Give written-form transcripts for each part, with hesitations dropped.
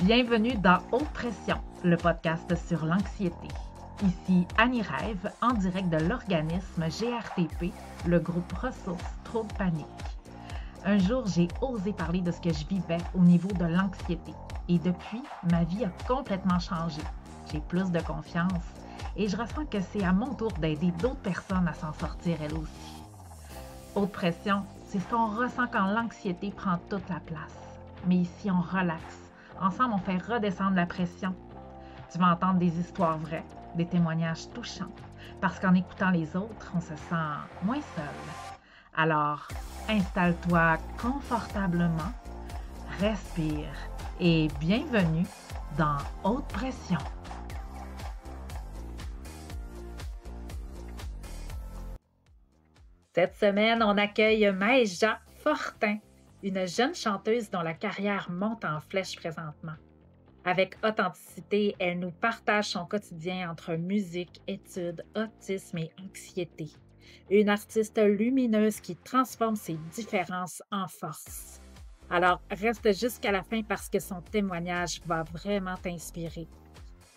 Bienvenue dans Haute Pression, le podcast sur l'anxiété. Ici Annie Rêve, en direct de l'organisme GRTP, le groupe Ressources Troubles Panique. Un jour, j'ai osé parler de ce que je vivais au niveau de l'anxiété. Et depuis, ma vie a complètement changé. J'ai plus de confiance et je ressens que c'est à mon tour d'aider d'autres personnes à s'en sortir elles aussi. Haute pression, c'est ce qu'on ressent quand l'anxiété prend toute la place. Mais ici, on relaxe. Ensemble, on fait redescendre la pression. Tu vas entendre des histoires vraies, des témoignages touchants, parce qu'en écoutant les autres, on se sent moins seul. Alors, installe-toi confortablement, respire et bienvenue dans Haute Pression. Cette semaine, on accueille Maëja Fortin, une jeune chanteuse dont la carrière monte en flèche présentement. Avec authenticité, elle nous partage son quotidien entre musique, études, autisme et anxiété. Une artiste lumineuse qui transforme ses différences en force. Alors, reste jusqu'à la fin parce que son témoignage va vraiment t'inspirer.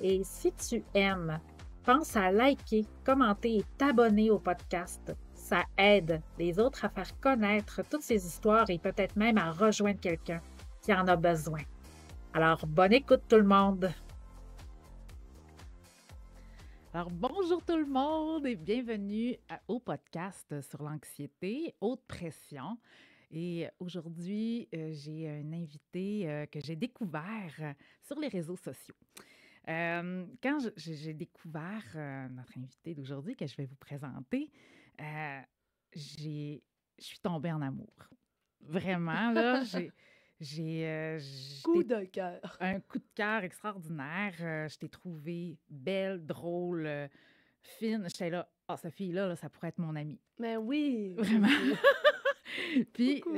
Et si tu aimes, pense à liker, commenter et t'abonner au podcast. Ça aide les autres à faire connaître toutes ces histoires et peut-être même à rejoindre quelqu'un qui en a besoin. Alors, bonne écoute tout le monde! Alors, bonjour tout le monde et bienvenue au podcast sur l'anxiété, Haute Pression. Et aujourd'hui, j'ai un invité que j'ai découvert sur les réseaux sociaux. Quand j'ai découvert notre invité d'aujourd'hui que je vais vous présenter, je suis tombée en amour. Vraiment, là, j'ai Coup de cœur. un coup de cœur extraordinaire. Je t'ai trouvée belle, drôle, fine. J'étais là, cette fille-là, là, ça pourrait être mon amie. Mais oui. Vraiment. Puis, Coucou.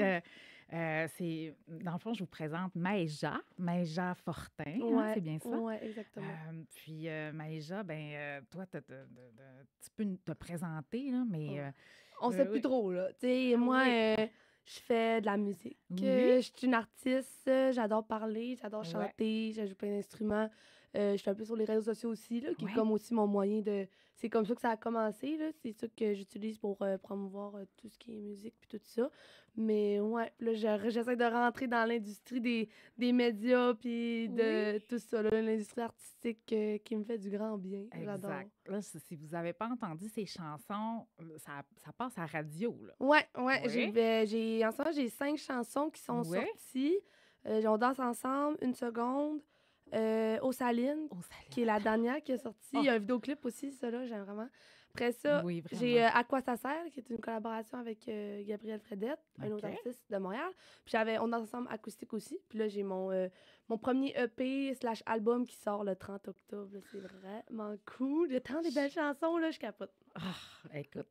c'est, dans le fond, je vous présente Maëja Fortin, hein, c'est bien ça? Ouais, exactement. Puis, Maëja, toi, tu peux te présenter, là, mais... On sait plus oui. trop, là. Tu sais, moi, Oui. je fais de la musique. Oui. Je suis une artiste. J'adore parler, j'adore Ouais. chanter, je joue plein d'instruments. Je suis un peu sur les réseaux sociaux aussi, là, qui est Ouais. comme aussi mon moyen de... C'est comme ça que ça a commencé, là. C'est ça que j'utilise pour promouvoir tout ce qui est musique puis tout ça. Mais ouais, là, j'essaie de rentrer dans l'industrie des médias puis de tout ça, là, l'industrie artistique qui me fait du grand bien. J'adore. Exact. Là, si vous n'avez pas entendu ces chansons, ça passe à la radio, là. Ouais. Oui. En ce moment, j'ai 5 chansons qui sont Ouais. sorties. On danse ensemble, Une seconde, Aux Salines, Oh, ça qui est la dernière qui est sortie. Oh. Il y a un vidéoclip aussi, ça là, j'aime vraiment. Après ça, Oui, j'ai vraiment. À quoi ça sert, qui est une collaboration avec Gabriel Fredette, un autre OK. artiste de Montréal. Puis on danse ensemble acoustique aussi. Puis là, j'ai mon premier EP/album qui sort le 30 octobre. Là. C'est vraiment cool. Il y a tant de belles chansons, là, je capote. Écoute,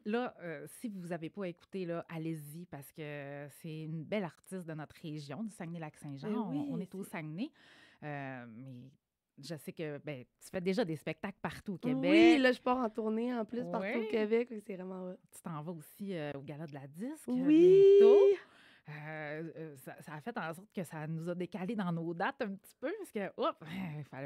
là, si vous n'avez pas écouté, là, allez-y parce que c'est une belle artiste de notre région, du Saguenay-Lac-Saint-Jean. Ben oui, On est au Saguenay. Mais je sais que tu fais déjà des spectacles partout au Québec. Oui, là, je pars en tournée en plus partout Ouais. au Québec. Oui, c'est vraiment hot. Tu t'en vas aussi au Gala de la disque Oui! bientôt. Ça a fait en sorte que ça nous a décalé dans nos dates un petit peu parce que,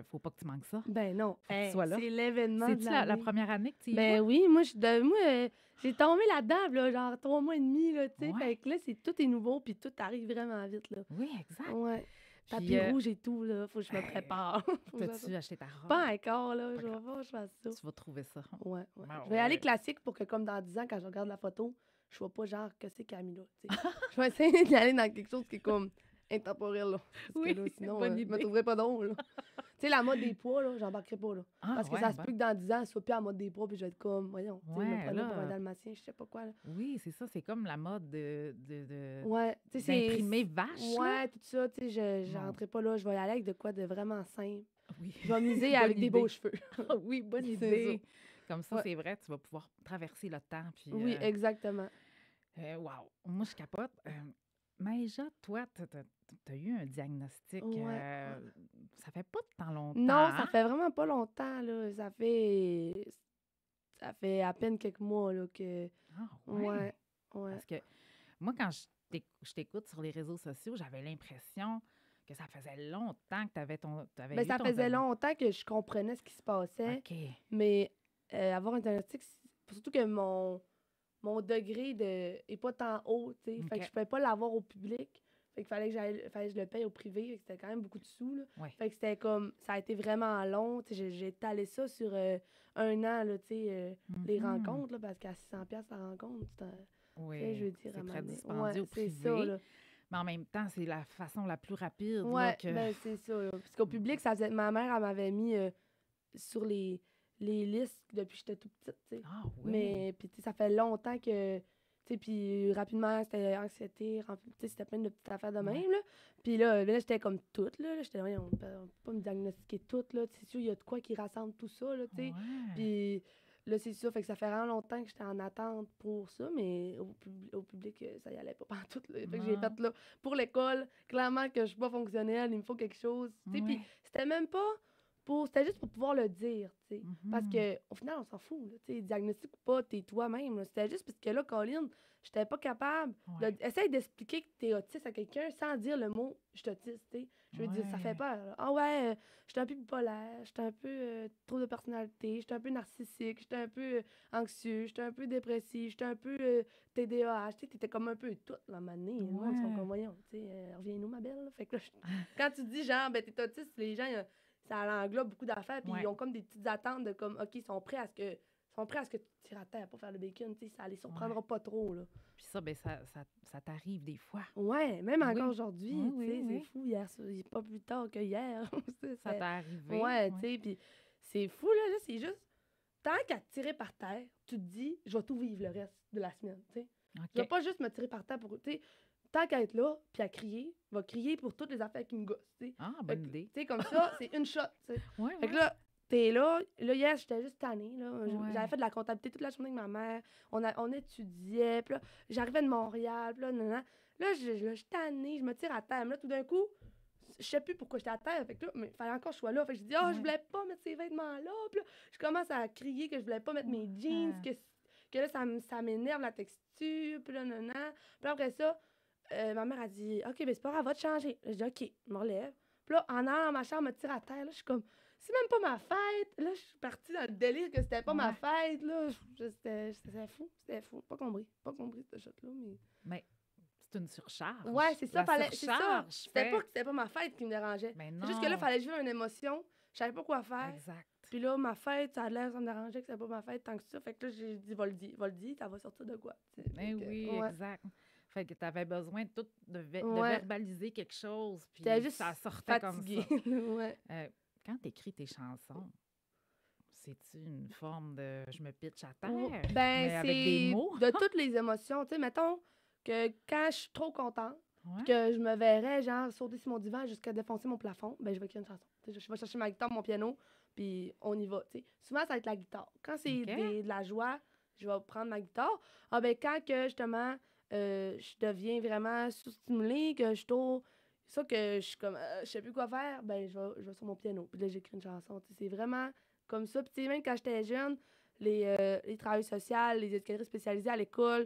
faut pas que tu manques ça. Ben non, Faut que tu sois là. c'est l'événement de C'est-tu la l'année. première année que tu y Ben vas? oui, moi, j'ai tombé là-dedans, là, genre 3 mois et demi, là, tu sais. Ouais. Fait que là, tout est nouveau, puis tout arrive vraiment vite, là. Oui, exact. Ouais. Puis, Tapis rouge et tout, là, faut que je me prépare. Faut que je t'as-tu acheté ta robe? Pas encore, là, Pas je vais grave. voir, je fasse ça. Tu vas trouver ça. Ouais. Ben Je vais aller ouais. classique pour que, comme dans 10 ans, quand je regarde la photo, je vois pas genre que c'est Camila, tu sais. Je vais essayer d'aller dans quelque chose qui est comme intemporel, là. Parce Oui, que là, sinon, bonne je me idée. trouverais pas drôle, là. Tu sais, la mode des poids, là, j'embarquerai pas, là. Ah, Parce que ouais, ça se bon. peut que dans 10 ans, elle soit plus en mode des poids, puis je vais être comme, voyons, tu sais, me Ouais, prenez pour un là, dalmatien, je sais pas quoi, là. oui, c'est ça. C'est comme la mode de Ouais, tu sais, d'imprimer vache, là. Ouais, tout ça, tu sais, je Non. rentrerai pas là, je vais y aller avec de quoi de vraiment simple. Oui. Je vais miser Bonne avec des beaux idée. cheveux. Oui, bonne C'est idée. Comme ça, Ouais. c'est vrai, tu vas pouvoir traverser le temps. Puis, Oui, exactement. wow. Moi, je capote. Maëja, toi, t'as eu un diagnostic. Ouais. Ça fait pas tant longtemps. Non, ça fait vraiment pas longtemps, là. Ça fait à peine quelques mois, là, que... Ah, Ouais. Parce que moi, quand je t'écoute sur les réseaux sociaux, j'avais l'impression que ça faisait longtemps que t'avais Ben, eu ça ton faisait diagnostic. longtemps que je comprenais ce qui se passait, OK. mais avoir un diagnostic, surtout que mon degré est pas tant haut, tu sais. Fait que OK. je pouvais pas l'avoir au public. Fait qu'il fallait que je le paye au privé. Fait que c'était quand même beaucoup de sous, là. Ouais. Fait que c'était comme, ça a été vraiment long. Tu sais, j'ai étalé ça sur 1 an, là, tu sais, les Mhm. rencontres, là, parce qu'à 600$ la rencontre, tu sais, je Oui, veux dire, à c'est un très moment donné. dispendieux Ouais, au c'est ça, privé, là. mais en même temps, c'est la façon la plus rapide, là, Ouais, que... ben c'est ça, là. Parce qu'au public, ça faisait... Ma mère, elle m'avait mis sur les listes depuis que j'étais toute petite, tu sais. Ah oui. Mais, puis, tu sais, ça fait longtemps que, tu sais, puis rapidement, c'était anxiété, tu sais, c'était plein de petites affaires de Ouais. même, là. Puis là, j'étais comme toute, là. J'étais, on peut pas me diagnostiquer toute, là. C'est sûr, il y a de quoi qui rassemble tout ça, là, tu sais. Ouais. Puis là, c'est ça, fait que ça fait vraiment longtemps que j'étais en attente pour ça, mais au public, ça y allait pas partout, là. Fait que j'ai Non. fait, là, pour l'école, clairement que je suis pas fonctionnelle, il me faut quelque chose, tu sais. Puis Ouais. c'était même pas c'était juste pour pouvoir le dire, tu sais. Parce Mhm. que au final, on s'en fout, là, tu sais, diagnostic ou pas, t'es toi-même, là. C'était juste parce que là, Colin, j'étais pas capable Ouais. essaye d'expliquer que t'es autiste à quelqu'un sans dire le mot « je suis autiste », tu sais. Je veux dire, ça fait Ouais. peur, là. Ah ouais, j'étais un peu bipolaire, j'étais un peu trop de personnalité, j'étais un peu narcissique, j'étais un peu anxieux, j'étais un peu dépressif, j'étais un peu TDAH, tu sais, t'étais comme un peu tout, là, mané. Le monde sont comme, Ouais. voyons, tu sais, reviens-nous, ma belle, là. Fait que là, quand tu dis genre, ben, t'es autiste, les gens, ça englobe beaucoup d'affaires, puis Ouais. ils ont comme des petites attentes de comme, OK, ils sont prêts à ce que tu tires à terre pour faire le bacon, tu sais, ça les surprendra pas trop, là. Puis ça, ben ça t'arrive des fois. Ouais, même encore Oui. aujourd'hui, Oui, tu sais, c'est oui. fou, hier, pas plus tard que hier. Ça t'est arrivé. Ouais, tu sais, puis c'est fou, là, c'est juste, tant qu'à te tirer par terre, tu te dis, je vais tout vivre le reste de la semaine, tu sais. Je vais OK. pas juste me tirer par terre pour, tu sais, tant qu'à être là, puis à crier, va crier pour toutes les affaires qui me gossent, tu sais. Ah, Fait bonne que, idée. tu sais, comme ça, c'est une shot, tu sais. Ouais, Fait que ouais. là, t'es là hier, j'étais juste tannée, là. Ouais. J'avais fait de la comptabilité toute la journée avec ma mère. On étudiait, puis là, j'arrivais de Montréal, puis là, nanana. Là, je suis tannée, je me tire à terre. Mais là, tout d'un coup, je sais plus pourquoi j'étais à terre. Fait que là, mais il fallait encore que je sois là. Fait que je dis, je Ouais. voulais pas mettre ces vêtements-là. Puis là, je commence à crier que je voulais pas mettre mes jeans, que là, ça m'énerve la texture, puis là, nanana. Puis là, après ça, ma mère a dit, OK, ben c'est pas grave, va te changer. Je dis, OK, je me relève. Puis là, en allant dans ma chambre, me tire à terre, là, je suis comme, c'est même pas ma fête. Là, je suis partie dans le délire que c'était pas ma Ouais. fête, là. C'était fou, c'était fou. Pas compris ce shot-là, mais... Mais c'est une surcharge. Ouais, c'est ça, La c'est ça. surcharge C'était pas fait... que c'était pas ma fête qui me dérangeait. Mais C'est juste que là, non. fallait vivre une émotion. Je savais pas quoi faire. Exact. Puis là, ma fête, ça a l'air, ça me dérangeait que c'était pas ma fête tant que ça. Fait que là, j'ai dit, va le dire, ça va sortir de quoi. tu sais. Fait Eh que, oui, ouais. exact. Fait que t'avais besoin de Ouais. verbaliser quelque chose, puis J'étais juste ça sortait fatiguée. comme ça. Ouais. Quand t'écris tes chansons, c'est-tu une forme de « je me pitche à terre Ben, mais avec des c'est mots? de toutes les émotions. Tu sais, mettons que quand je suis trop contente, Ouais. que je me verrais, genre, sauter sur mon divan jusqu'à défoncer mon plafond, ben, je vais écrire une chanson. Tu sais, je vais chercher ma guitare, mon piano, puis on y va, tu sais. Souvent, ça va être la guitare. Quand c'est OK. de la joie, je vais prendre ma guitare. Ah, ben, quand que, justement, je deviens vraiment sous-stimulée, que je suis trop... Ça, que je suis comme, je sais plus quoi faire, ben, je vais sur mon piano. Puis là, j'écris une chanson. Tu sais, c'est vraiment comme ça. Puis, tu sais, même quand j'étais jeune, les travailleurs sociaux, les éducatrices spécialisées à l'école,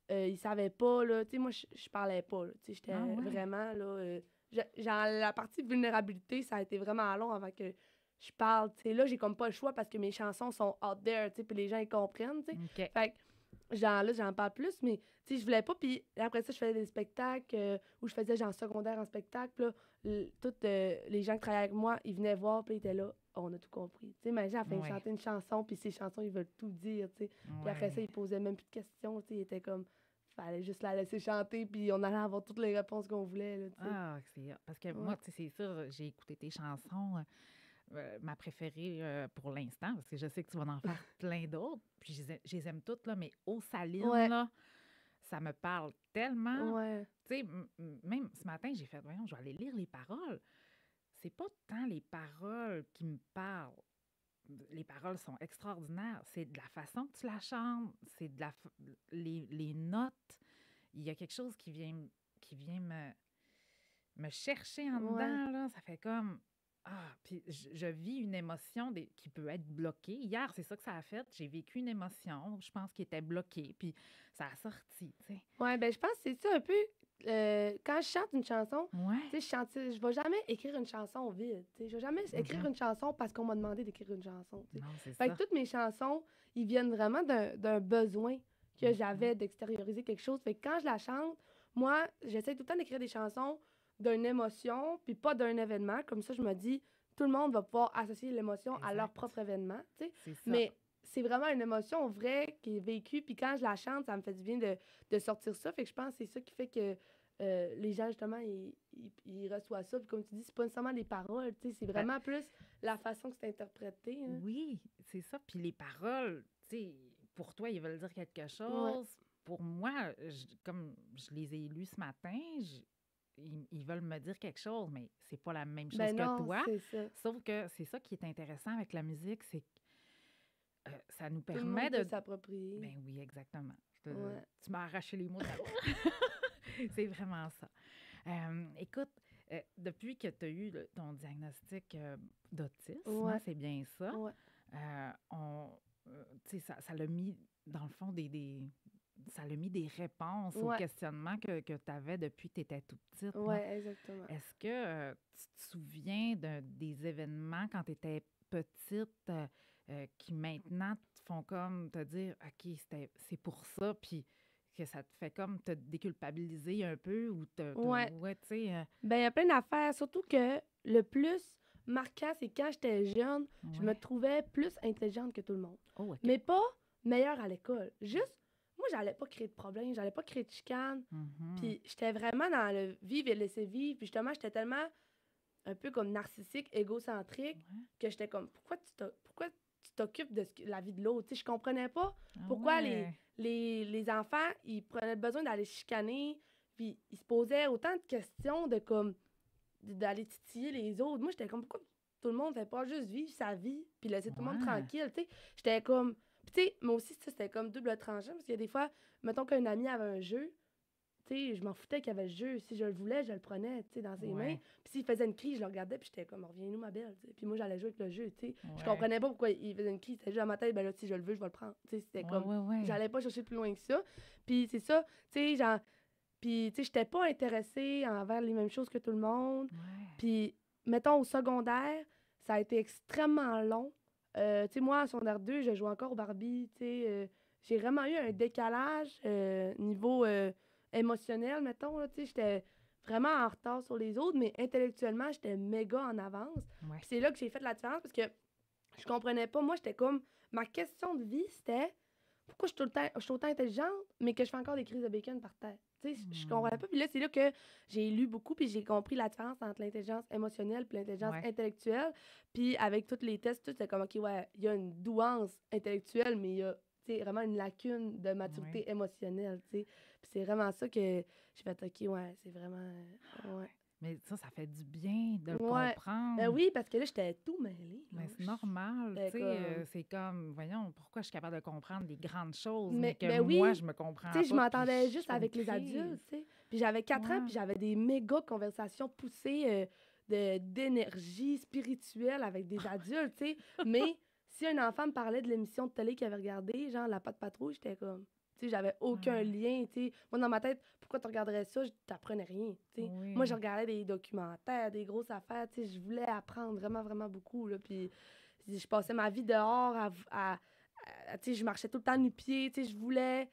ils savaient pas, là. Tu sais, moi, je parlais pas, là. Tu sais, j'étais Ah ouais. vraiment, là... genre, la partie vulnérabilité, ça a été vraiment long avant que je parle. Tu sais, là, j'ai comme pas le choix parce que mes chansons sont out there, tu sais, puis les gens, ils comprennent, tu sais. OK. Fait que, genre, là, j'en parle plus, mais, tu sais, je voulais pas. Puis après ça, je faisais des spectacles où je faisais, genre, secondaire en spectacle. Puis là, tous les gens qui travaillaient avec moi, ils venaient voir, puis ils étaient là. Oh, on a tout compris. Tu sais, imagine, elle fait Ouais. chanter une chanson, puis ces chansons, ils veulent tout dire, tu sais. Puis après ça, Ouais. ils posaient même plus de questions, tu sais. Ils étaient comme, fallait juste la laisser chanter, puis on allait avoir toutes les réponses qu'on voulait, là, tu sais. Ah, c'est hot. Parce que moi, Ouais. tu sais, c'est ça, j'ai écouté tes chansons. Ma préférée pour l'instant, parce que je sais que tu vas en faire plein d'autres, puis je les aime toutes, là, mais Eau Saline, Ouais. là, ça me parle tellement. Ouais. Tu sais, même ce matin, j'ai fait, voyons, je vais aller lire les paroles. C'est pas tant les paroles qui me parlent. Les paroles sont extraordinaires. C'est de la façon que tu la chantes, c'est de les notes. Il y a quelque chose qui vient me chercher en Ouais. dedans, là. Ça fait comme... Ah, puis je vis une émotion qui peut être bloquée. Hier, c'est ça que ça a fait. J'ai vécu une émotion, je pense, qui était bloquée, puis ça a sorti, tu sais. Ouais, ben je pense que c'est ça un peu quand je chante une chanson, Ouais. tu sais, je vais jamais écrire une chanson au vide. Tu sais, je vais jamais écrire une chanson parce qu'on m'a demandé d'écrire une chanson. Tu sais. Non, c'est Fait que ça. toutes mes chansons, ils viennent vraiment d'un besoin que Mhm. j'avais d'extérioriser quelque chose. Fait que quand je la chante, moi, j'essaie tout le temps d'écrire des chansons d'une émotion, puis pas d'un événement. Comme ça, je me dis, tout le monde va pouvoir associer l'émotion à leur Exact. propre événement. Tu sais. C'est ça. Mais c'est vraiment une émotion vraie qui est vécue. Puis quand je la chante, ça me fait du bien de sortir ça. Fait que je pense que c'est ça qui fait que les gens, justement, ils reçoivent ça. Puis comme tu dis, c'est pas nécessairement les paroles, tu sais, c'est Ben, vraiment plus la façon que c'est interprété. Hein. oui, c'est ça. Puis les paroles, tu sais, pour toi, ils veulent dire quelque Ouais. chose. Pour moi, comme je les ai lus ce matin, ils veulent me dire quelque chose, mais c'est pas la même chose Ben que non, toi. c'est ça. Sauf que c'est ça qui est intéressant avec la musique, c'est que ça nous Tout le permet monde peut de... s'approprier. Ben oui, exactement. Ouais. Tu m'as arraché les mots de la bouche. C'est vraiment ça. Écoute, depuis que tu as eu ton diagnostic d'autisme, Ouais. c'est bien ça, Ouais. tu sais, ça l'a mis, dans le fond, ça l'a mis des réponses aux Ouais. questionnements que tu avais depuis que tu étais toute petite. là. Ouais, exactement. Est-ce que tu te souviens des événements quand tu étais petite qui maintenant te font comme te dire, OK, c'est pour ça, puis que ça te fait comme te déculpabiliser un peu ou Ouais. ouais, tu sais, Ben, il y a plein d'affaires. Surtout que le plus marquant, c'est quand j'étais jeune, je me ouais. trouvais plus intelligente que tout le monde. Oh, OK. Mais pas meilleure à l'école. Juste, moi, j'allais pas créer de problèmes, j'allais pas créer de chicanes. Mhm. Puis j'étais vraiment dans le vivre et laisser vivre. Puis justement, j'étais tellement un peu comme narcissique, égocentrique, Ouais. que j'étais comme, pourquoi tu t'occupes de la vie de l'autre? Tu sais, je comprenais pas Ah pourquoi ouais. les enfants, ils prenaient besoin d'aller chicaner, puis ils se posaient autant de questions de comme, d'aller titiller les autres. Moi, j'étais comme, pourquoi tout le monde fait pas juste vivre sa vie, puis laisser tout le monde Ouais. tranquille, tu sais? J'étais comme, puis tu sais, moi aussi, ça, c'était comme double tranchant, parce qu'il y a des fois, mettons qu'un ami avait un jeu, tu sais, je m'en foutais qu'il y avait le jeu. Si je le voulais, je le prenais, tu sais, dans ses mains. Ouais. Puis s'il faisait une crise, je le regardais, puis j'étais comme, reviens-nous, ma belle, tu sais. Puis moi, j'allais jouer avec le jeu, tu sais. Je Ouais. comprenais pas pourquoi il faisait une crise. C'était juste dans ma tête, ben là, si je le veux, je vais le prendre. Tu sais, c'était Ouais, comme, ouais, ouais. j'allais pas chercher plus loin que ça. Puis c'est ça, tu sais, genre, puis tu sais, j'étais pas intéressée envers les mêmes choses que tout le monde. Ouais. Puis, mettons, au secondaire, ça a été extrêmement long. Tu sais, moi, en secondaire 2, je jouais encore au Barbie, tu sais. J'ai vraiment eu un décalage niveau émotionnel, mettons, là, tu sais. J'étais vraiment en retard sur les autres, mais intellectuellement, j'étais méga en avance. Ouais. Puis c'est là que j'ai fait la différence parce que je comprenais pas. Moi, j'étais comme... Ma question de vie, c'était pourquoi je suis autant intelligente, mais que je fais encore des crises de bacon par terre. Tu sais, je comprenais pas. Puis là, c'est là que j'ai lu beaucoup, puis j'ai compris la différence entre l'intelligence émotionnelle et l'intelligence Ouais. intellectuelle. Puis avec tous les tests, tout, c'était comme, OK, ouais, il y a une douance intellectuelle, mais il y a tu sais, vraiment une lacune de maturité Ouais. émotionnelle, tu sais. Puis c'est vraiment ça que j'ai fait, OK, ouais, c'est vraiment... ouais. Mais ça fait du bien de le Ouais. Ben comprendre. oui, parce que là, j'étais tout mêlée. Mais là. c'est normal, tu C'était sais, comme... c'est comme, voyons, pourquoi je suis capable de comprendre des grandes choses, mais Mais, que ben moi, oui, je me comprends tu sais, je pas, puis m'entendais je juste fais des avec les crises. adultes, tu sais. Puis j'avais 4 ans, Ouais. puis j'avais des méga conversations poussées d'énergie spirituelle avec des adultes, tu sais. Mais si un enfant me parlait de l'émission de télé qu'il avait regardée, genre La Patte Patrouille, j'étais comme... Tu sais, j'avais aucun Ouais. lien, tu sais. Moi, dans ma tête, pourquoi tu regarderais ça? Je t'apprenais rien, tu sais. Moi, je Oui. regardais des documentaires, des grosses affaires, tu sais. Je voulais apprendre vraiment, vraiment beaucoup, là. Puis je passais ma vie dehors tu sais, je marchais tout le temps nu-pied, tu sais. Je voulais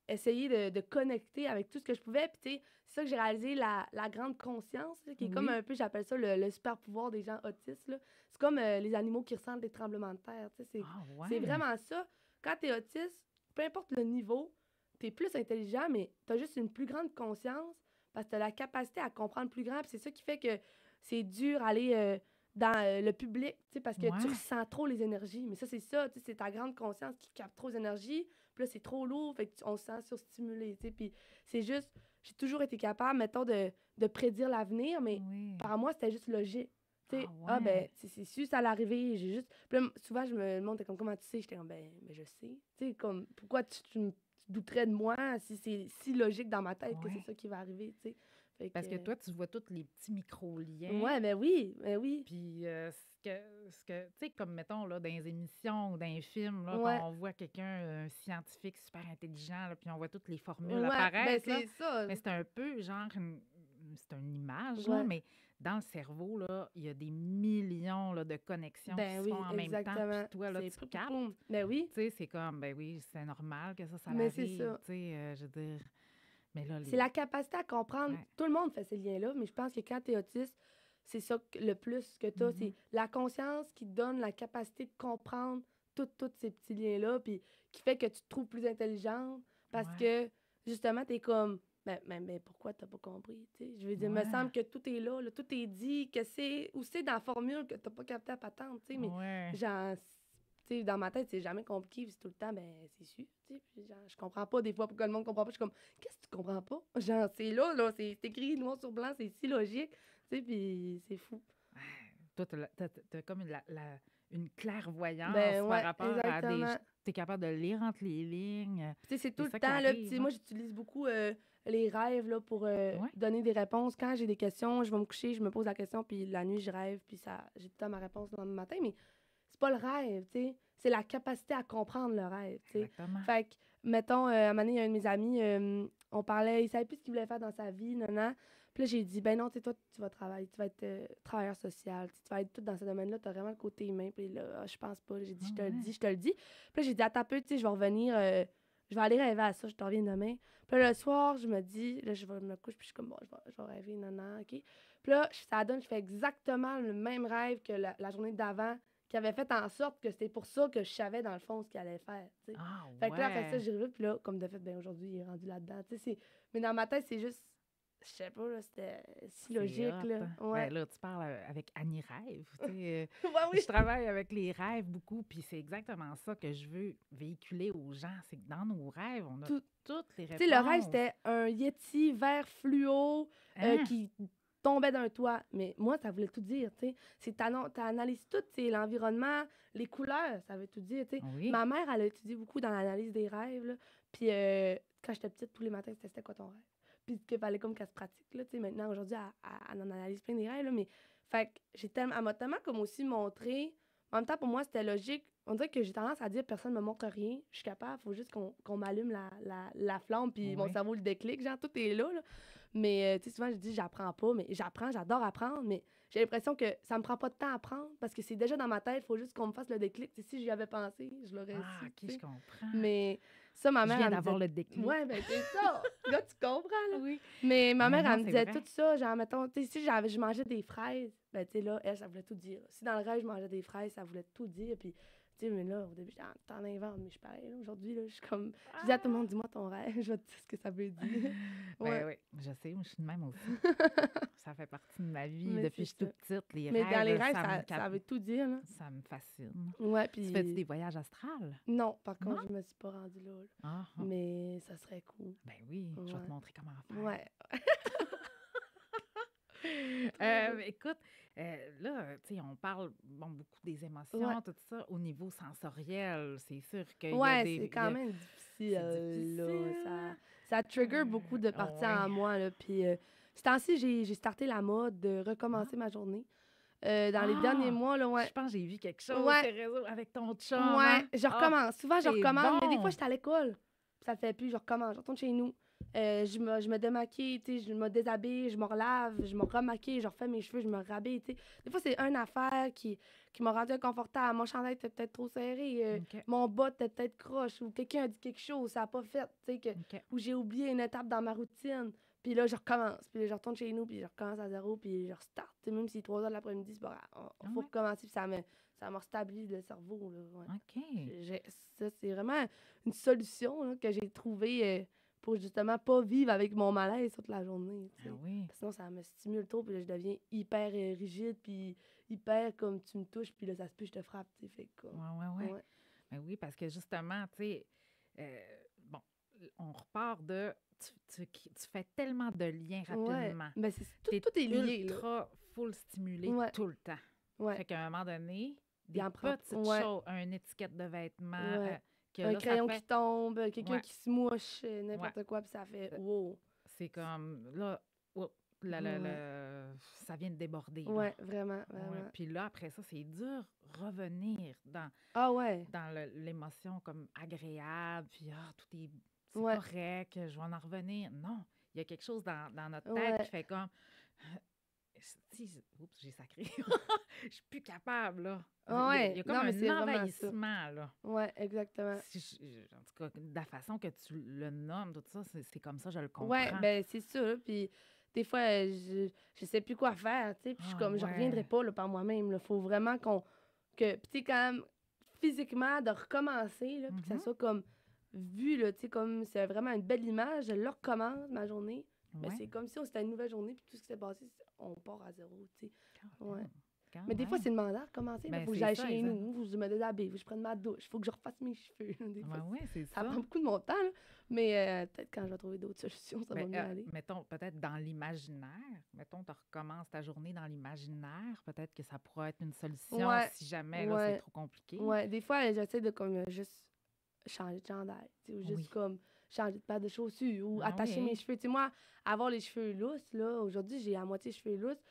essayer de connecter avec tout ce que je pouvais. Puis, tu sais, c'est ça que j'ai réalisé, la grande conscience, là, qui est comme Oui. un peu, j'appelle ça le super pouvoir des gens autistes, là. C'est comme les animaux qui ressentent des tremblements de terre, tu sais. Ah C'est ouais. vraiment ça. Quand t'es autiste, peu importe le niveau, t'es plus intelligent, mais t'as juste une plus grande conscience parce que t'as la capacité à comprendre plus grand. Puis c'est ça qui fait que c'est dur d'aller dans le public, tu sais, parce que tu Ouais. ressens trop les énergies. Mais ça, tu sais, c'est ta grande conscience qui capte trop d'énergie. Puis là, c'est trop lourd, fait qu'on se sent surstimulé, tu sais. Puis c'est juste, j'ai toujours été capable, mettons, de prédire l'avenir, mais Oui. par moi, c'était juste logique. Tu sais, Ah ben, ouais. c'est sûr, ça allait arriver, j'ai juste... Puis là, souvent, le monde était comme, comment tu sais? J'étais comme, ben je sais. Tu sais, comme, pourquoi tu douterais de moi si c'est si logique dans ma tête que c'est Ouais. ça qui va arriver, tu sais? Parce que toi, tu vois tous les petits micro-liens. Ouais, ben oui, ben oui. Puis tu sais, comme mettons, là, dans les émissions ou dans les films, là, Ouais. quand on voit quelqu'un, un scientifique super intelligent, là, puis on voit toutes les formules Ouais, ben apparaître, là. c'est ça. Mais c'est un peu genre c'est une image, là, Ouais. mais dans le cerveau, là, il y a des millions là, de connexions qui Ben se font oui, en même temps. exactement. Puis toi, là, C'est tu poum, poum, captes. poum. Ben oui, Tu sais, c'est comme, ben oui, c'est normal que ça mais c'est l'arrive. ça. Tu sais, je veux dire. Mais là, C'est la capacité à comprendre. Ouais. Tout le monde fait ces liens-là, mais je pense que quand tu es autiste, c'est ça le plus que tu as. C'est la conscience qui te donne la capacité de comprendre tous ces petits liens-là, puis qui fait que tu te trouves plus intelligente parce Ouais. que, justement, tu es comme, ben, pourquoi t'as pas compris? Tu sais? Je veux dire, il me Ouais. semble que tout est là, tout est dit, que c'est, ou c'est dans la formule que t'as pas capté à patente, tu sais, mais Ouais. genre, tu sais, dans ma tête, c'est jamais compliqué, puis c'est tout le temps, ben, c'est sûr, tu sais, puis genre, je comprends pas des fois pourquoi le monde comprend pas, je suis comme, qu'est-ce que tu comprends pas? Genre, c'est là, c'est écrit noir sur blanc, c'est si logique, tu sais, puis c'est fou. Ouais. Toi, t'as comme une clairvoyance Ben par ouais, rapport à des. exactement. T'es capable de lire entre les lignes. Tu sais, c'est tout C'est le ça qui temps, là, puis tu arrive, sais, hein? moi, j'utilise beaucoup les rêves, là, pour Ouais. donner des réponses. Quand j'ai des questions, je vais me coucher, je me pose la question, puis la nuit, je rêve, puis ça, j'ai tout le temps ma réponse dans le matin, mais c'est pas le rêve, tu sais. C'est la capacité à comprendre le rêve, tu sais. Exactement. Fait que, mettons, à un moment donné, il y a un de mes amis, on parlait, il savait plus ce qu'il voulait faire dans sa vie, non. Puis là, j'ai dit, ben non, tu sais, toi, tu vas travailler, tu vas être travailleur social, tu vas être tout dans ce domaine-là, tu as vraiment le côté humain. Puis là, je pense pas. J'ai dit, Ah je te le ouais. dis, je te le dis. Puis là, j'ai dit, attends un peu, tu sais, je vais revenir, je vais aller rêver à ça, je te reviens demain. Puis là, le soir, je me dis, là, je vais me coucher, puis je suis comme, bon, je vais rêver, non, OK. Puis là, ça donne, je fais exactement le même rêve que la journée d'avant, qui avait fait en sorte que c'était pour ça que je savais, dans le fond, ce qu'il allait faire, tu sais. Ah Fait que là, après ça, ouais. j'y reviens, puis là, comme de fait, ben aujourd'hui, il est rendu là-dedans, tu sais. Mais dans ma tête, c'est juste, je sais pas, là, c'était si C'est logique, hot, là. hein? Ouais. Ben là, tu parles avec Annie Rêve. Tu sais, Ouais, oui. je travaille avec les rêves beaucoup, puis c'est exactement ça que je veux véhiculer aux gens. C'est que dans nos rêves, on a Tout. toutes les Tu sais, le rêve, réponses. c'était un Yeti vert fluo Hein? qui tombait d'un toit. Mais moi, ça voulait tout dire, tu sais. C'est t'analyses tout, tu sais, l'environnement, les couleurs, ça veut tout dire, tu sais. Oui. Ma mère, elle a étudié beaucoup dans l'analyse des rêves, là. Puis quand j'étais petite, tous les matins, c'était quoi ton rêve? Puis qu'il fallait comme qu'elle se pratique, là, tu sais. Maintenant, aujourd'hui, elle en analyse plein des rêves, là. Mais, fait que elle m'a tellement comme aussi montré. En même temps, pour moi, c'était logique. On dirait que j'ai tendance à dire personne ne me montre rien. Je suis capable, il faut juste qu'on m'allume la flamme, puis mon Oui. cerveau le déclic. Genre, tout est là. Mais, tu sais, souvent, je dis, j'apprends pas, mais j'apprends, j'adore apprendre, mais j'ai l'impression que ça me prend pas de temps à apprendre parce que c'est déjà dans ma tête, il faut juste qu'on me fasse le déclic. Tu sais, si j'y avais pensé, je l'aurais Ah, su. OK, Tu je sais. comprends. Mais ça, ma Je mère, viens elle me d'avoir disait. le déclic. Ouais, ben, c'est ça. Là, tu comprends, là. Oui. Mais ma Mais mère, non, elle me c'est disait vrai. tout ça. Genre, mettons, tu sais, si je mangeais des fraises, ben, tu sais, là, elle, ça voulait tout dire. Si dans le rêve, je mangeais des fraises, ça voulait tout dire. Puis, tu sais, mais là, au début, t'en inventes, mais je suis pareil, là. Aujourd'hui, là, je suis comme. Je dis à tout le monde, dis-moi ton rêve, je vais te dire ce que ça veut dire. Ben Ouais. oui, je sais, moi, je suis de même aussi. Ça fait partie de ma vie Mais depuis que je c'est suis toute ça. petite. Les Mais dans les rêves, rêves, ça veut tout dire, là. ça me fascine. Ouais, Tu fais-tu puis. des voyages astrales? Non, par Non? contre, je me suis pas rendue là. Ah, ah. Mais ça serait cool. Ben oui, je vais te Ouais. montrer comment faire. Ouais. Écoute, là, tu sais, on parle bon, beaucoup des émotions, Ouais. tout ça. Au niveau sensoriel, c'est sûr qu'il y a Ouais, des. c'est il y quand a- même difficile, là. difficile. Ça trigger beaucoup de parties Ouais. en moi, là. Puis, ce temps-ci, j'ai starté la mode de recommencer ma journée. Dans les derniers Ah! mois, là, Je ouais. pense que j'ai vu quelque chose Ouais. sur les réseaux avec ton chum, Ouais, hein? je Ah, recommence. Souvent, je c'est recommence, mais des fois, bon! j'étais à l'école. Puis ça le fait plus, je recommence. Je retourne chez nous. Je me démaquille, tu sais, je me déshabille, je me relave, je me remaquille, je refais mes cheveux, je me rhabille, tu sais. Des fois, c'est une affaire qui m'a rendu inconfortable. Mon chandail était peut-être trop serré, OK, mon bas était peut-être croche, ou quelqu'un a dit quelque chose, ça n'a pas fait, tu sais, OK. ou j'ai oublié une étape dans ma routine. Puis là, je recommence. Puis là, je retourne chez nous, puis je recommence à zéro, puis je restart. Tu sais, même si 3 heures de l'après-midi, c'est pas grave. Ah Faut ouais? recommencer, puis ça me restabilise le cerveau, là, ouais. OK. Ça, c'est vraiment une solution là, que j'ai trouvée pour justement pas vivre avec mon malaise toute la journée. Tu Ah sais. oui. Parce que sinon, ça me stimule trop, puis là, je deviens hyper rigide, puis hyper comme tu me touches, puis là, ça se peut, je te frappe. Tu sais, fait que, Ouais. ouais. Ben oui, parce que justement, tu sais, bon, on repart de. Tu fais tellement de liens Ouais. rapidement. Ben, T'es tout est lié, là. ultra full stimulé Ouais. tout le temps. Ouais. Fait qu'à un moment donné, des en prend- petites ouais. choses, une étiquette de vêtements, Ouais. que Un là, crayon ça fait. qui tombe, quelqu'un Ouais. qui se mouche, n'importe quoi, puis ça fait wow. C'est comme, là, oh, Ouais. ça vient de déborder, là. Ouais, vraiment, Ouais. vraiment. Puis là, après ça, c'est dur revenir Ah ouais, dans l'émotion comme agréable, puis c'est ouais, correct, je vais en revenir. Non, il y a quelque chose dans notre tête qui ouais. fait comme, oups, j'ai sacré. Je suis plus capable, là. Ah Il y ouais, a comme non, mais un c'est vraiment ça. envahissement, là. Ouais, exactement. En tout cas, de la façon que tu le nommes, tout ça, c'est comme ça, je le Ouais, comprends. ben c'est ça, là, puis des fois, je sais plus quoi faire, tu sais, puis je suis Ah comme, je reviendrai ouais. pas, là, par moi-même, là. Faut vraiment puis tu sais, quand même, physiquement, de recommencer, là, puis que ça Mhm. soit comme vu, là, tu sais, comme c'est vraiment une belle image, je le recommence, ma journée, mais Ouais. c'est comme si c'était une nouvelle journée, puis tout ce qui s'est passé, on part à zéro, tu sais. Ouais. Quand Mais des fois, même. c'est demandant de recommencer. Il Ben, faut que c'est j'aille ça, chez exact. nous, faut que je me déshabille, faut que je prenne ma douche, faut que je refasse mes cheveux. Des fois, Ouais, ouais, c'est ça ça. prend beaucoup de mon temps, là. Mais peut-être quand je vais trouver d'autres solutions, ça Ben, va mieux aller. mettons, peut-être dans l'imaginaire, mettons, tu recommences ta journée dans l'imaginaire, peut-être que ça pourrait être une solution Ouais, si jamais, là, c'est ouais, trop compliqué. ouais. Des fois, j'essaie de comme juste changer de chandail, tu sais, ou juste Oui. comme changer de paire de chaussures ou Ah attacher mes oui. cheveux. Tu sais, moi, avoir les cheveux lousses, là, aujourd'hui, j'ai à moitié cheveux lousses.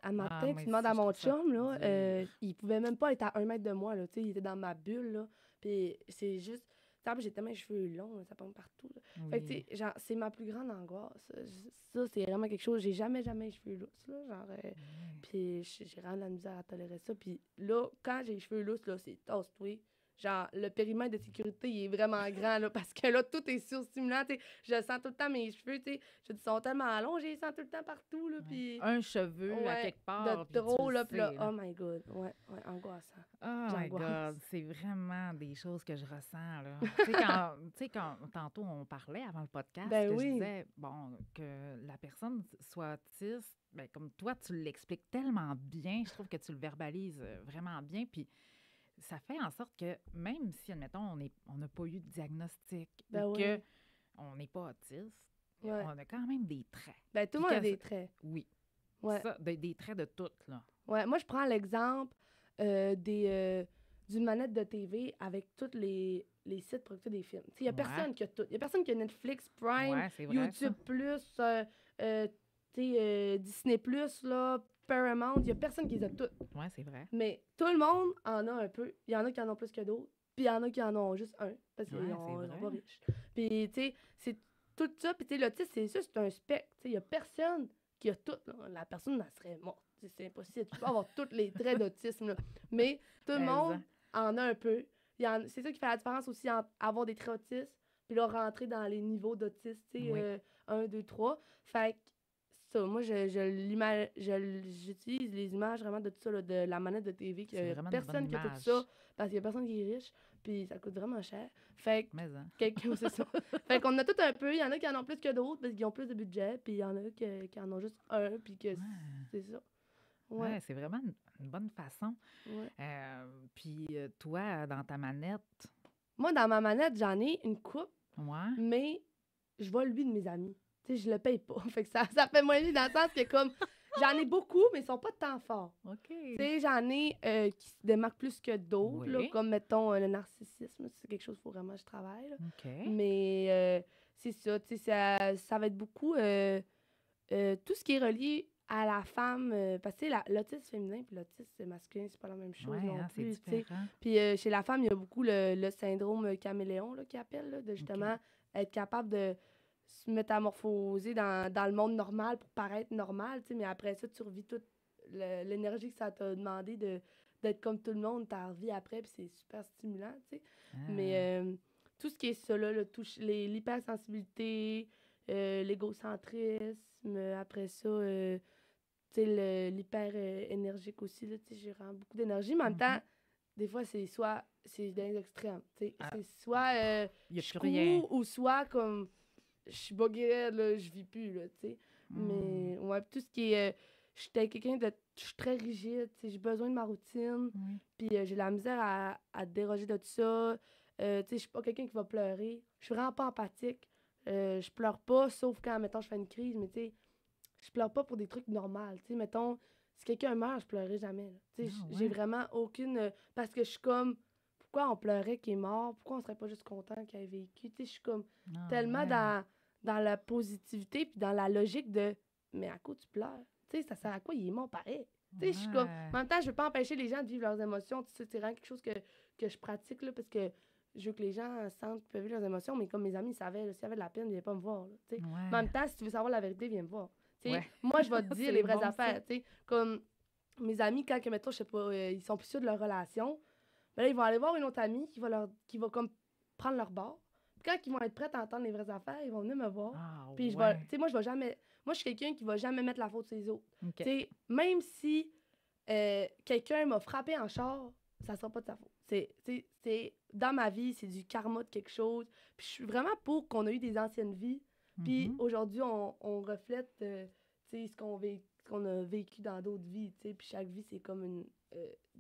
À Ah, matin, moi tu demandes aussi, à je mon trouve ça chum, là, dur. il pouvait même pas être à 1 mètre de moi, là, tu sais, il était dans ma bulle, là. Puis c'est juste... Tu sais, j'ai tellement les cheveux longs, là, ça tombe partout, là. Fait que, tu Oui. sais, genre, c'est ma plus grande angoisse. Ça, c'est vraiment quelque chose... J'ai jamais les cheveux lousses, là, genre... Oui. puis j'ai vraiment de la misère à tolérer ça. Puis là, quand j'ai les cheveux lousses, là, c'est tasse-toi. Genre, le périmètre de sécurité, il est vraiment grand, là, parce que là, tout est surstimulant, tu sais. Je sens tout le temps mes cheveux, tu sais. Ils sont tellement longs, je les sens tout le temps partout, là, Ouais. puis... Un cheveu à Ouais, quelque de part, puis tu trop, le là, puis là, sais, là. oh my God. Ouais, ouais, angoissant. Oh my God, J'angoisse. c'est vraiment des choses que je ressens, là. Tu sais, quand tantôt on parlait avant le podcast, Ben que je oui. disais, bon, que la personne soit autiste, ben, comme toi, tu l'expliques tellement bien, je trouve que tu le verbalises vraiment bien, puis ça fait en sorte que même si, admettons, on n'a pas eu de diagnostic ou Ben que oui. on n'est pas autiste, Ouais. on a quand même des traits. Ben tout Puis le monde a que, des traits. oui, Ouais. ça, des traits de toutes, là. Ouais, moi, je prends l'exemple d'une manette de TV avec tous les sites producteurs des films. Il n'y a Ouais, personne qui a tout. Il n'y a personne qui a Netflix, Prime, ouais, c'est vrai, YouTube+, ça. euh, Disney+, là, Paramount. Il n'y a personne qui les a toutes. Ouais, c'est vrai. Mais tout le monde en a un peu. Il y en a qui en ont plus que d'autres. Puis il y en a qui en ont juste un, parce qu'ils Ouais, c'est sont vrai. pas riches. Puis, tu sais, c'est tout ça. Puis, tu sais, l'autisme, c'est ça, c'est un spectre. Tu sais, il y a personne qui a tout, là. La personne, elle serait morte. Tu sais, c'est impossible. Tu peux avoir tous les traits d'autisme, là. Mais tout le Mais, monde en a un peu. C'est ça qui fait la différence aussi entre avoir des traits autistes, puis là, rentrer dans les niveaux d'autisme, tu sais, oui, 1, 2, 3. Fait que ça, moi, j'utilise les images vraiment de tout ça, là, de la manette de TV, qu'il c'est y a vraiment une bonne personne qui a tout ça, image. parce qu'il y a personne qui est riche, puis ça coûte vraiment cher. Fait que, Mais, hein. c'est ça. Fait qu'on a tout un peu, il y en a qui en ont plus que d'autres, parce qu'ils ont plus de budget, puis il y en a qui en ont juste un, puis que Ouais, c'est ça. Ouais, ouais, c'est vraiment une bonne façon. ouais. Puis, toi, dans ta manette, Moi, dans ma manette, j'en ai une coupe, ouais, mais je vole lui de mes amis. Tu sais, je le paye pas. Fait que ça fait moins lui dans le sens que comme j'en ai beaucoup, mais ils sont pas tant forts. OK. Tu sais, j'en ai qui se démarquent plus que d'autres, là, Oui, comme mettons le narcissisme. C'est quelque chose qu'il faut vraiment que je travaille. Là. OK. Mais c'est ça, tu sais, ça va être beaucoup tout ce qui est relié à la femme. Parce que tu sais, l'autisme féminin puis l'autisme masculin, c'est pas la même chose Ouais, non hein, c'est plus. Tu sais. différent. Puis chez la femme, il y a beaucoup le syndrome caméléon là, qui appelle, là, de OK. justement être capable de se métamorphoser dans le monde normal pour paraître normal, tu sais, mais après ça, tu revis toute l'énergie que ça t'a demandé d'être comme tout le monde, t'as revis après, puis c'est super stimulant, tu sais. Ah, Mais tout ce qui est ça, là, l'hypersensibilité, l'égocentrisme, après ça, tu sais, l'hyper énergique aussi, là, tu sais, j'ai vraiment beaucoup d'énergie, mais en même temps, mhm. des fois, c'est dans les extrêmes, tu sais. Ah, C'est soit il n'y a je plus rien. cours ou soit comme je suis buggée, là, je vis plus, là, tu sais. Hmm, Mais, ouais, tout ce qui est... j'étais quelqu'un de... Je suis très rigide, tu sais, j'ai besoin de ma routine, oui. puis j'ai la misère à déroger de tout ça. Tu sais, je suis pas quelqu'un qui va pleurer. Je suis vraiment pas empathique. Je pleure pas, sauf quand, mettons, je fais une crise, mais tu sais, je pleure pas pour des trucs normaux. Tu sais, mettons, si quelqu'un meurt, je pleurerai jamais, là. Tu sais, Ah, j'ai ouais. vraiment aucune... parce que je suis comme... Pourquoi on pleurait qu'il est mort? Pourquoi on serait pas juste content qu'il ait vécu? Tu sais, je suis comme Ah, tellement ouais. dans la positivité puis dans la logique de mais à quoi tu pleures? Tu sais, ça sert à quoi? Il est mort pareil. Tu sais, je suis comme... En même temps, je veux pas empêcher les gens de vivre leurs émotions. Tu sais, c'est vraiment quelque chose que je pratique, là, parce que je veux que les gens sentent qu'ils peuvent vivre leurs émotions, mais comme mes amis, ils savaient, là, s'il y avait de la peine, ils viennent pas me voir, là, tu sais. Mais en Ouais. même temps, si tu veux savoir la vérité, viens me voir. Tu sais, Ouais. moi, je vais te dire C'est les vraies bon, ça. affaires, tu sais. Comme mes amis, quand, que, mettons, je sais pas, ils sont plus sûrs de leur relation, ben là, ils vont aller voir une autre amie qui va comme prendre leur bord. Puis quand ils vont être prêts à entendre les vraies affaires, ils vont venir me voir. Ah, Puis je vais, tu ouais. sais, moi, je vais jamais... Moi, je suis quelqu'un qui va jamais mettre la faute sur les autres. OK. Tu sais, même si quelqu'un m'a frappé en char, ça sera pas de sa faute. Dans ma vie, c'est du karma de quelque chose. Puis je suis vraiment pour qu'on a eu des anciennes vies. Puis aujourd'hui, on reflète tu sais, ce qu'on a vécu dans d'autres vies. Tu sais. Puis chaque vie, c'est comme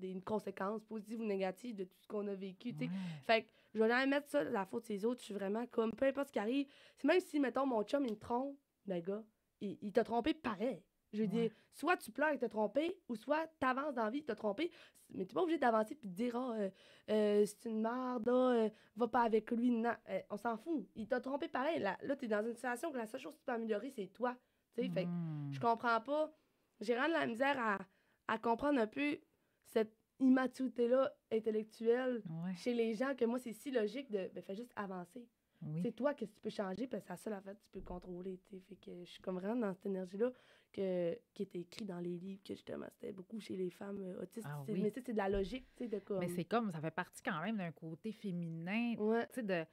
une conséquence positive ou négative de tout ce qu'on a vécu. Tu sais. Ouais. Fait que je vais jamais mettre ça la faute sur les autres. Je suis vraiment comme, peu importe ce qui arrive. C'est même si, mettons, mon chum, il me trompe, ben gars, il t'a trompé pareil. Je veux dire, soit tu pleures et t'as trompé, ou soit t'avances dans la vie et t'as trompé. Mais t'es pas obligé d'avancer puis de dire, c'est une merde, va pas avec lui. Non, on s'en fout. Il t'a trompé pareil. Là t'es dans une situation que la seule chose que tu peux améliorer, c'est toi. Tu sais, fait que je comprends pas. J'ai vraiment de la misère à comprendre un peu cette immaturité-là intellectuelle Ouais. chez les gens, que moi, c'est si logique de, ben, fais juste avancer. Oui. C'est toi, qu'est-ce que tu peux changer, parce que c'est la seule affaire que tu peux contrôler, tu sais. Fait que je suis comme vraiment dans cette énergie-là qui était écrit dans les livres, que justement, c'était beaucoup chez les femmes autistes. Ah Mais oui. tu sais, c'est de la logique, tu sais, de comme... Mais c'est comme, ça fait partie quand même d'un côté féminin, Ouais, tu sais, de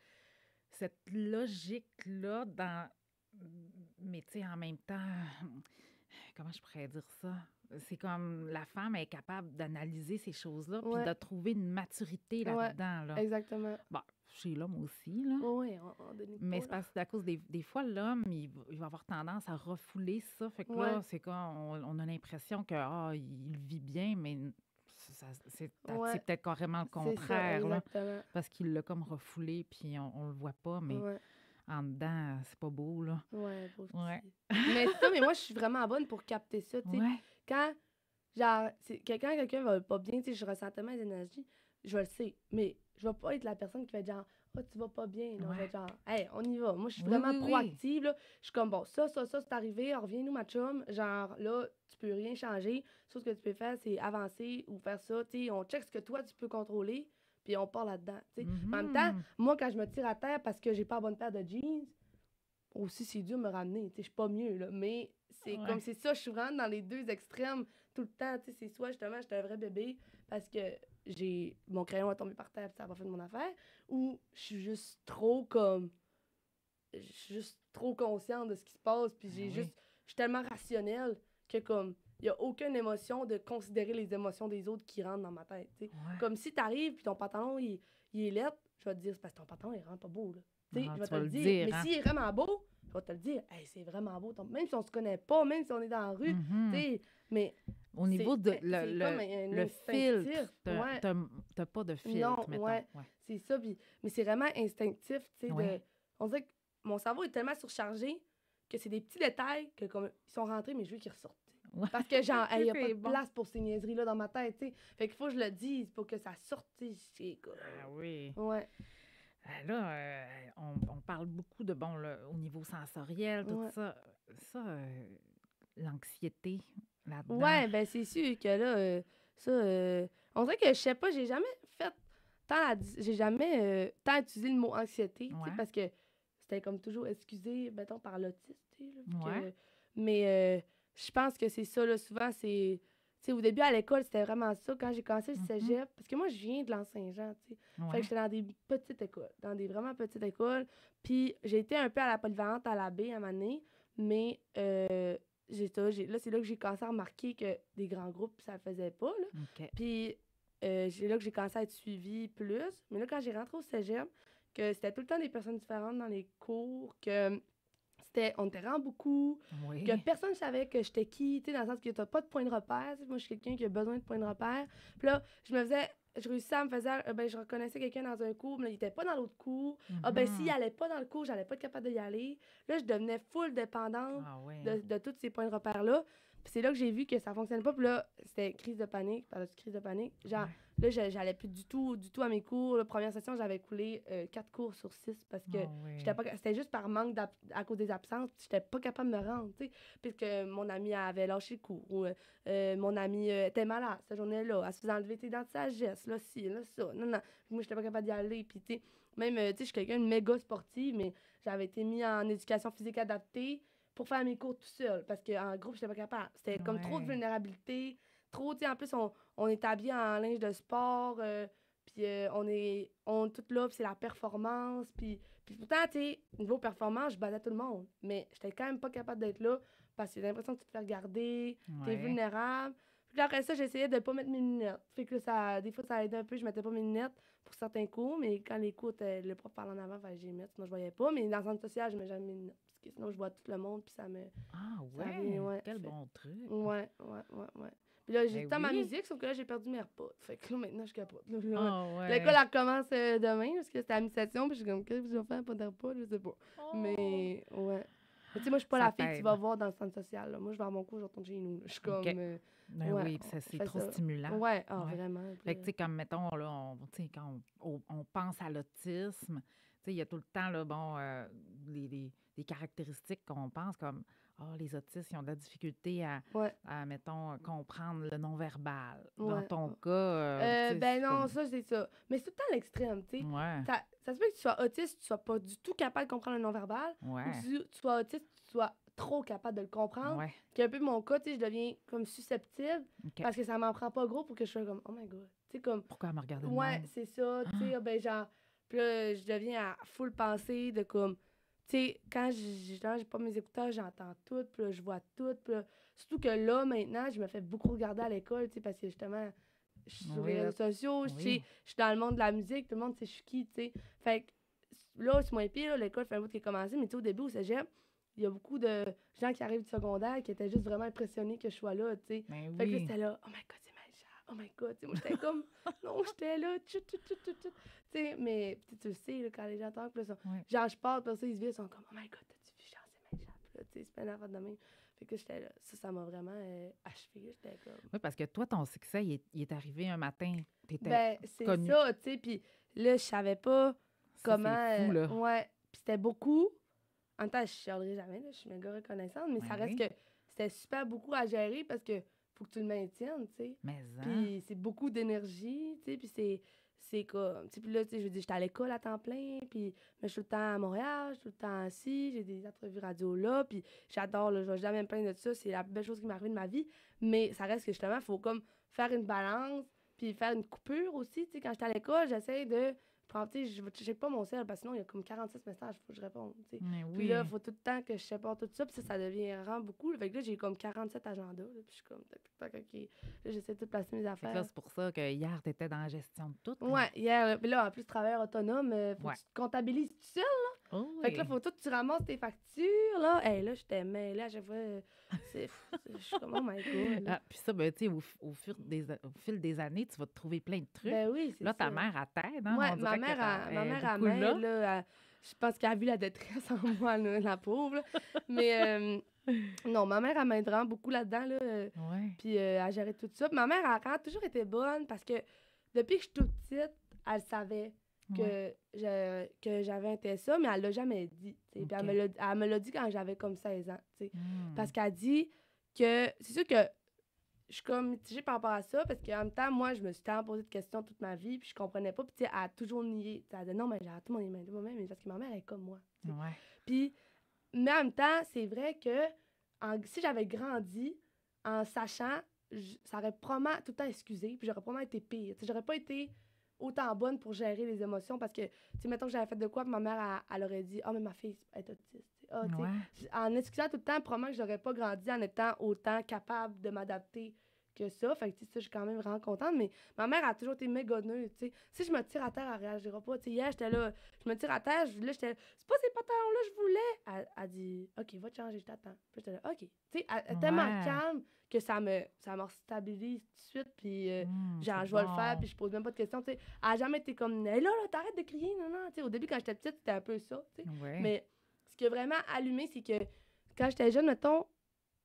cette logique-là dans... Mais tu sais, en même temps, comment je pourrais dire ça? C'est comme la femme est capable d'analyser ces choses-là puis ouais, de trouver une maturité ouais, là-dedans, là. exactement. Bon, chez l'homme aussi, là. Ouais, on donne Mais pas, c'est là. parce que à cause des fois, l'homme, il va avoir tendance à refouler ça. Fait que là, Ouais, c'est comme, on a l'impression que, il vit bien, mais c'est ouais, peut-être carrément le c'est ça, contraire, là. exactement. Parce qu'il l'a comme refoulé, puis on le voit pas, mais Ouais, en dedans, c'est pas beau, là. ouais, pauvre Ouais. petit. Mais c'est ça, mais moi, je suis vraiment bonne pour capter ça, tu sais. Ouais. Quand, genre, quelqu'un va pas bien, tu sais, je ressens tellement d'énergie, je le sais, mais je vais pas être la personne qui va être genre, oh, tu vas pas bien. Non, je vais être genre, hey, on y va. Moi, je suis Oui, vraiment oui, oui. proactive, là. Je suis comme, bon, ça, c'est arrivé, reviens-nous, ma chum. Genre, là, tu peux rien changer. Tout ce que tu peux faire, c'est avancer ou faire ça. Tu sais, on check ce que toi, tu peux contrôler, puis on part là-dedans, tu sais. Mais en même temps, moi, quand je me tire à terre parce que j'ai pas la bonne paire de jeans, aussi, c'est dur de me ramener. Tu sais, je suis pas mieux, là. Mais c'est Ouais. comme, c'est ça, je suis vraiment dans les deux extrêmes tout le temps. Tu sais, c'est soit, justement, j'étais un vrai bébé parce que mon crayon a tombé par terre et ça a pas fait de mon affaire, ou je suis juste trop comme... Je suis juste trop consciente de ce qui se passe, puis Ben oui. je suis tellement rationnelle que, comme, il y a aucune émotion de considérer les émotions des autres qui rentrent dans ma tête, tu sais. Ouais. Comme si t'arrives, puis ton pantalon, il est laid, je vais te dire, c'est parce que ton pantalon, il rend pas beau, là. Tu sais, Ah, je vais tu te vas le le dire. dire, Mais hein? s'il est vraiment beau, je vais te le dire. Hey, c'est vraiment beau. Même si on se connaît pas, même si on est dans la rue, Mhm. tu sais, mais Au niveau de c'est comme un le instinctif. filtre, Ouais. t'as pas de filtre, Non, mettons. ouais. Ouais. C'est ça. Mais c'est vraiment instinctif, tu sais. Ouais. On dirait que mon cerveau est tellement surchargé que c'est des petits détails que, comme, ils sont rentrés, mais je veux qu'ils ressortent. Ouais. Parce que, genre, il n'y a pas C'est de bon. place pour ces niaiseries-là dans ma tête, tu sais. Fait qu'il faut que je le dise pour que ça sorte, tu sais. C'est comme... Ah oui. Ouais, Là, on parle beaucoup de, bon, là, au niveau sensoriel, tout ouais. ça. Ça, l'anxiété là-dedans. Ouais, ben c'est sûr que là, on dirait que, je sais pas, j'ai jamais fait j'ai jamais tant utilisé le mot anxiété, tu sais, Ouais. parce que c'était comme toujours excusé, mettons, par l'autiste, tu sais, là, puis Ouais. mais je pense que c'est ça, là, souvent, c'est... Tu sais, au début, à l'école, c'était vraiment ça. Quand j'ai commencé le cégep, parce que moi, je viens de l'Anse-Saint-Jean, tu sais. Fait Ouais. que j'étais dans des petites écoles, dans des vraiment petites écoles. Puis j'ai été un peu à la polyvalente à la baie à un moment donné, mais là, c'est là que j'ai commencé à remarquer que des grands groupes, ça le faisait pas, là. OK. Puis c'est là que j'ai commencé à être suivie plus. Mais là, quand j'ai rentré au cégep, que c'était tout le temps des personnes différentes dans les cours, que on était vraiment beaucoup, Oui. que personne ne savait que j'étais qui, tu sais, dans le sens que t'as pas de point de repère. Tu sais, moi, je suis quelqu'un qui a besoin de point de repère. Puis là, je réussissais à me faire, ben, je reconnaissais quelqu'un dans un cours, mais il était pas dans l'autre cours. Ah, ben, s'il allait pas dans le cours, j'allais pas être capable d'y aller. Là, je devenais full dépendante Ah oui. de tous ces points de repère-là. Puis c'est là que j'ai vu que ça fonctionnait pas. Puis là, c'était crise de panique. Par crise de panique. Genre, là, j'allais plus du tout à mes cours. La première session, j'avais coulé 4 cours sur 6 parce que j'étais pas... C'était juste par manque à cause des absences. J'étais pas capable de me rendre, tu sais. Puisque mon amie avait lâché le cours. Ou mon amie était malade cette journée-là. Elle se faisait enlever tes dents de sagesse. Là, ci, là, ça. Non. Moi, j'étais pas capable d'y aller. Puis, tu sais, même, tu sais, je suis quelqu'un de méga sportive, mais j'avais été mis en éducation physique adaptée pour faire mes cours tout seul. Parce qu'en groupe, j'étais pas capable. C'était comme trop de vulnérabilité. Trop, tu sais, en plus, on est habillé en linge de sport. Puis on est tout là, puis c'est la performance. Puis pourtant, tu sais, niveau performance, je battais tout le monde. Mais j'étais quand même pas capable d'être là parce que j'ai l'impression que tu te fais regarder, t'es vulnérable. Puis là, après ça, j'essayais de pas mettre mes lunettes. Fait que là, des fois, ça aidait un peu, je mettais pas mes lunettes pour certains cours, mais quand les cours, le prof parlait en avant, fallait que j'y mette, sinon je voyais pas. Mais dans le centre social, je mets jamais mes lunettes. Parce que sinon, je vois tout le monde, puis ça me... Ah ça ouais, vient, quel bon truc. Ouais. Puis là, j'ai Ben tant ma oui. musique, sauf que là, j'ai perdu mes repas. Fait que là, maintenant, je capote. Ah ouais. L'école, elle recommence demain, parce que c'était à mi-session, puis je suis comme, qu'est-ce que je vais faire, pas de repas, je sais pas. Oh. Mais, ouais. Mais tu sais, moi, je suis pas Ça la fille que tu t'aide. vas voir dans le centre social, là. Moi, je vais à mon cours, je retourne chez nous, là. Je suis comme... Ben ouais, oui, puis on c'est fait trop ça. stimulant. Ouais, Ouais. vraiment. Fait que, tu sais, comme, mettons, là, tu sais, quand on pense à l'autisme, tu sais, il y a tout le temps, là, bon, les caractéristiques qu'on pense, comme, les autistes, ils ont de la difficulté à, mettons, comprendre le non-verbal. Dans Ouais. ton cas, tu sais, Ben c'est non, comme... ça, c'est ça. Mais c'est tout le temps l'extrême, tu sais. Ouais, Ça se peut que tu sois autiste, tu sois pas du tout capable de comprendre le non-verbal, ou ouais, que tu sois autiste, tu sois trop capable de le comprendre. ouais. Qui est un peu mon cas, tu sais, je deviens comme susceptible OK. parce que ça m'en prend pas gros pour que je sois comme, oh my god. Tu sais, comme, Pourquoi elle me regardait de ouais, même? c'est ça, tu sais, ben genre, puis là, je deviens à full pensée de comme, tu sais, quand j'ai pas mes écouteurs, j'entends tout, puis là, je vois tout, puis là, surtout que là, maintenant, je me fais beaucoup regarder à l'école, tu sais, parce que justement, je suis sur Oui, les là, réseaux sociaux, oui. je suis dans le monde de la musique, tout le monde sait je suis qui, tu sais. Fait que là, c'est moins pire, là, l'école fait un bout qui est commencé, mais tu sais, au début, au cégep, il y a beaucoup de gens qui arrivent du secondaire qui étaient juste vraiment impressionnés que je sois là, tu sais. Ben Fait que là, oui. c'était là, oh my god, c'est Maïcha, oh my god, tu sais, moi, j'étais comme, non, j'étais là, tu sais, mais tu le sais, là, quand les gens entendent, puis là, Ouais. genre, je parle, puis ça, ils se visent, ils sont comme, oh my god, t'as-tu vu, genre, c'est Maïcha, puis là, tu sais, c'est pas une affaire de même. Fait que j'étais là, ça m'a vraiment achevé, j'étais comme... Oui, parce que toi, ton succès, il est arrivé un matin. T'étais Ben, c'est connue. ça, tu sais, puis là, je savais pas Ça, comment... c'est fou, là. ouais, puis c'était beaucoup. En même temps, je chialerai jamais, là, je suis méga reconnaissante, mais Ben ça reste oui. que c'était super beaucoup à gérer parce que faut que tu le maintiennes, tu sais. Mais Puis c'est beaucoup d'énergie, tu sais, puis c'est comme... Tu sais, puis là, tu sais, je veux dire, j'étais à l'école à temps plein, puis mais je suis tout le temps à Montréal, je suis tout le temps assis, j'ai des entrevues radio là, puis j'adore, là, je vais jamais me plaindre de ça, c'est la plus belle chose qui m'est arrivée de ma vie, mais ça reste que justement, il faut comme faire une balance, puis faire une coupure aussi, tu sais, quand j'étais à l'école, j'essaie de... Tu sais, je check pas mon sel parce que sinon, il y a comme 46 messages, faut que je réponde, tu sais. Mais Puis oui. là, il faut tout le temps que je sépare tout ça, puis ça devient vraiment beaucoup. Là. Fait que là, j'ai comme 47 agendas, là, puis je suis comme, tac, tac, tac, OK. Là, j'essaie de tout placer mes Fait que affaires. là, c'est pour ça que hier, t'étais dans la gestion de tout. Ouais, hier, là, puis là, en plus, travailleur autonome, faut Ouais. que tu te comptabilises tout seul. Oh, Fait que là, faut tout que tu ramasses tes factures, là. Hey, là, j'étais mêlée à chaque fois. Je suis comme, oh my God. Là. Ah, puis ça, ben, tu sais, au fil des années, tu vas te trouver plein de trucs. Ben oui, c'est Là, ta ça. mère, elle t'aide, hein? Ouais, On dirait que ma mère, elle beaucoup là. m'aide, là. Je pense qu'elle a vu la détresse en moi, là, la pauvre. Là. Mais non, ma mère, elle m'aide vraiment beaucoup là-dedans, là. Ouais. Puis à gérer tout ça. Puis ma mère, elle a toujours été bonne parce que depuis que je suis toute petite, elle savait Ouais. que j'avais un TSA, mais elle l'a jamais dit. Puis OK. elle me l'a dit quand j'avais comme 16 ans. T'sais. Hmm. Parce qu'elle dit que c'est sûr que je suis comme mitigée par rapport à ça, parce qu'en même temps, moi, je me suis tellement posé de questions toute ma vie, puis je comprenais pas. Puis tu sais, elle a toujours nié. T'sais, elle a dit non, mais j'ai tout mon aimé moi-même, mais parce que ma mère elle est comme moi. T'sais. Ouais. Puis, mais en même temps, c'est vrai que si j'avais grandi en sachant, ça aurait probablement tout le temps excusé, puis j'aurais probablement été pire. T'sais, j'aurais pas été autant bonne pour gérer les émotions parce que, tu sais, mettons que j'avais fait de quoi, puis ma mère, elle aurait dit « Ah, mais ma fille est autiste. » Ah, tu sais, Ouais. en excusant tout le temps, probablement que j'aurais pas grandi en étant autant capable de m'adapter que ça. Fait que, tu sais, ça, je suis quand même vraiment contente. Mais ma mère a toujours été méga neutre, tu sais. Si je me tire à terre, elle réagira pas. Tu sais, hier, j'étais là, je me tire à terre, là, j'étais c'est pas ces pantalons-là, je voulais. Elle dit, OK, va te changer, je t'attends. Puis j'étais là, OK. Tu sais, elle est tellement Ouais. calme que ça me stabilise tout de suite. Puis, genre, C'est je vais le faire, bon. puis je pose même pas de questions. Tu sais, elle a jamais été comme, hey, là, t'arrêtes de crier, non, non. Tu sais, au début, quand j'étais petite, c'était un peu ça, tu sais. Ouais. Mais ce qui a vraiment allumé, c'est que quand j'étais jeune, mettons,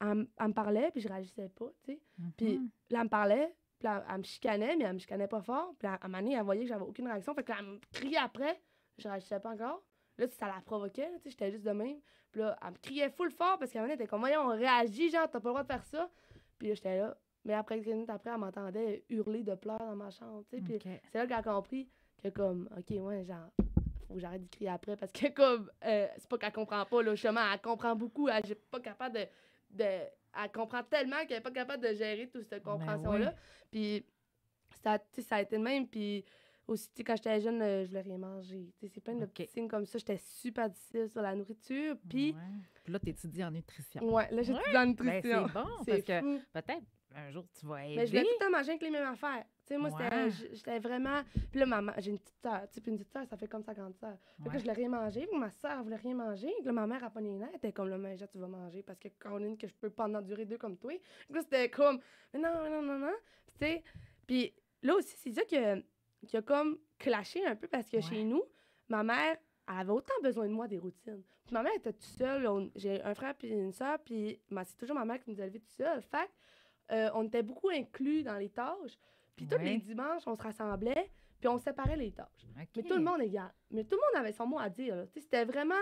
elle me parlait, puis je réagissais pas, tu sais. Puis Mhm. là, elle me parlait, puis là, elle me chicanait, mais elle me chicanait pas fort. Puis là, à un moment donné, elle voyait que j'avais aucune réaction. Fait que là, elle me criait après, je réagissais pas encore. Là, ça la provoquait, tu sais, j'étais juste de même. Puis là, elle me criait full fort parce qu'à un moment donné, elle était comme, voyons, on réagit, genre, t'as pas le droit de faire ça. Puis là, j'étais là. Mais après, quelques minutes après, elle m'entendait hurler de pleurs dans ma chambre, tu sais. Puis OK. c'est là qu'elle a compris que, comme, OK, ouais, genre, faut que j'arrête de crier après parce que, comme, c'est pas qu'elle comprend pas, là, justement, elle comprend beaucoup. Elle n'est pas capable elle comprend tellement qu'elle est pas capable de gérer toute cette Ben compréhension-là. oui. Puis ça, tu sais, ça a été le même. Puis aussi, tu sais, quand j'étais jeune, je voulais rien manger. Tu sais, c'est plein de OK. petits signes comme ça. J'étais super difficile sur la nourriture. Puis, Ouais. Puis là, tu étudies en nutrition. ouais, là, j'étudie en Ben, nutrition. c'est bon, C'est parce que fou. peut-être un jour, tu vas Mais je voulais aider. tout le temps manger avec les mêmes affaires. Tu sais, moi, Ouais. j'étais vraiment. Puis là, j'ai une petite sœur. Tu sais, puis une petite sœur, ça fait comme 50 sœurs. Fait que là, Ouais. je voulais rien manger. Puis ma sœur, elle voulait rien manger. Puis là, ma mère, a pas les nerfs. Elle était comme, là, mais tu vas manger parce que Caroline, que je peux pas en endurer deux comme toi. Donc là, c'était comme, mais non, non, non, non. Puis, tu sais, puis là aussi, c'est ça qui a comme clashé un peu parce que Ouais. chez nous, ma mère, elle avait autant besoin de moi des routines. Puis ma mère était toute seule. J'ai un frère puis une sœur. Puis c'est toujours ma mère qui nous a élevés toute seule. Fait que, on était beaucoup inclus dans les tâches. Puis tous les Ouais. dimanches, on se rassemblait, puis on séparait les tâches. OK. Mais tout le monde égal. Mais tout le monde avait son mot à dire. Là. Tu sais, c'était vraiment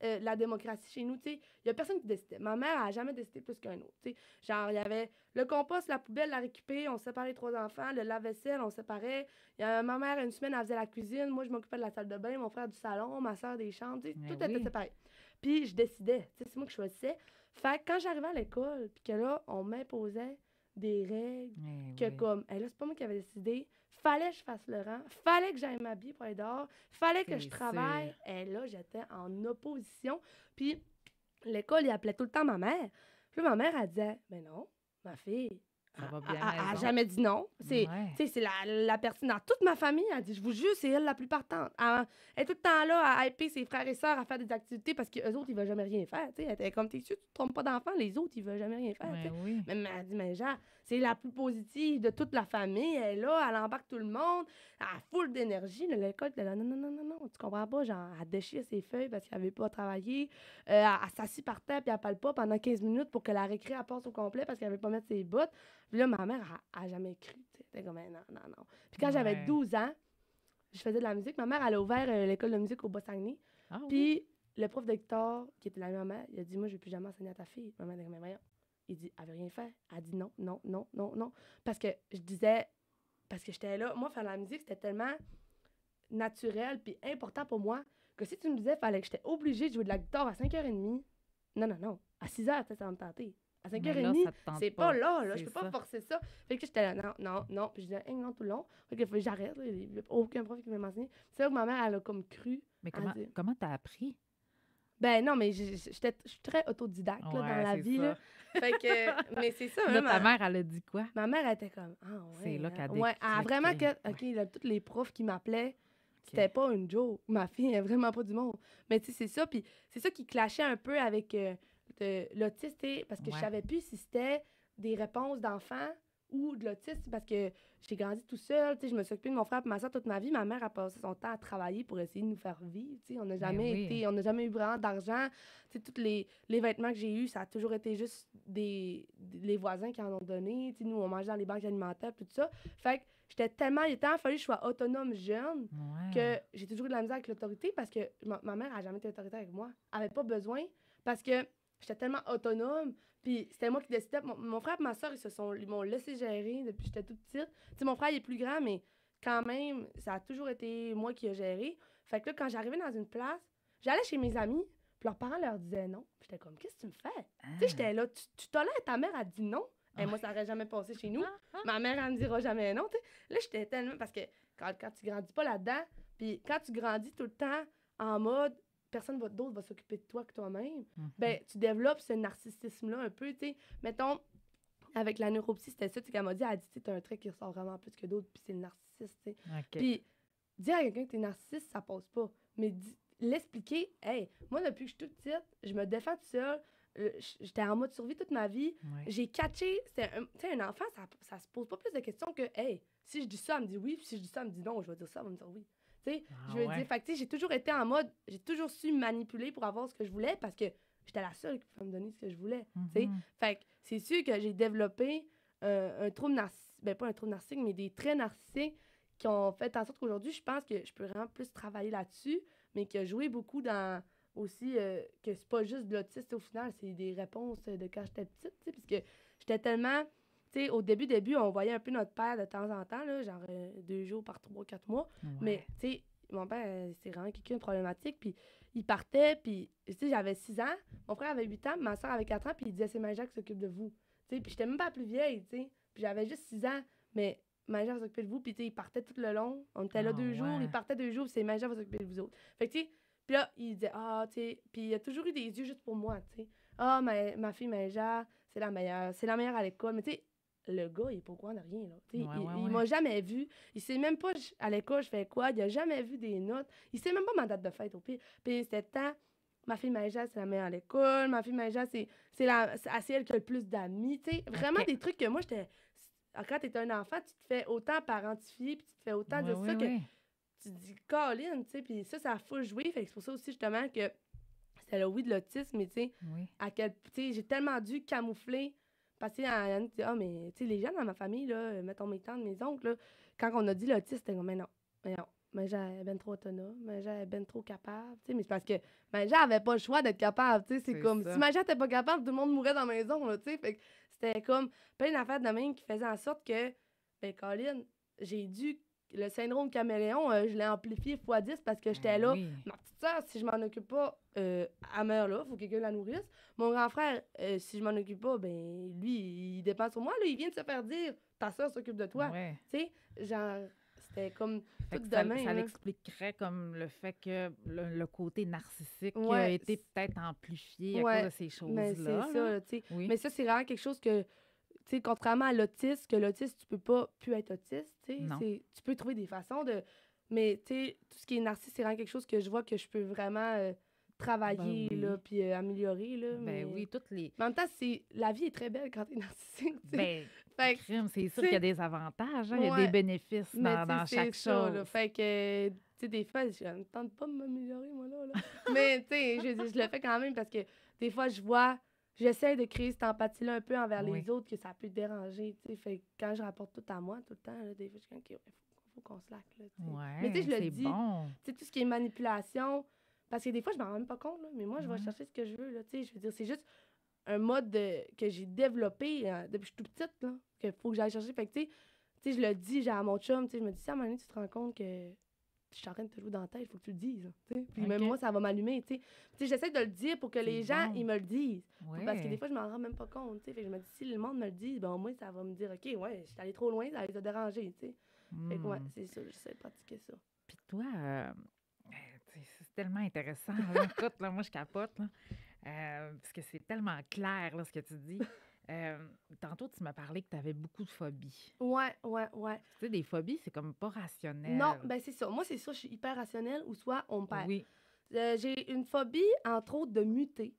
la démocratie chez nous. Il n'y a personne qui décidait. Ma mère n'a jamais décidé plus qu'un autre. Tu sais. Genre, il y avait le compost, la poubelle, la récupérer, on séparait les trois enfants, le lave-vaisselle, on séparait. Ma mère, une semaine, elle faisait la cuisine, moi, je m'occupais de la salle de bain, mon frère du salon, ma soeur des chambres. Tu sais, Mais tout était oui. séparé. Puis je décidais. Tu sais, c'est moi qui choisissais. Fait que quand j'arrivais à l'école, puis que là, on m'imposait des règles, Mais que oui. comme, là, c'est pas moi qui avais décidé, fallait que je fasse le rang, fallait que j'aille m'habiller pour aller dehors, fallait que je C'est travaille. sûr. Et là, j'étais en opposition. Puis l'école, il appelait tout le temps ma mère. Puis là, ma mère, elle disait, mais non, ma fille, Ça va elle bien a raison. jamais dit non. C'est, Ouais. tu sais, c'est la personne dans toute ma famille, elle dit, je vous jure, c'est elle la plus partante. Elle est tout le temps là à hyper ses frères et sœurs à faire des activités parce qu'eux autres, ils veulent jamais rien faire. Tu sais, elle était comme, t'es sûr, tu te trompes pas d'enfant, les autres, ils veulent jamais rien faire. Mais Tu sais. oui. Mais elle dit, mais genre, c'est la plus positive de toute la famille. Elle est là, elle embarque tout le monde, elle a full d'énergie. Là, l'école était là, non, non, non, non, non, tu comprends pas. Genre, elle déchire ses feuilles parce qu'elle avait pas travaillé. Elle s'assit par terre puis elle parle pas pendant 15 minutes pour que la récré elle passe au complet parce qu'elle veut pas mettre ses bottes. Puis là, ma mère a jamais cru. Tu sais, elle était comme, non, non, non. Puis quand j'avais Ouais. 12 ans, je faisais de la musique. Ma mère, elle a ouvert l'école de musique au Bas-Saguenay. Ah oui. Puis le prof de guitare, qui était la maman, il a dit, moi, je vais plus jamais enseigner à ta fille. Ma mère a dit, mais voyons. Il dit, elle veut rien faire. Elle a dit non, non, non, non, non. Parce que je disais, parce que j'étais là, moi, faire de la musique, c'était tellement naturel puis important pour moi que si tu me disais, fallait que j'étais obligée de jouer de la guitare à 5h30, non, non, non. À 6h, ça va me tenter. À Mais là, 5h30, ça te tente c'est pas là, je C'est peux ça. pas forcer ça. Fait que j'étais là, non, non, non. Puis je disais, hey, non, tout le long. Fait que j'arrête, là, il n'y a aucun prof qui m'a enseigné. C'est là que ma mère, elle a comme cru. Mais à dire. comment t'as appris? Ben non, mais je suis très autodidacte là, dans Ouais, la c'est vie. ça. Là. Fait que, mais c'est ça. Là, Hein, ta mère, elle a dit quoi? ma mère, elle était comme, ah ouais. C'est là qu'elle a ouais, elle a décliqué. vraiment que, OK, là, tous les profs qui m'appelaient, c'était pas une joke. Ma fille est vraiment pas du monde. Mais tu sais, c'est ça. Puis c'est ça qui clashait un peu avec l'autisme, parce que je Ouais. savais plus si c'était des réponses d'enfants ou de l'autisme parce que j'ai grandi tout seul. Tu sais, je me suis occupée de mon frère et ma soeur toute ma vie. Ma mère a passé son temps à travailler pour essayer de nous faire vivre. Tu sais, on n'a jamais oui. on n'a jamais eu vraiment d'argent. Tu sais, tous les vêtements que j'ai eus, ça a toujours été juste les voisins qui en ont donné. Tu sais, nous, on mangeait dans les banques alimentaires, tout ça. Fait que il a tant fallu que je sois autonome jeune Ouais. que j'ai toujours eu de la misère avec l'autorité parce que ma mère a jamais été autoritaire avec moi. Elle avait pas besoin parce que j'étais tellement autonome. Puis c'était moi qui décidais. Mon frère et ma soeur, ils m'ont laissé gérer depuis que j'étais toute petite. Tu sais, mon frère, il est plus grand, mais quand même, ça a toujours été moi qui ai géré. Fait que là, quand j'arrivais dans une place, j'allais chez mes amis, puis leurs parents leur disaient non. Puis j'étais comme, qu'est-ce que tu me fais? Tu sais, j'étais là, tu tolères ta mère, elle dit non. Et moi, ça n'aurait jamais passé chez nous. Ma mère, elle me dira jamais non. Tu sais, là, j'étais tellement. Parce que quand tu grandis pas là-dedans, puis quand tu grandis tout le temps en mode personne d'autre va s'occuper de toi que toi-même, ben tu développes ce narcissisme-là un peu, tu sais. Mettons, avec la neuropsy, c'était ça, tu sais, qu'elle m'a dit, elle dit, tu as un trait qui ressort vraiment plus que d'autres, puis c'est le narcissisme, tu sais. OK. Puis dire à quelqu'un que t'es narcissiste, ça passe pas. Mais l'expliquer, hey, moi, depuis que je suis toute petite, je me défends toute seule, j'étais en mode survie toute ma vie. Ouais. J'ai catché, tu sais, un enfant, ça se pose pas plus de questions que, hey, si je dis ça, elle me dit oui, puis si je dis ça, elle me dit non, je vais dire ça, elle va me dire oui. Tu sais, Ah je veux ouais. dire, fait que, tu sais, j'ai toujours été en mode, j'ai toujours su manipuler pour avoir ce que je voulais parce que j'étais la seule qui pouvait me donner ce que je voulais, tu sais. Mhm. Fait que c'est sûr que j'ai développé un trouble narcissique, ben pas un trouble narcissique, mais des traits narcissiques qui ont fait en sorte qu'aujourd'hui, je pense que je peux vraiment plus travailler là-dessus, mais qui a joué beaucoup dans aussi que c'est pas juste de l'autisme au final, c'est des réponses de quand j'étais petite, tu sais, parce que j'étais tellement, tu sais, au début, on voyait un peu notre père de temps en temps, là, genre 2 jours par 3, 4 mois, mais Ouais. tu sais, mon père, c'est vraiment quelqu'un de problématique, puis il partait, puis tu sais, j'avais 6 ans, mon frère avait 8 ans, ma soeur avait 4 ans, puis il disait, c'est Maja qui s'occupe de vous, tu sais, puis j'étais même pas la plus vieille, tu sais, puis j'avais juste 6 ans, mais Maja va s'occuper de vous, puis tu sais, il partait tout le long, on était là Ah 2 jours, il ouais. partait 2 jours, puis c'est Maja va s'occuper de vous autres. Fait que tu sais, puis là, il disait, ah, tu sais, puis il a toujours eu des yeux juste pour moi, tu sais. Ah, ma fille Maja, c'est la meilleure à l'école, mais tu sais, le gars, il est pas au courant de rien, là. Tu sais, Ouais, il ouais. m'a jamais vu. Il sait même pas à l'école, je fais quoi. Il a jamais vu des notes. Il sait même pas ma date de fête, au pire. Puis c'était temps. Ma fille Maïja, c'est la meilleure à l'école. Ma fille Maïja, c'est elle qui a le plus d'amis. Tu sais, vraiment OK. des trucs que moi, j'étais. Quand t'es un enfant, tu te fais autant parentifier, puis tu te fais autant Ouais, dire ouais, ça que ouais. tu te dis, Colin, tu sais. Puis ça a full joué. Fait que c'est pour ça aussi, justement, que c'était le oui de l'autisme, mais tu sais, Oui. tu sais, j'ai tellement dû camoufler. Parce que, ah, mais, tu sais, les gens dans ma famille, là, mettons mes tantes, mes oncles, là, quand on a dit l'autisme, c'était comme, mais non, mais j'ai ben trop autonome, mais j'ai ben trop capable, tu sais, mais c'est parce que Maja avait pas le choix d'être capable, tu sais, c'est C'est comme, si ça. Maja était pas capable, tout le monde mourait dans la maison, là, tu sais, fait que c'était comme plein d'affaires de même qui faisaient en sorte que, ben, Colin, j'ai dû, le syndrome caméléon, je l'ai amplifié fois 10 parce que j'étais Ben là, oui. ma petite sœur, si je m'en occupe pas, elle meurt là, faut que quelqu'un la nourrisse. Mon grand frère, si je m'en occupe pas, ben lui, il dépend sur moi. Là, il vient de se faire dire ta soeur s'occupe de toi. Ouais. Tu sais, genre, c'était comme Fait tout que de ça même. Là. l'expliquerait comme le fait que le côté narcissique a Ouais, été peut-être amplifié à cause de ouais, ces mais c'est choses-là, ça, là. là, tu sais. Oui. Mais ça, c'est vraiment quelque chose que, tu sais, contrairement à l'autisme, que l'autisme, tu peux pas plus être autiste, tu sais. Non. Tu peux trouver des façons de. Mais, tu sais, tout ce qui est narcissique, c'est vraiment quelque chose que je vois que je peux vraiment Ben travailler, là, oui. puis améliorer, là. Ben oui, toutes les. Mais en même temps, la vie est très belle quand t'es narcissique, tu sais. Ben, Fait que, crime, c'est sûr tu qu'il y a sais, des avantages, hein, il y a des ouais. bénéfices Mais tu sais, dans c'est chaque ça, là. chose. Fait que, tu sais, des fois, je ne tente pas de m'améliorer, moi, là. Mais, tu sais, je le fais quand même parce que des fois, j'essaie de créer cette empathie-là un peu envers Oui. les autres que ça peut déranger, tu sais. Fait que quand je rapporte tout à moi, tout le temps, là, des fois, je suis comme, OK, ouais, faut qu'on se laque, là, tu sais. Mais, tu sais, Ouais, je le c'est dis, bon. tu sais, tout ce qui est manipulation, parce que des fois, je m'en rends même pas compte, là, mais moi, je vais Ouais. chercher ce que je veux, là, tu sais. Je veux dire, c'est juste un mode que j'ai développé depuis que je suis toute petite, là, qu'il faut que j'aille chercher. Fait que, tu sais, je le dis, j'ai à mon chum, tu sais, je me dis, si à un moment donné, tu te rends compte que je suis en train de te jouer dans la tête, il faut que tu le dises, là, tu sais. Puis même OK. moi, ça va m'allumer, tu sais. Tu sais, j'essaie de le dire pour que C'est les gens, bon. ils me le disent. Parce que des Ouais. fois, je m'en rends même pas compte, tu sais. Fait que je me dis, si le monde me le dit, ben au moins, ça va me dire, OK, ouais, je suis allée trop loin, ça les a dérangés, tu sais. Fait que, ouais, Hmm. c'est ça, j'essaie de pratiquer ça. Puis toi, tu sais, c'est tellement intéressant, là. Écoute, là, moi, je capote, là. Parce que c'est tellement clair, là, ce que tu dis. Tantôt, tu m'as parlé que tu avais beaucoup de phobies. Ouais, ouais, ouais. Tu sais, des phobies, c'est comme pas Non, rationnel. ben c'est ça. Moi, c'est ça, je suis hyper rationnelle ou soit on me perd. Oui. J'ai une phobie, entre autres, de muter.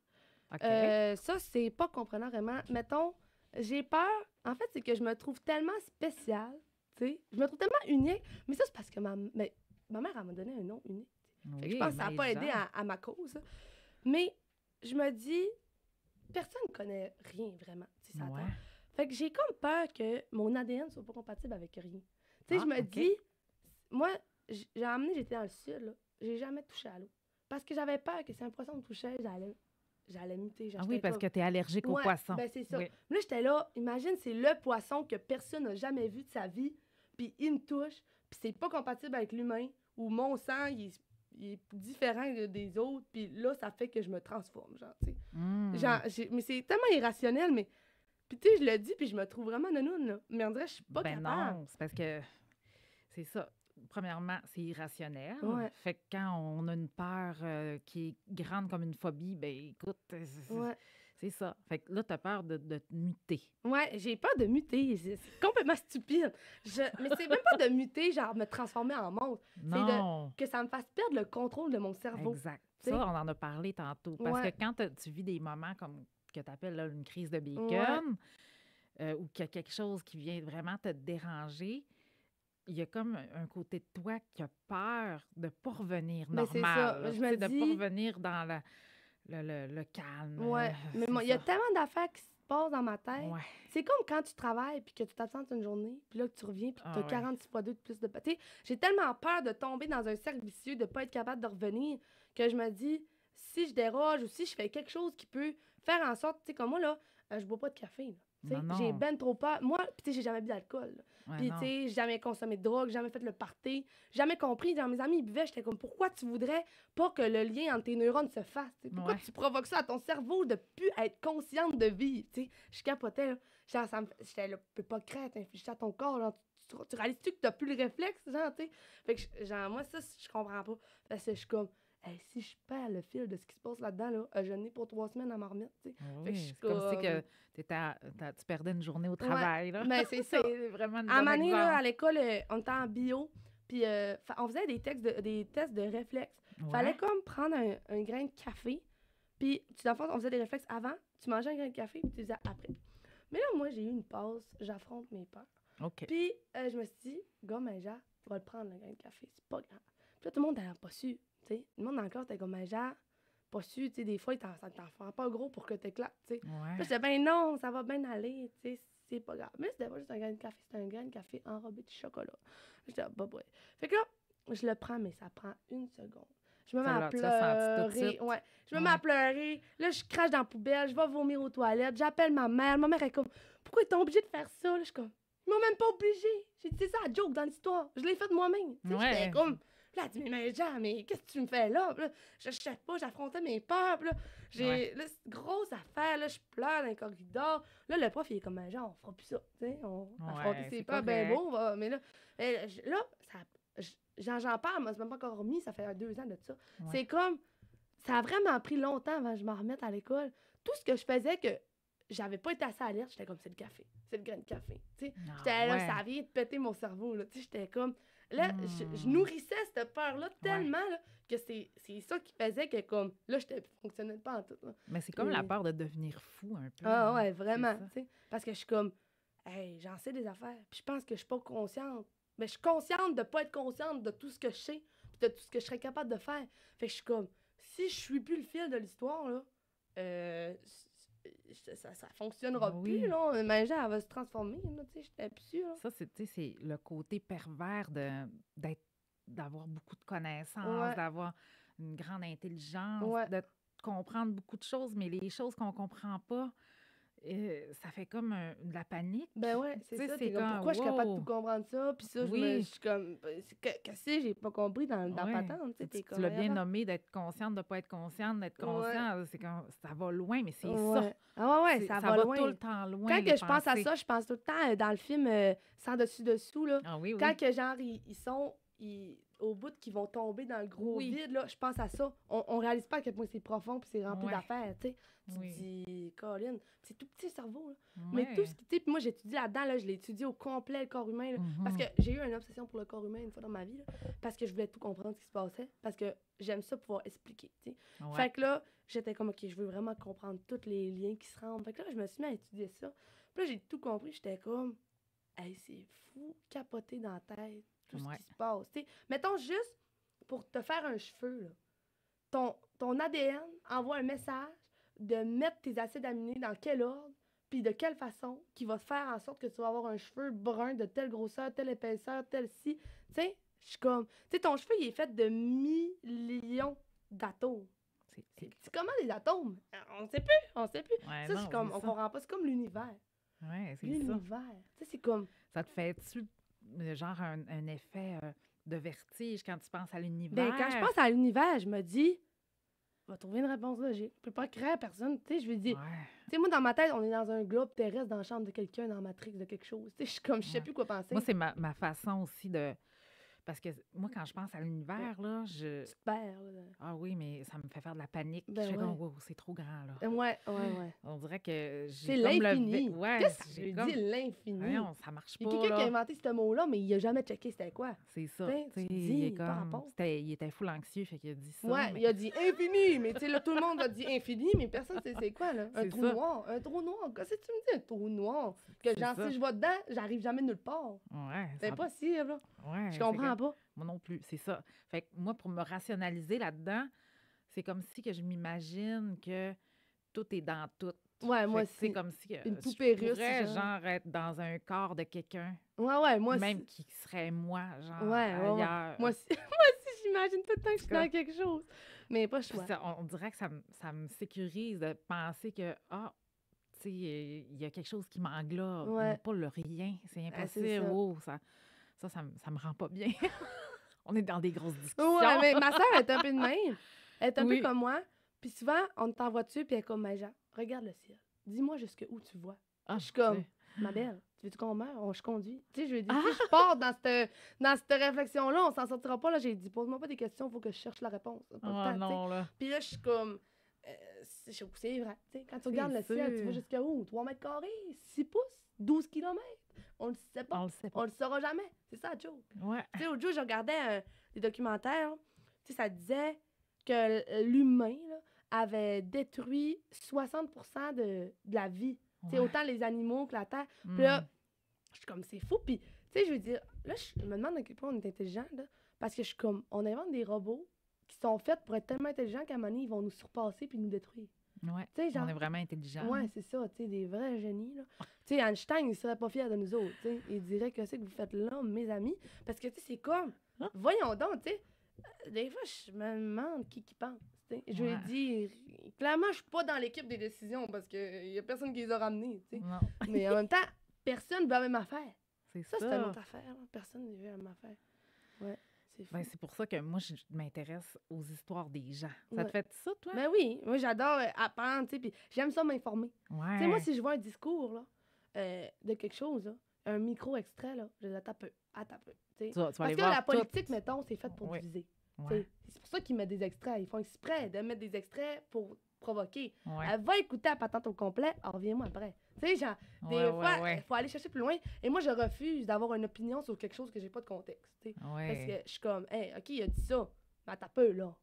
OK. Ça, c'est pas comprenant vraiment. Mettons, j'ai peur. En fait, c'est que je me trouve tellement spéciale, tu sais. Je me trouve tellement unique. Mais ça, c'est parce que ma mère, elle m'a donné un nom unique. Fait que je pense Oui, que ça n'a pas aidé Maïja. à ma cause. Mais je me dis, personne ne connaît rien vraiment, si ça Ouais. attend. Fait que j'ai comme peur que mon ADN soit pas compatible avec rien. Tu sais, je Ah, me OK. dis, moi, j'étais dans le sud, là. J'ai jamais touché à l'eau. Parce que j'avais peur que si un poisson me touchait, j'allais muter. Genre, Ah oui, j'étais parce comme, que tu es allergique aux ouais, poissons. ben c'est ça. Oui. Mais là, j'étais là, imagine, c'est le poisson que personne n'a jamais vu de sa vie, puis il me touche, puis c'est pas compatible avec l'humain, ou mon sang, il est différent des autres, puis là, ça fait que je me transforme, genre, tu sais. Hmm. Genre, mais c'est tellement irrationnel, mais. Puis tu sais, je le dis, puis je me trouve vraiment nounoune, là. Mais on dirait que je suis pas Ben capable. non, c'est parce que c'est ça. Premièrement, c'est irrationnel. Ouais, Fait que quand on a une peur qui est grande comme une phobie, ben écoute, ouais. c'est ça. Fait que là, tu as peur de te muter. Ouais, j'ai peur de muter. C'est complètement stupide. Mais c'est même pas de muter, genre me transformer en monstre. C'est Non, que ça me fasse perdre le contrôle de mon cerveau. exact. Tu sais? Ça, on en a parlé tantôt. Parce que Ouais, quand tu vis des moments comme que tu appelles une crise de ouais. bacon ou qu'il y a quelque chose qui vient vraiment te déranger, il y a comme un côté de toi qui a peur de ne pas revenir Mais c'est ça. normal, là, Je tu me sais, de ne pas dis, revenir dans la le calme. Ouais, mais c'est moi, il y a ça. tellement d'affaires qui se passent dans ma tête. Ouais. C'est comme quand tu travailles puis que tu t'absentes une journée, puis là que tu reviens puis que tu as Ah ouais. 46 fois 2 de plus de... Tu sais, j'ai tellement peur de tomber dans un cercle vicieux, de pas être capable de revenir, que je me dis, si je déroge ou si je fais quelque chose qui peut faire en sorte, tu sais, comme moi, là, je bois pas de café, là. Tu sais, Non, j'ai non. ben trop peur. Moi, puis tu sais, j'ai jamais bu d'alcool, là. Ouais, Puis, tu non. sais, j'ai jamais consommé de drogue, jamais fait le party, jamais compris. Dans mes amis, ils buvaient, j'étais comme, pourquoi tu voudrais pas que le lien entre tes neurones se fasse? Tu sais? Pourquoi Ouais. tu provoques ça à ton cerveau de plus être consciente de vivre? Tu sais? Je capotais, là. Genre, j'étais là, peux pas crête, infliger à ton corps, genre, tu réalises-tu que t'as plus le réflexe, genre, tu sais? Fait que, genre, moi, ça, je comprends pas. Parce que je suis comme, hey, si je perds le fil de ce qui se passe là-dedans, là, je n'ai pour 3 semaines à m'en remettre, tu sais. Fait que je Oui, suis c'est comme si que comme... tu perdais une journée au Ouais, travail, là. ben c'est ça. C'est vraiment un À un bon moment donné, là, à exemple. l'école, on était en bio, puis on faisait des tests de réflexes. Fallait Ouais. comme prendre un grain de café, puis dans le fond, on faisait des réflexes avant, tu mangeais un grain de café, puis tu faisais après. Mais là, moi, j'ai eu une pause, j'affronte mes peurs. OK. Puis je me suis dit, gars, mais Jean, tu vas le prendre, le grain de café, c'est pas grave. Puis là, tout le monde n'avait pas su, tu sais. Le monde dans le corps était comme, mais Jean, pas su, tu sais, des fois, ça t'en fera pas gros pour que t'éclates, tu sais. Puis là, Ouais. je disais, ben non, ça va bien aller, tu sais, c'est pas grave. Mais c'était pas juste un grain de café, c'était un grain de café enrobé de chocolat. J'étais, bah, ouais. Fait que là, je le prends, mais ça prend une seconde. Je me mets à Tu l'as senti tout de pleurer. suite? Ouais. Je me mets à Ouais. pleurer. Là, je crache dans la poubelle. Je vais vomir aux toilettes. J'appelle ma mère. Ma mère est comme, pourquoi ils t'ont obligé de faire ça? Là, je suis comme, ils m'ont même pas obligé. J'ai dit, c'est ça la joke dans l'histoire. Je l'ai fait moi-même. Tu sais, Ouais. j'étais comme, là, elle dit, mais Jean, mais qu'est-ce que tu me fais là? Puis là, je sais pas, j'affrontais mes peurs. Puis là, Ouais. là, c'est grosse affaire. Là, je pleure dans le corridor. Là, le prof, il est comme, mais Jean, on fera plus ça. Tu sais, on affronter Ouais, ses c'est peurs, ben correct. beau. Mais là, ça, j'en parle, moi, c'est même pas encore remis. Ça fait 2 ans de ça. Ouais. C'est comme, ça a vraiment pris longtemps avant que je m'en remette à l'école. Tout ce que je faisais que j'avais pas été assez alerte, j'étais comme, c'est le café. C'est le grain de café. Tu sais, Ah, j'étais là, ouais. ça vient de péter mon cerveau. Là. Tu sais, j'étais comme. Là, je Hmm. nourrissais cette peur-là Ouais. tellement là, que c'est ça qui faisait que, comme, là, je fonctionnais pas en tout. Là. Mais c'est comme la Puis- peur de devenir fou un peu. Ah Hein. ouais, C'est vraiment. ça. Tu sais, parce que je suis comme, hey, j'en sais des affaires. Puis je pense que je suis pas consciente. Mais je suis consciente de pas être consciente de tout ce que je sais, puis de tout ce que je serais capable de faire. Fait que je suis comme, si je suis plus le fil de l'histoire, là, ça fonctionnera Oui. plus, là. Ma elle va se transformer, là, tu sais, j'étais plus sûre. là. Ça, c'est le côté pervers d'avoir beaucoup de connaissances, Ouais, d'avoir une grande intelligence, ouais. de comprendre beaucoup de choses, mais les choses qu'on comprend pas, ça fait comme de la panique. Ben ouais, c'est Tu sais, ça. c'est T'es comme, comme, pourquoi je suis capable de tout wow, comprendre ça? Puis ça, je oui, suis comme, qu'est-ce que j'ai pas compris dans ouais. patente? Tu sais, t'es Tu comme, l'as bien voyons. nommé d'être consciente, de pas être consciente, d'être Ouais, conscient. C'est comme, ça va loin, mais c'est ça. ouais. Ah ouais, ça Ça va va loin. tout le temps loin, Quand les que je pense à pensées. ça, je pense tout le temps dans le film Sans dessus-dessous, là. Ah oui, Quand oui. que, genre, ils sont au bout qu'ils vont tomber dans le gros Oui. vide, là, je pense à ça. On réalise pas à quel point c'est profond puis c'est rempli Ouais. d'affaires, tu sais. Tu te Oui. dis, Colin, c'est tout petit le cerveau, là. Mais tout Ouais. ce qui, tu sais, puis moi, j'étudie là-dedans, là, je l'ai étudié au complet, le corps humain, là, parce Mhm. que j'ai eu une obsession pour le corps humain une fois dans ma vie, là, parce que je voulais tout comprendre ce qui se passait, parce que j'aime ça pouvoir expliquer, tu sais. Ouais. Fait que là, j'étais comme, OK, je veux vraiment comprendre tous les liens qui se rendent. Fait que là, je me suis mis à étudier ça. Puis là, j'ai tout compris. J'étais comme, hey, c'est fou, capoter dans la tête, tout ce Ouais. qui se passe. T'sais, mettons juste pour te faire un cheveu, là, ton ADN envoie un message de mettre tes acides aminés dans quel ordre, puis de quelle façon, qui va te faire en sorte que tu vas avoir un cheveu brun de telle grosseur, telle épaisseur, telle ci. Tu sais, je suis comme, tu sais, ton cheveu, il est fait de millions d'atomes. C'est comment les atomes? On sait plus, on sait plus. Ouais, Ça, non, c'est comme, c'est on ça. comprend pas, c'est comme l'univers. Ouais, c'est ça. L'univers. Tu sais, c'est comme, Ça te fait-tu genre un effet de vertige quand tu penses à ben, l'univers? quand je pense à l'univers, je me dis, va trouver une réponse logique. Je peux pas créer à personne. Tu sais, je veux dire, Ouais, tu sais, moi, dans ma tête, on est dans un globe terrestre dans la chambre de quelqu'un, dans Matrix de quelque chose. Tu sais, je suis comme, je sais ouais. plus quoi penser. Moi, c'est ma façon aussi de... Parce que moi, quand je pense à l'univers, là, Tu te perds, là. Ah oui, mais ça me fait faire de la panique. Ben Je fais ouais. comme, wow, c'est trop grand, là. Ouais, ouais, ouais. On dirait que C'est j'ai comme l'infini. Ouais, Qu'est-ce que j'ai je comme... dis, l'infini? Voyons, ça marche Il y a pas, quelqu'un qui a là. inventé ce mot-là, mais il a jamais checké c'était quoi. C'est ça. T'sais, Tu sais, tu il est dis, par comme... rapport. Il était full anxieux, fait qu'il a dit ça. Ouais, mais... il a dit infini, mais tu sais, là, tout le monde a dit infini, mais personne sait c'est quoi, là. Un C'est trou ça. noir. Un trou noir. Qu'est-ce que tu me dis, un trou noir? Que C'est genre, ça. si je vais dedans, j'arrive jamais nulle part. Ouais, C'est ça... impossible, là. Ouais, Je c'est comprends comme- pas. Moi non plus, c'est ça. Fait que moi, pour me rationaliser là-dedans, c'est comme si que je m'imagine que tout est dans tout. Ouais, moi Fait que c'est aussi. comme si Une je poupée russe, pourrais, genre. genre, être dans un corps de quelqu'un, Ouais, moi même aussi. qui serait moi, genre, Ouais. ailleurs. Moi aussi, moi aussi, j'imagine tout le temps que je suis Comme- dans quelque chose. Mais pas le Puis choix. on dirait que ça me sécurise de penser que, tu sais, il y a quelque chose qui m'englobe, mais Ouais, pas le rien. C'est c'est impossible. ça. Oh, ça me rend pas bien. On est dans des grosses Ouais, discussions. mais ma soeur est un peu de même. Elle est un peu Oui. comme moi. Puis souvent, on t'envoie dessus, puis elle est comme, mais genre, regarde le ciel. Dis-moi jusqu'où tu vois. Ah, Je suis comme, Dieu. ma belle, tu veux-tu qu'on meure? Je conduis. Tu sais, je lui dis, Ah! si je pars dans cette réflexion-là, on s'en sortira pas. Là, j'ai dit, pose-moi pas des questions, il faut que je cherche la réponse. Pas le Oh temps, tu sais. non, là. Puis là, je suis comme, c'est vrai. Tu sais, quand tu regardes le C'est ciel, tu sûr. vois jusqu'à où? 3 mètres carrés, 6 pouces, 12 kilomètres. On le sait pas. On le sait On pas. le saura jamais. C'est ça, Joe. Ouais. Tu sais, l'autre jour, je regardais des documentaires. Tu sais, ça disait que l'humain là, avait détruit 60% de la vie. Tu sais, Ouais. autant les animaux que la terre. Puis là, Hmm. je suis comme, c'est fou. Puis, tu sais, je veux dire, là, je me demande à quel point on est intelligent, là. Parce que je suis comme, on invente des robots qui sont faits pour être tellement intelligents qu'à un moment donné, ils vont nous surpasser puis nous détruire. Ouais. Tu sais, genre. On est vraiment intelligents. Ouais, c'est ça, tu sais, des vrais génies, là. Tu sais, Einstein, il serait pas fier de nous autres, tu sais. Il dirait que c'est que vous faites là, mes amis. Parce que, tu sais, c'est comme, Hein? voyons donc, tu sais. Des fois, je me demande qui pense, tu sais. Je lui ai Ouais. dit, clairement, je suis pas dans l'équipe des décisions parce qu'il y a personne qui les a ramenés, tu sais. Non, Mais en même temps, personne veut la même affaire. c'est Ça, ça. c'est une autre affaire, là. Personne ne veut la même affaire. Ouais, c'est fou. Ben, c'est pour ça que moi, je m'intéresse aux histoires des gens. Ça Ouais. te fait ça, toi? Ben oui, moi, j'adore apprendre, tu sais, puis j'aime ça m'informer. Ouais. Tu sais, moi, si je vois un discours, là, de quelque chose, là, un micro-extrait, là, je le tape, tu sais. Tu vas Parce aller que voir la tout. politique, mettons, c'est fait pour Ouais. diviser. tu Ouais. sais. C'est pour ça qu'ils mettent des extraits. Ils font exprès de mettre des extraits pour provoquer. Ouais. Elle va écouter la patente au complet, reviens-moi après. Tu sais, genre, des Ouais, fois, ouais, il faut aller chercher plus loin. Et moi, je refuse d'avoir une opinion sur quelque chose que j'ai pas de contexte, tu sais. ouais. Parce que je suis comme, hey, OK, il a dit ça, mais t'as peu, là.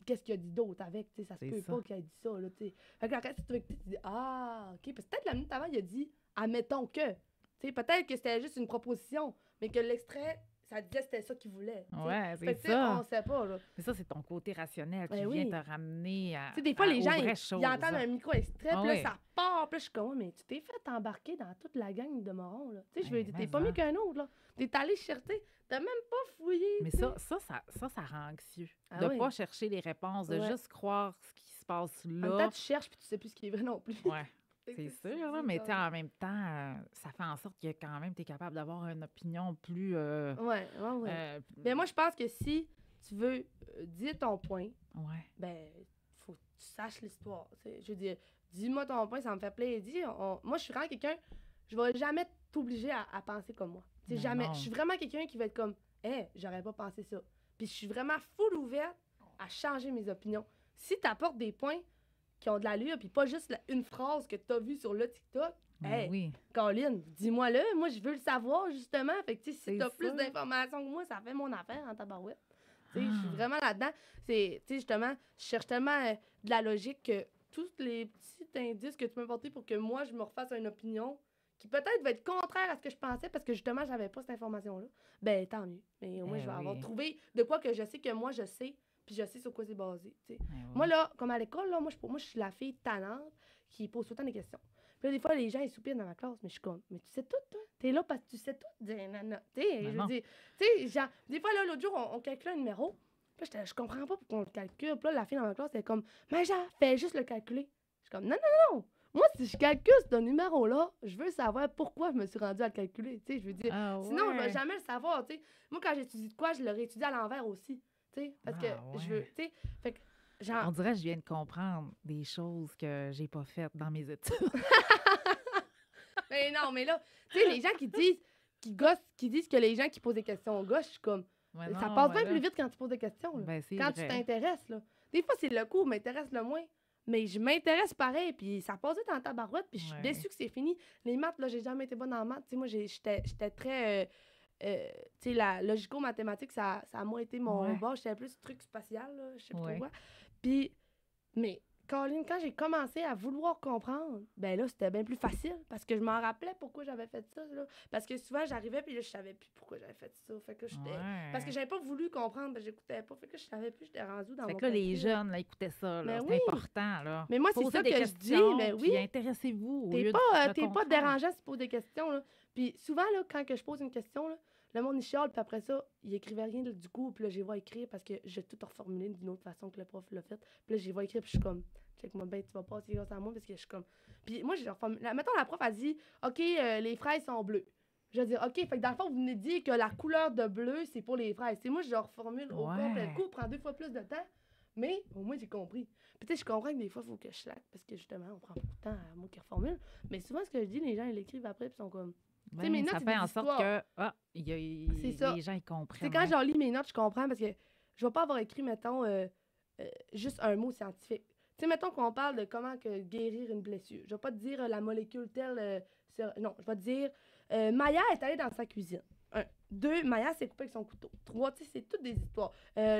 Qu'est-ce qu'il a dit d'autre avec, tu sais, ça se C'est peut ça. pas qu'il ait dit ça, là, tu sais. Fait que là, quand tu dis, ah, OK, parce que peut-être la minute avant, il a dit, admettons que. Tu sais, peut-être que c'était juste une proposition, mais que l'extrait, ça disait que c'était ça qu'il voulait. tu sais. Ouais, Fait c'est que, tu sais, ça. on sait pas, là. Mais ça, c'est ton côté rationnel qui Ben vient oui. te ramener à, Tu sais, des fois, les aux gens, vraies ils choses. entendent un micro-extrait, Ah puis là, oui. ça part, puis là, je suis comme, ouais, mais tu t'es fait embarquer dans toute la gang de morons, là. Tu sais, je veux Ben, dire, mais t'es pas en. mieux qu'un autre, là. T'es allé chercher, t'as même pas fouillé. Mais tu sais. ça rend anxieux. Ah De oui. pas chercher les réponses, de Ouais. juste croire ce qui se passe En même là. temps, tu cherches, puis tu sais plus ce qui est vrai non plus. Ouais, Fait que c'est tu te sûr, là, dis, mais tu sais, comme- en même temps, ça fait en sorte que quand même, tu es capable d'avoir une opinion plus. Ouais. Mais moi, je pense que si tu veux dire ton point, Ouais. ben, faut que tu saches l'histoire. tu sais. Je veux dire, dis-moi ton point, ça me fait plaisir. Moi, je suis vraiment quelqu'un, je vais jamais t'obliger à penser comme moi. Tu sais, Mais jamais. non. Je suis vraiment quelqu'un qui va être comme, j'aurais pas pensé ça. Puis je suis vraiment full ouverte à changer mes opinions. Si tu apportes des points qui ont de l'allure, puis pas juste une phrase que tu as vue sur le TikTok, Ben hey, oui. Colin, dis-moi-le. Moi, je veux le savoir, justement. Fait que, tu sais, si C'est t'as plus ça. d'informations que moi, ça fait mon affaire en tabarouette. Tu sais, je suis Ah. vraiment là-dedans. C'est, tu sais, justement, je cherche tellement de la logique que tous les petits indices que tu m'as apportés pour que moi, je me refasse une opinion qui peut-être va être contraire à ce que je pensais parce que, justement, j'avais pas cette information-là, ben, tant mieux. Mais au moins, Eh je vais avoir oui. trouvé de quoi que je sais que moi, je sais, puis je sais sur quoi c'est basé, tu sais. Ben oui. Moi, là, comme à l'école, là, moi, je suis la fille tannante qui pose tout le temps des questions. Puis là, des fois, les gens, ils soupirent dans ma classe, mais je suis comme, mais tu sais tout, toi? T'es là parce que tu sais tout? Tu sais, je non. veux dire, tu sais, genre, des fois, là, l'autre jour, on calculait un numéro, puis là, je comprends pas pourquoi on le calcule. Puis là, la fille dans ma classe, elle est comme, mais genre, fais juste le calculer. Je suis comme, non. Moi, si je calcule ce numéro-là, je veux savoir pourquoi je me suis rendue à le calculer, tu sais, je veux dire. Ah Sinon, je vais ouais. jamais le savoir, tu sais. Moi, quand j'étudie de quoi, je l'aurais étudié à l'envers aussi, tu sais, parce que Ah je veux, ouais. tu sais, fait que, genre... On dirait que je viens de comprendre des choses que j'ai pas faites dans mes études. Mais non, mais là, tu sais, les gens qui disent, qui disent que les gens qui posent des questions gauche, je suis comme, Mais ça non, passe mais bien là, plus vite quand tu poses des questions, là. Ben, c'est Quand tu vrai. t'intéresses, là. Des fois, c'est le cours m'intéresse le moins. Mais je m'intéresse pareil, puis ça passe vite en tabarouette, puis je suis Ouais. déçue que c'est fini. Les maths, là, j'ai jamais été bonne en maths. Tu sais, moi, j'étais très... tu sais, la logico-mathématique, ça a moins été mon Ouais. bord. J'étais plus truc spatial, là, je sais pas Ouais. trop quoi. Puis, mais Colin, quand j'ai commencé à vouloir comprendre, ben là, c'était bien plus facile parce que je m'en rappelais pourquoi j'avais fait ça. Là. Parce que souvent, j'arrivais puis là, je savais plus pourquoi j'avais fait ça. Fait que parce que Ouais. j'avais pas voulu comprendre, ben, j'écoutais pas. Fait que je savais plus, j'étais rendue dans Fait mon que là, les calcul. jeunes, là, écoutez ça, là. Mais C'est oui, important, là. mais moi, c'est Posez ça des que je dis. questions, Ben oui, puis intéressez-vous au t'es lieu pas, de le t'es pas contraire. dérangeant si tu poses des questions. Là. Puis souvent, là, quand que je pose une question, là, le monde, il chiale, puis après ça, il écrivait rien du coup. Puis là, j'y vois écrire parce que j'ai tout reformulé d'une autre façon que le prof l'a fait. Puis là, j'y vois écrire, puis je suis comme, check-moi bien, tu vas passer grâce à moi parce que je suis comme. Puis moi, j'ai reformulé. Mettons, la prof a dit, OK, les fraises sont bleues. Je vais dire, OK, fait que dans le fond, vous venez de dire que la couleur de bleu, c'est pour les fraises. C'est moi, je reformule au complet. Le Ouais. coup, prend 2 fois plus de temps. Mais au moins, j'ai compris. Puis tu sais, je comprends que des fois, il faut que je slack parce que justement, on prend beaucoup de temps à moi qui reformule. Mais souvent, ce que je dis, les gens, ils l'écrivent après, puis ils sont comme. Tu sais, mes notes, Ça c'est fait des en sorte histoires. que C'est ça. les gens ils Tu sais, comprennent. quand Ouais. je relis mes notes, je comprends parce que je vais pas avoir écrit, mettons, juste un mot scientifique. Tu sais, mettons qu'on parle de comment que guérir une blessure. Je vais pas te dire la molécule telle. Non, je vais te dire Maya est allée dans sa cuisine. 1. 2. Maya s'est coupée avec son couteau. 3. Tu sais, c'est toutes des histoires. La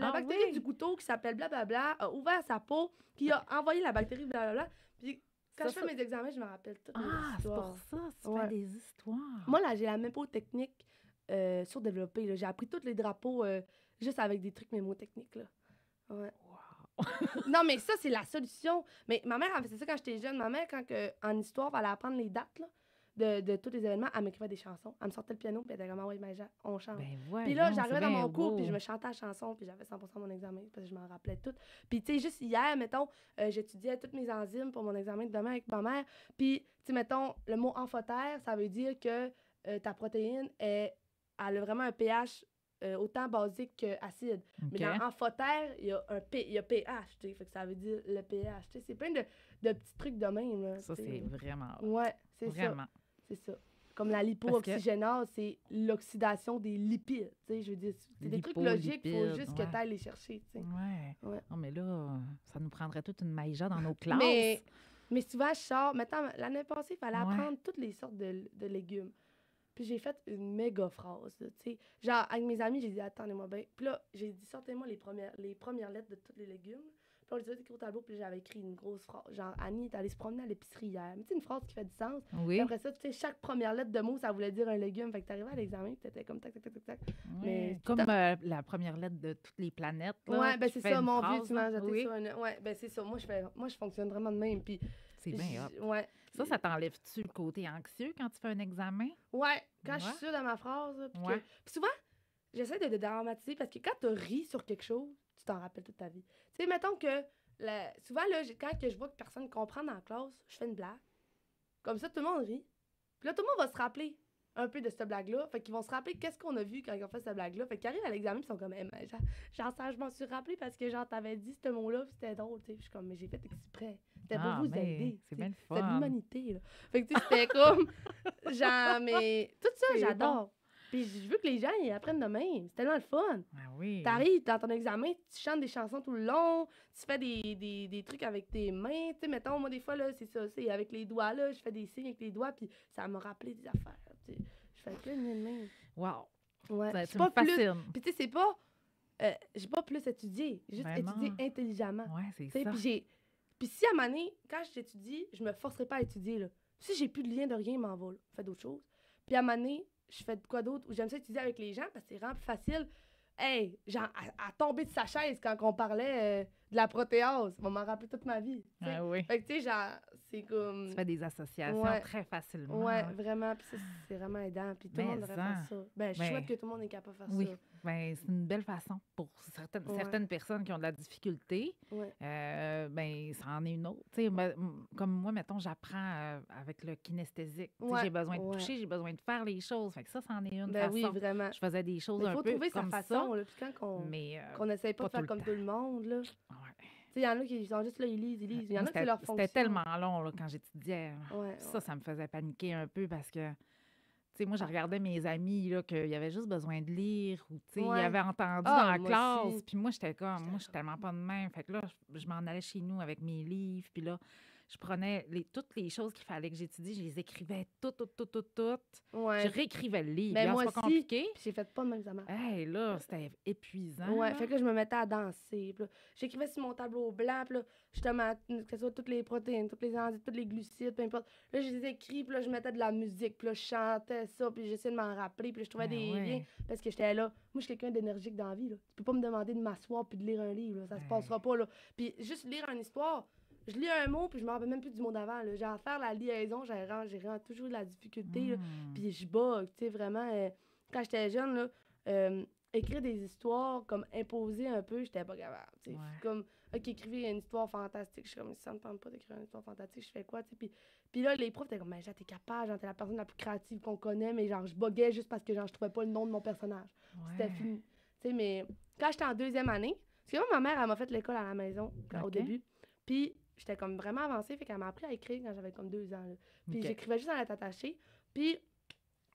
Ah bactérie oui? du couteau qui s'appelle blablabla a ouvert sa peau, qui a envoyé la bactérie blablabla. Puis quand Ça, je fais ça- mes examens, je me rappelle toutes mes Ah, c'est histoires. pour ça, tu Ouais. fais des histoires. Moi, là, j'ai la mémotechnique surdéveloppée. Là. J'ai appris tous les drapeaux juste avec des trucs mémotechniques. Là. Ouais. Wow. Non, mais ça, c'est la solution. Mais ma mère, elle faisait ça quand j'étais jeune. Ma mère, en histoire, elle allait apprendre les dates là, de tous les événements, elle m'écrivait des chansons. Elle me sortait le piano, puis elle était comme, ah ouais, on chante. Ben Puis là, voyons, c'est j'arrivais dans bien mon cours, puis je beau. me chantais la chanson, puis j'avais 100% mon examen, parce que je m'en rappelais tout. Puis, tu sais, juste hier, mettons, j'étudiais toutes mes enzymes pour mon examen de demain avec ma mère. Puis, tu sais, mettons, le mot amphotère, ça veut dire que ta protéine, elle a vraiment un pH autant basique qu'acide. OK. Mais dans amphotère, il y a il y a pH, tu sais, fait que ça veut dire le pH. Tu sais, c'est plein de petits trucs de même, là. Ça, tu sais. c'est vraiment hot. Ouais, c'est ça. Vraiment. C'est ça. Comme la lipo-oxygénase, c'est l'oxydation des lipides. Tu sais, je veux dire, c'est des trucs logiques, il faut Lipolipides, juste que ouais. tu ailles les chercher. Tu sais. Ouais. Ouais. Non, mais là, ça nous prendrait toute une maïja dans nos classes. Mais souvent, je sors. Mettons, l'année passée, il fallait Ouais. apprendre toutes les sortes de légumes. Puis j'ai fait une méga phrase. Là, tu sais. Genre, avec mes amis, j'ai dit, attendez-moi bien. Puis là, j'ai dit, sortez-moi les premières lettres de tous les légumes. Puis on les a écrits au tableau, puis j'avais écrit une grosse phrase. Genre, Annie est allée se promener à l'épicerie hier. Mais tu sais, une phrase qui fait du sens. Oui. Puis après ça, tu sais, chaque première lettre de mot, ça voulait dire un légume. Fait que t'arrivais à l'examen, puis t'étais comme tac, tac, tac, tac, tac. Mais Ouais. Comme la première lettre de toutes les planètes. Là, ouais, ben qui c'est fait ça, une mon phrase, vieux, tu m'as là. jeté Oui. sur un. Ouais, ben c'est ça. Moi, je fonctionne vraiment de même. Puis. C'est bien hot. Ouais. Ça t'enlève-tu le côté anxieux quand tu fais un examen? Ouais, quand je Ouais. suis sûre de ma phrase. Là, puis Ouais. puis souvent, j'essaie de dramatiser parce que quand tu ris sur quelque chose, tu t'en rappelles toute ta vie. Tu sais, mettons que. Souvent, là, quand que je vois que personne ne comprend dans la classe, je fais une blague. Comme ça, tout le monde rit. Puis là, tout le monde va se rappeler un peu de cette blague-là. Fait qu'ils vont se rappeler qu'est-ce qu'on a vu quand ils ont fait cette blague-là. Fait qu'ils arrivent à l'examen, ils sont comme, mais genre, ça, je m'en suis rappelé parce que, genre, t'avais dit ce mot-là, puis c'était drôle, tu sais. Puis je suis comme, mais j'ai fait exprès. C'était pour Ah, vous mais aider. c'est tu sais. bien le C'était de fun. l'humanité, là. Fait que, tu sais, c'était comme, genre, mais tout ça, C'est j'adore. Puis je veux que les gens, ils apprennent de même. C'est tellement le fun. Ah oui. T'arrives dans ton examen, tu chantes des chansons tout le long, tu fais des trucs avec tes mains. Tu sais, mettons, moi, des fois, là, c'est ça, c'est avec les doigts, là, je fais des signes avec les doigts, puis ça m'a rappelé des affaires. Tu sais. Je fais plein de mains. Wow. Ouais. Ça, Je tu suis me pas plus. fascines. Puis, tu sais, c'est pas. J'ai pas plus étudié. J'ai juste Vraiment. étudié intelligemment. Ouais, c'est Tu sais, ça. Puis si à un moment donné, quand j'étudie, je me forcerai pas à étudier, là. Si j'ai plus de lien de rien, m'en va, là. Je fais d'autres choses. Puis à un moment donné, je fais de quoi d'autre? Ou j'aime ça étudier avec les gens parce que c'est vraiment plus facile. Hey, genre, à tomber de sa chaise quand on parlait de la protéase. On m'en rappelait toute ma vie. Tu sais. Ah oui. Fait que, tu sais, genre, c'est comme. Tu fais des associations Ouais. très facilement. Ouais, vraiment. Puis ça, c'est vraiment aidant. Puis tout le Mais monde devrait ça. faire ça. Ben, je Ben, souhaite que tout le monde est capable de faire Oui. ça. Ben, c'est une belle façon pour Ouais. certaines personnes qui ont de la difficulté. Ouais. Ben, ça en est une autre. Tu sais, comme moi, mettons, j'apprends avec le kinesthésique. Tu sais, Ouais, j'ai besoin de ouais. toucher, j'ai besoin de faire les choses. Fait que ça, c'en est une Ben façon. oui, vraiment. Je faisais des choses Mais il un faut peu trouver sa comme façon, ça. là. Puis quand Mais qu'on n'essaye pas de pas faire tout comme le tout le monde, là. Tu ouais. sais, il y en a qui sont juste là, ils lisent. Il y en a qui c'est C'était leur fonction. c'était tellement long là, quand j'étudiais. Ouais, Ça me faisait paniquer un peu parce que, tu sais, moi, je regardais mes amis, là, qu'ils avaient juste besoin de lire ou, tu sais, ils Ouais. avaient entendu Ah, dans la moi classe. aussi. Puis moi, j'étais comme, J'étais moi, je suis tellement pas de même. Fait que là, je m'en allais chez nous avec mes livres. Puis là, je prenais toutes les choses qu'il fallait que j'étudie, je les écrivais toutes. Je Ouais. réécrivais le livre. Ben, Là, moi c'est pas aussi, compliqué. puis j'ai fait pas de examen. Hey, là, c'était épuisant. Ouais, là. fait que là, je me mettais à danser. Puis là, j'écrivais sur mon tableau blanc, puis là, justement, que ce soit toutes les protéines, toutes les enzymes, tous les glucides, peu importe. Là, je les écris, puis là, je mettais de la musique, puis là, je chantais ça, puis j'essayais de m'en rappeler, puis là, je trouvais Ben des ouais. liens, parce que j'étais là. Moi, je suis quelqu'un d'énergique dans la vie, là. Tu peux pas me demander de m'asseoir puis de lire un livre, là. Ça se Ouais. passera pas, là. Puis juste lire une histoire, je lis un mot, puis je me rappelle même plus du mot d'avant, là. J'ai à faire la liaison, j'ai vraiment toujours de la difficulté, là. Hmm. Puis je bug, tu sais, vraiment. Quand j'étais jeune, là, écrire des histoires comme imposées un peu, j'étais pas capable. Tu sais. Ouais. Comme, OK, écrivez une histoire fantastique. Je suis comme, ça me tente pas d'écrire une histoire fantastique, je fais quoi, tu sais. Puis là, les profs étaient comme, mais genre, t'es capable, genre, t'es la personne la plus créative qu'on connaît, mais genre, je buguais juste parce que genre, je trouvais pas le nom de mon personnage. C'était Ouais. fini. Tu sais, mais quand j'étais en deuxième année, parce que moi, ma mère, elle m'a fait l'école à la maison au OK. début. Puis j'étais comme vraiment avancée, fait qu'elle m'a appris à écrire quand j'avais comme 2 ans. Là. Puis OK. j'écrivais juste en lettres attachées. Puis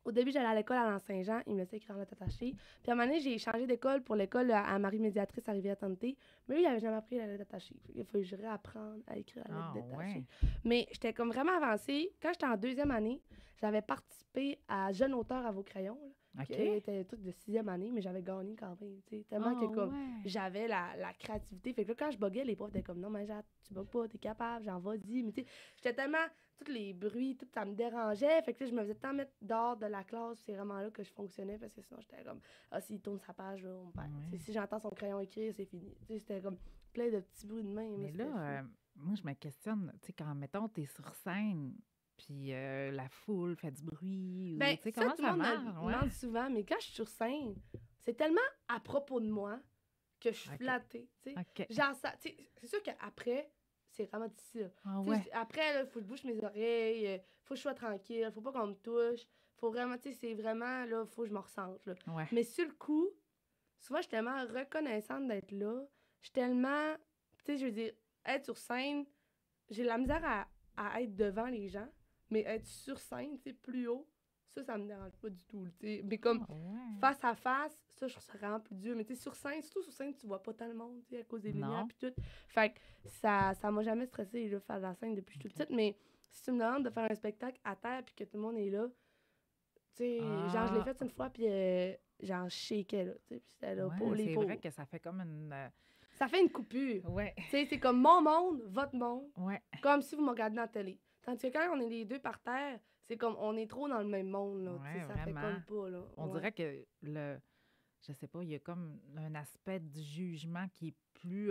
au début, j'allais à l'école à l'Anse-Saint-Jean, il me laissait écrire en lettres attachées. Puis à un moment donné, j'ai changé d'école pour l'école à Marie-Médiatrice à Rivière-Tente. Mais lui, il avait jamais appris la lettre attachée. Il fallait que je réapprendre à écrire la lettre attachée. Ouais. Mais j'étais comme vraiment avancée. Quand j'étais en deuxième année, j'avais participé à Jeune auteur à vos crayons, là, OK. qui était un truc de sixième année, mais j'avais gagné quand même. Tellement que comme ouais. j'avais la créativité. Fait que là, quand je buguais, les profs étaient comme non, mais Jade, tu bugs pas, t'es capable, j'en vas-y. Mais tu sais, j'étais tellement. Tous les bruits, tout ça me dérangeait. Fait que là, je me faisais tant mettre dehors de la classe. C'est vraiment là que je fonctionnais parce que sinon, j'étais comme ah, s'il tourne sa page, là, on perd. Ouais. Si j'entends son crayon écrire, c'est fini. C'était comme plein de petits bruits de main. Mais là, moi, je me questionne, tu sais, quand, mettons, t'es sur scène, puis la foule fait du bruit, ou, ben, tu sais, ça, comment tout le ça monde me marche? le Ouais. demande souvent, mais quand je suis sur scène, c'est tellement à propos de moi que je suis Ok. flattée. Tu sais. OK. Genre, ça, tu sais, c'est sûr qu'après, c'est vraiment difficile. Ah Tu sais, ouais. après, il faut que je bouche mes oreilles, faut que je sois tranquille, faut pas qu'on me touche. Faut vraiment, tu sais, c'est vraiment, là, faut que je me ressente. Là. Ouais. Mais sur le coup, souvent, je suis tellement reconnaissante d'être là. Je suis tellement, tu sais, je veux dire, être sur scène, j'ai la misère à être devant les gens, mais être sur scène, tu sais, plus haut, ça me dérange pas du tout, tu sais. Mais comme Ah ouais. face à face, ça, je trouve ça vraiment plus dur. Mais tu sais, sur scène, surtout sur scène, tu vois pas tant le monde, tu sais, à cause des lumières Non. puis tout. Fait que ça m'a jamais stressé, là, faire de la scène depuis que je suis toute petite. Mais si tu me demandes de faire un spectacle à terre puis que tout le monde est là, tu sais, genre, je l'ai Ah. fait une fois puis genre, je shakeais, là, tu sais, puis c'était là, pour Ouais, les c'est pauvres. vrai que ça fait comme une... Ça fait une coupure. Ouais. Tu sais, c'est comme mon monde, votre monde, Ouais. comme si vous me regardez dans la télé. Tandis que quand on est les deux par terre, c'est comme on est trop dans le même monde, là. Tu sais, Ouais, ça fait vraiment. comme pas, là. On Ouais. dirait que je sais pas, il y a comme un aspect du jugement qui est plus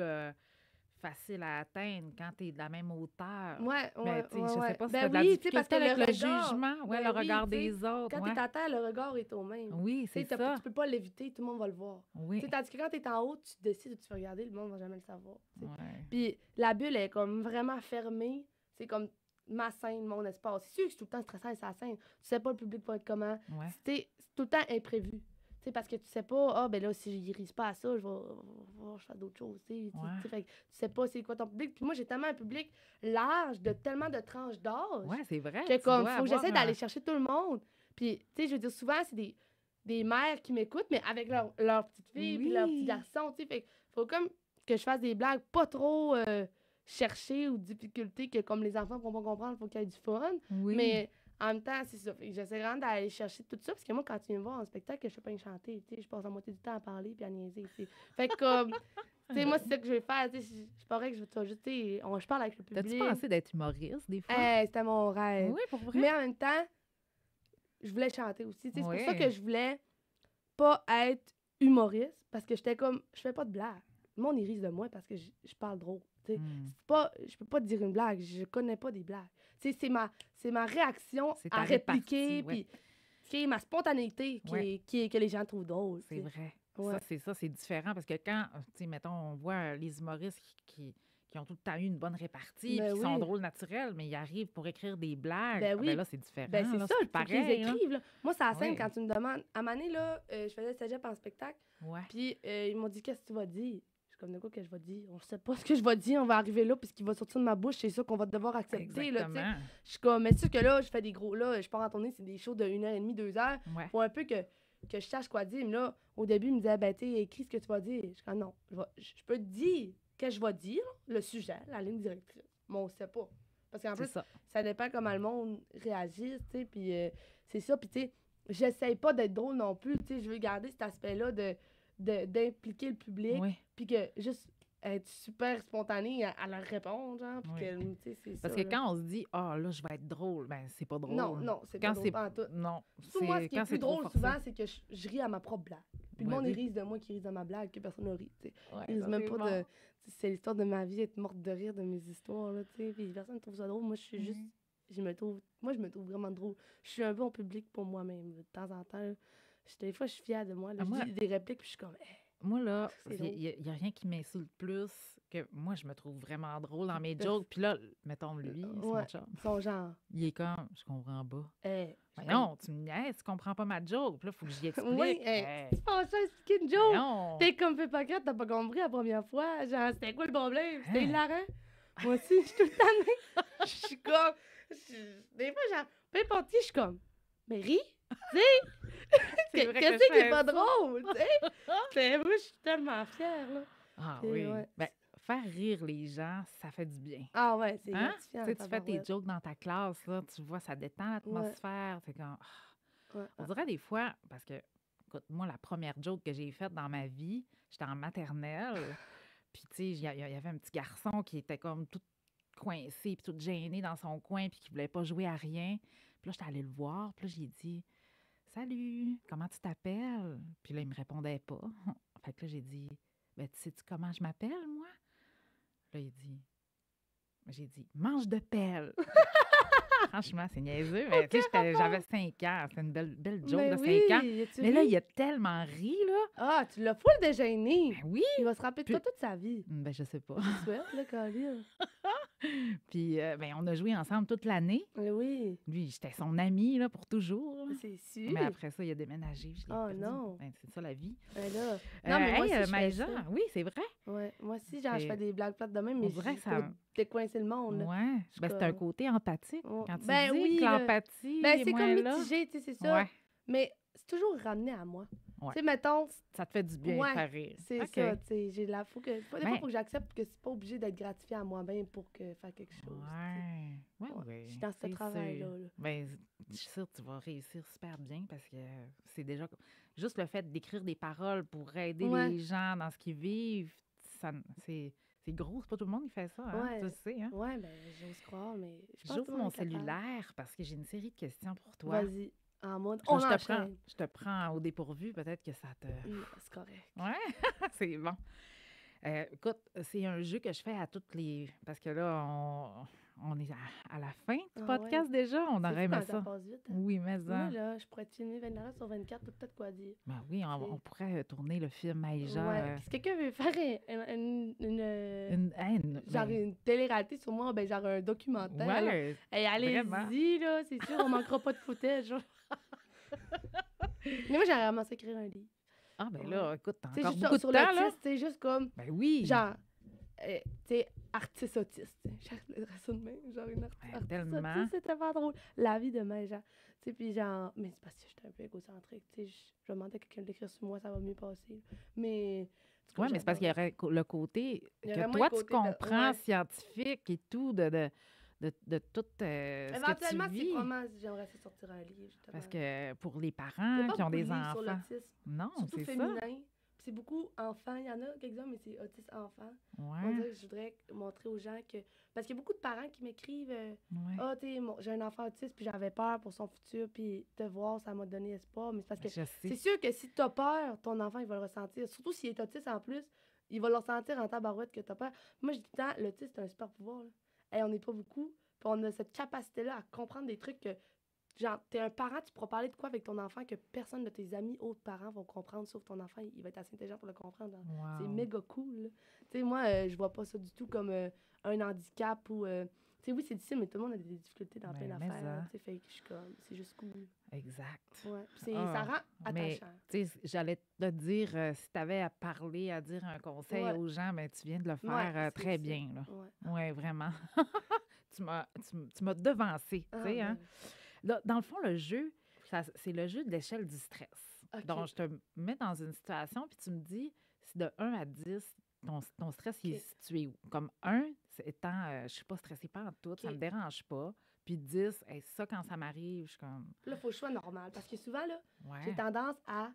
facile à atteindre quand tu es de la même hauteur. Ouais, Mais ouais, tu sais, ouais, je sais ouais. pas si Ben t'as de la oui, tu sais, difficulté parce que avec le le regard, jugement, ouais, ben le oui, regard tu sais, des autres. quand Ouais. t'es à terre, le regard est au même. Oui, Tu sais, c'est ça. tu peux pas l'éviter, tout le monde va le voir. Oui. Tu sais, tandis que quand t'es en haut, tu décides où tu veux regarder, le monde va jamais le savoir. Tu sais. Ouais. Puis la bulle est comme vraiment fermée. C'est comme ma scène, mon espace. C'est sûr que c'est tout le temps stressant et sa scène. Tu sais pas le public va être comment. Ouais. Tu sais, c'est tout le temps imprévu. Tu sais, parce que tu sais pas, ah, ben là, si je risque pas à ça, je vais faire d'autres choses. Tu sais. Ouais. Tu sais, fait que tu sais pas c'est quoi ton public. Puis moi, j'ai tellement un public large, de tellement de tranches d'âge. Ouais, c'est vrai. Que tu comme, dois faut que avoir j'essaie d'aller chercher tout le monde. Puis, tu sais, je veux dire, souvent, c'est des mères qui m'écoutent, mais avec leur petite fille puis leur petit Oui. garçon, tu sais. Fait que faut comme que je fasse des blagues pas trop cherchées ou difficultés que comme les enfants vont pas comprendre, faut qu'il y ait du fun. Oui. Mais en même temps, c'est ça. Fait que j'essaie vraiment d'aller chercher tout ça, parce que moi, quand tu viens me voir en spectacle, je sais pas chanter, tu sais, je passe la moitié du temps à parler puis à niaiser, tu sais. Fait que comme, tu sais, moi, c'est ça que je vais faire, tu sais, je parais que je vais juste, tu sais, je parle avec le public. T'as-tu pensé d'être humoriste des fois? C'était mon rêve. Oui, pour vrai. Mais en même temps, je voulais chanter aussi. Tu sais, c'est Ouais. pour ça que je voulais pas être humoriste, parce que j'étais comme, je fais pas de blagues. Le monde, il rit de moi parce que je parle drôle. Tu sais. Hmm. C'est pas, je peux pas te dire une blague, je connais pas des blagues. Tu sais, c'est ma réaction C'est ta à répliquer, répartie, ouais. puis qui est ma spontanéité Ouais. que les gens trouvent drôle. C'est tu sais. vrai. Ouais. Ça, c'est différent parce que quand, tu sais, mettons, on voit les humoristes qui ont tout le temps eu une bonne répartie, Ben puis qui sont oui. drôles naturels, mais ils arrivent pour écrire des blagues. Ben Ah, oui. là, c'est différent. Ben, c'est là, ça, plus il faut qu'ils pareil, là. écrivent. Là. Moi, c'est à la scène Oui. quand tu me demandes. À un moment donné, là, je faisais le cégep en spectacle, Ouais. puis ils m'ont dit, qu'est-ce que tu vas dire? Je suis comme, de quoi que je vais dire? On sait pas ce que je vais dire, on va arriver là, puis ce qui va sortir de ma bouche, c'est ça qu'on va devoir accepter. Là, tu sais. Exactement. Je suis comme, mais c'est sûr que là, je fais des gros, là, je pars en tournée, c'est des shows de 1h30, 2 heures. Ouais. Faut un peu que je sache quoi dire. Mais là, au début, il me disait, ben, tu sais, écris ce que tu vas dire. Je suis comme, non, je peux te dire que je vais dire, le sujet, la ligne directrice. Mais on sait pas. Parce qu'en C'est plus, ça. ça dépend comment le monde réagit, tu sais, puis c'est ça. Puis, tu sais, j'essaye pas d'être drôle non plus, tu sais, je veux garder cet aspect-là d'impliquer le public, Oui, puis que juste être super spontané à leur répondre, genre, puis oui. que, tu sais, c'est Parce ça, que là. quand on se dit « Ah, là, je vais être drôle », ben c'est pas Non, drôle. non, c'est pas Quand drôle c'est... pas en tout. Non, Surtout moi, ce qui est quand plus c'est trop drôle forcé. souvent, c'est que je ris à ma propre blague. Puis le monde, il Vas-y. rit de moi qui rit de ma blague, que personne ne rit, tu sais. Ouais, Ils risent ça, même c'est pas bon. de... C'est l'histoire de ma vie, être morte de rire de mes histoires, là, tu sais. Puis personne ne trouve ça drôle. Moi, je suis juste... Mhm. Moi, je me trouve vraiment drôle. Je suis un bon public pour moi-même, de temps en temps, là. Des fois, je suis fière de moi, là. Ah, Je moi, dis des répliques, puis je suis comme... moi, là, c'est il drôle. n'y a rien qui m'insulte plus que moi, je me trouve vraiment drôle dans mes Pers- jokes. Puis là, mettons lui, c'est Ouais, mon chum. son genre. Il est comme, je comprends pas. Je suis comme... Voyons, tu me niaises, tu comprends pas ma joke. Puis là, il faut que j'y explique. Oui, Hey, tu penses à expliquer une joke? voyons. T'es comme fait pas t'as pas compris la première fois. Genre, c'était quoi le problème? C'était Hein? hilarant. Moi aussi, je suis tout le temps Je suis comme... Des fois, genre, peu importe qui, je suis comme... Mais ris, tu sais? C'est vrai que Qu'est-ce je qui est fais pas ça. drôle, tu sais? Mais moi, je suis tellement fière, là. Ah Et oui. ouais. Ben, faire rire les gens, ça fait du bien. Ah ouais, c'est Hein? gratifiant. Tu sais, tu fais tes tabarouette. jokes dans ta classe, là, tu vois, ça détend l'atmosphère. C'est comme... Ouais, On dirait des fois, parce que, écoute, moi, la première joke que j'ai faite dans ma vie, j'étais en maternelle. Puis, tu sais, il y avait un petit garçon qui était comme tout coincé, puis tout gêné dans son coin, puis qui voulait pas jouer à rien. Puis là, j'étais allée le voir, puis là, j'ai dit Salut, comment tu t'appelles? Puis là, il me répondait pas. Fait que là, j'ai dit Ben, tu sais-tu comment je m'appelle, moi? Là, j'ai dit Mange de pelle. Franchement, c'est niaiseux, mais tu sais, j'avais 5 ans. C'était une belle joke Mais de oui, 5 ans. as-tu Mais là, vu? il a tellement ri, là. Ah, tu l'as full dégêné. Ben oui! Il va se rappeler de Puis- toi toute sa vie. Ben, je sais pas. Je souhaite, là, Colin. Puis, ben, on a joué ensemble toute l'année. Oui, Lui, j'étais son ami, là, pour toujours. Là. c'est sûr. Mais après ça, il a déménagé. Je l'ai Oh perdu. non. Ben, c'est ça, la vie. Ben là. Non, mais moi hey, aussi, je fais Maïja, ça. oui, c'est vrai. Ouais, moi aussi, genre, je C'est- fais des blagues plates de même, on mais dirait que pour ça... décoincer le monde, là. Ouais. Ben, c'est un comme- côté empathique. Ouais. Quand tu Ben dis oui, que là. l'empathie Ben, est c'est moins comme là. mitigé, tu sais, c'est ça. Ouais. Mais c'est toujours ramené à moi. Ouais. Tu sais, mettons, Ça te fait du bien Ouais, de faire rire. c'est OK. ça, tu sais, j'ai la faut que des fois, Ben- faut que j'accepte que c'est pas obligé d'être gratifié à moi-même pour que faire quelque chose. tu sais. Ouais. Ouais, Ouais, ouais. je suis dans ce c'est travail-là, sûr. là. Ben, je suis sûre que tu vas réussir super bien parce que c'est déjà... Juste le fait d'écrire des paroles pour aider Ouais. les gens dans ce qu'ils vivent, c'est gros. C'est pas tout le monde qui fait ça, hein? Ouais. Tu le sais, hein? Ouais, ben, j'ose croire, mais je pense que J'ouvre tout le monde mon est capable. cellulaire parce que j'ai une série de questions pour toi. Vas-y, en mode, Là, on je enchaîne. te prends au dépourvu. Peut-être que ça te... C'est correct. Ouais, c'est bon. Écoute, c'est un jeu que je fais à toutes les... Parce que là, on est à la fin du Ah podcast déjà. On C'est aurait fou aimé quand ça. passe vite. Hein. Oui, mais Moi, ça. là, je pourrais te filmer 24 heures sur 24, t'as peut-être quoi dire. Ben oui, on pourrait tourner le film Maïja. Ouais, puis si quelqu'un veut faire genre ben, une télé-réalité sur moi, ben genre un documentaire, là. ouais, Hey, vraiment. allez-y, là, c'est sûr, on manquera pas de footage. Mais moi, j'aimerais vraiment ça écrire un livre. Ah, ben là, écoute, t'as Tu sais, encore juste beaucoup de sur temps, là. l'autisme, c'est juste comme, Ben oui. genre, tu sais, artiste autiste. J'appellerais ça de même, genre une Ouais, artiste tellement. autiste, c'était pas drôle. La vie de Maïja. Tu sais, puis genre, mais c'est parce que j'étais un peu égocentrique, tu sais, je demandais à quelqu'un d'écrire sur moi, ça va mieux passer. Mais... en tout cas, Oui, mais c'est parce qu'il y j'adore. aurait le côté Il y que aurait moins toi, le tu côté de- comprends ouais. scientifique et tout de tout ce que Éventuellement, tu c'est vis. vraiment, j'aimerais ça sortir un livre, justement. Parce que pour les Il y a parents pas qui ont beaucoup de des livres sur enfants... l'autisme, Non, surtout c'est ça. féminin. Puis c'est beaucoup enfants. Il y en a quelques-uns, mais c'est autistes enfants. On Ouais, dirait que je voudrais montrer aux gens que... Parce qu'il y a beaucoup de parents qui m'écrivent ouais. Ah, tu sais, j'ai un enfant autiste, puis j'avais peur pour son futur, puis te voir, ça m'a donné espoir. Mais c'est parce que Je c'est sais. sûr que si t'as peur, ton enfant, il va le ressentir. Surtout s'il est autiste en plus, il va le ressentir en tabarouette que t'as peur. Moi, je dis tout le temps, l'autisme, c'est un super pouvoir. Là. Hey, on n'est pas beaucoup, puis on a cette capacité-là à comprendre des trucs que... Genre, t'es un parent, tu pourras parler de quoi avec ton enfant que personne de tes amis, autres parents, vont comprendre, sauf ton enfant, il va être assez intelligent pour le comprendre. Hein. C'est Wow. méga cool. là. Tu sais, moi, je vois pas ça du tout comme un handicap ou... tu sais, oui, c'est difficile, mais tout le monde a des difficultés dans plein Ben, mais d'affaires. ça. Tu sais, fait que je suis comme... C'est juste cool. Exact. Ouais. Puis Ah, ça rend mais, attachant. tu sais, j'allais te dire, si tu avais à parler, à dire un conseil Ouais. aux gens, ben, tu viens de le faire Ouais, c'est très ça. bien. Là. Ouais. Oui, vraiment. tu m'as devancé. Ah, tu sais, hein? ben, Là, dans le fond, le jeu, c'est le jeu de l'échelle du stress. OK. Donc, je te mets dans une situation, puis tu me dis si de 1 à 10, ton stress, il est OK. situé où? Comme 1, c'est étant, je suis pas stressée par tout, ça me OK. dérange pas. Puis 10, hey, ça, quand ça m'arrive, je suis comme, Là, faut que je sois normal. Parce que souvent, là, j'ai ouais. tendance à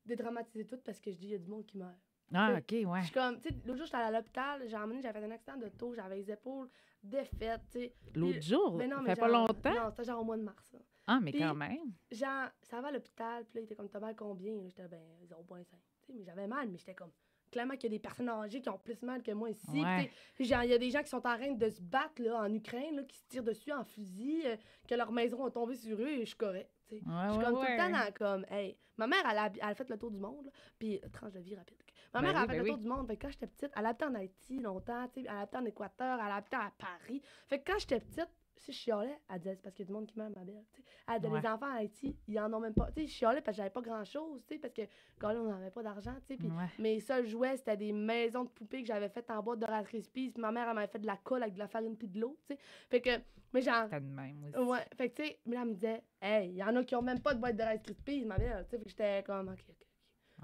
dédramatiser tout parce que je dis, il y a du monde qui meurt. Ah, Tu sais, OK, je ouais. suis comme, tu sais, l'autre jour, j'étais allée à l'hôpital, j'ai emmené, j'avais fait un accident d'auto, j'avais les épaules défaites, tu sais. L'autre Puis, jour, mais non, ça mais fait pas genre, longtemps? non, c'était genre au mois de mars, là. Ah, mais quand Puis, même. genre, ça va à l'hôpital, puis là, il était comme, t'as mal combien? Là, j'étais, ben, 0,5. Tu sais, mais j'avais mal, mais j'étais comme, clairement qu'il y a des personnes âgées qui ont plus mal que moi ici. Puis, Ouais. tu sais, genre, il y a des gens qui sont en train de se battre, là, en Ukraine, là, qui se tirent dessus en fusil, que leur maison a tombé sur eux, et je suis correct, tu sais. Ouais, Je suis ouais, comme tout le temps ouais. dans, comme, hey, ma mère, elle a fait le tour du monde, là, puis, tranche de vie rapide. Ma Ben mère, elle oui, a fait ben le tour oui. du monde, fait que quand j'étais petite, elle habitait en Haïti longtemps, tu sais, elle habitait en Équateur, elle habitait à Paris. Fait que quand j'étais petite, si je chialais, elle disait, c'est parce qu'il y a du monde qui meurt, ma belle, tu sais. Elle disait, Ouais. les enfants en Haïti, ils en ont même pas. Tu sais, je chialais parce que j'avais pas grand-chose, tu sais, parce que quand là, on n'avait pas d'argent, tu sais. Puis Ouais. mes seuls jouets, c'était des maisons de poupées que j'avais faites en boîte de Rice Krispies. Puis ma mère, elle m'avait fait de la colle avec de la farine puis de l'eau, tu sais. Fait que, mais genre, T'as de même aussi. ouais, fait que, tu sais, mais là, elle me disait, hey, il y en a qui ont même pas de boîte de Rice Krispies, ma belle, tu sais. Fait que j'étais comme, ok, ok, ok.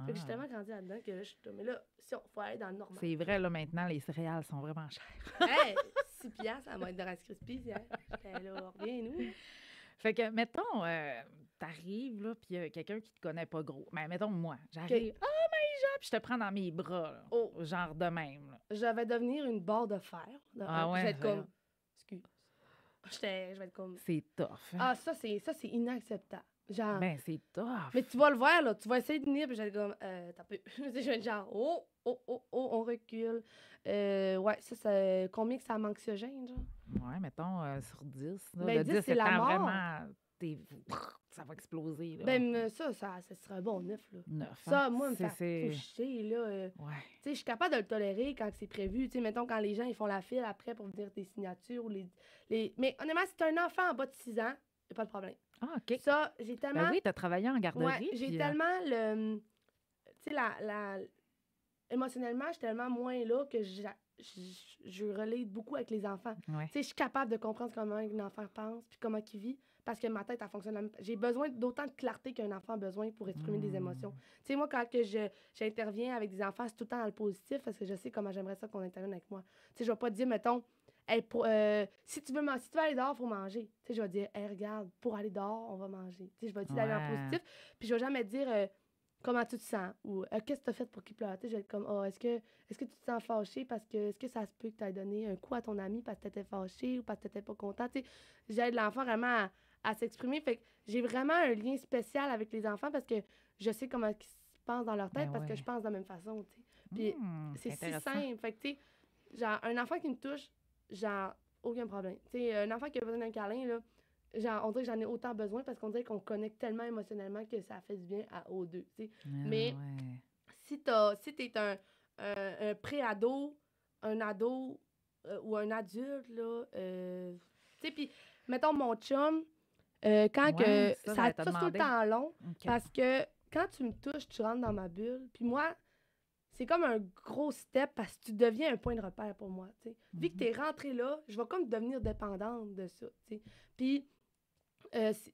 Fait que j'ai Ah. tellement grandi là-dedans que là, je suis mais là, si on faut aller dans le normal. C'est vrai, là, maintenant, les céréales sont vraiment chères. Hey, 6 piastres à la boîte de Rice Krispies, hier. J'étais là, reviens-nous. Fait que, mettons, t'arrives, là, puis il y a quelqu'un qui te connaît pas gros. Mais mettons, moi, j'arrive, oh my God, puis je te prends dans mes bras, là, Oh. genre de même, là. Je vais devenir une barre de fer. Ah Je ouais, vais être voyons. comme. Excuse. Je vais être comme. C'est tough, hein? Ah, ça, c'est inacceptable. Genre. Ben, c'est tough. Mais tu vas le voir, là. Tu vas essayer de venir, puis je vais être comme. T'as peu. Je vais être genre. Oh, oh, oh, oh, on recule. Ouais, ça, combien que ça m'anxiogène, genre? Ouais, mettons, sur 10, là, Ben, de 10, 10 c'est la étant mort. vraiment, ça va exploser, là. Ben, ça serait un bon 9, là. 9, Ça, moi, me C'est- faire c'est- toucher, là. Ouais. Tu sais, je suis capable de le tolérer quand c'est prévu. Tu sais, mettons, quand les gens, ils font la file après pour venir des signatures ou les... Mais honnêtement, si t'as un enfant en bas de 6 ans, y a pas de problème. Ah, OK. Ça, j'ai tellement... Ben oui, t'as travaillé en garderie. Ouais, j'ai puis, tellement le... Tu sais, émotionnellement, je suis tellement moins là que je relate beaucoup avec les enfants. Ouais. Tu sais, je suis capable de comprendre comment un enfant pense puis comment il vit parce que ma tête, elle fonctionne. J'ai besoin d'autant de clarté qu'un enfant a besoin pour exprimer des émotions. Tu sais, moi, quand que j'interviens avec des enfants, c'est tout le temps dans le positif parce que je sais comment j'aimerais ça qu'on intervienne avec moi. Tu sais, je vais pas dire, mettons, hey, si tu veux aller dehors, il faut manger. Tu sais, je vais dire, hey, regarde, pour aller dehors, on va manger. Tu sais, je vais dire d'aller en Ouais. positif. Puis je vais jamais dire, comment tu te sens ou qu'est-ce que tu as fait pour qu'il pleure. Tu sais, je vais être comme, oh, est-ce que tu te sens fâché parce que, est-ce que ça se peut que tu aies donné un coup à ton ami parce que tu étais fâché ou parce que tu n'étais pas content. Tu sais, j'aide l'enfant vraiment à s'exprimer. Fait que j'ai vraiment un lien spécial avec les enfants parce que je sais comment ils se pensent dans leur tête Ben parce que ouais. je pense de la même façon. Tu sais. Puis c'est si intéressant. simple. Fait que, tu sais, genre, un enfant qui me touche, genre, aucun problème. Tu sais, un enfant qui a besoin d'un câlin, là, genre, on dirait que j'en ai autant besoin parce qu'on dirait qu'on connecte tellement émotionnellement que ça fait du bien aux deux, tu sais. Ah, Mais ouais. si t'es un pré-ado, un ado ou un adulte, là, tu sais, puis mettons mon chum, quand Ouais, que ça, ça j'allais te touche tout le demander. temps long, OK. parce que quand tu me touches, tu rentres dans ma bulle, puis moi, c'est comme un gros step parce que tu deviens un point de repère pour moi, tu sais. Vu que Mhm. t'es rentré là, je vais comme devenir dépendante de ça, tu sais. Puis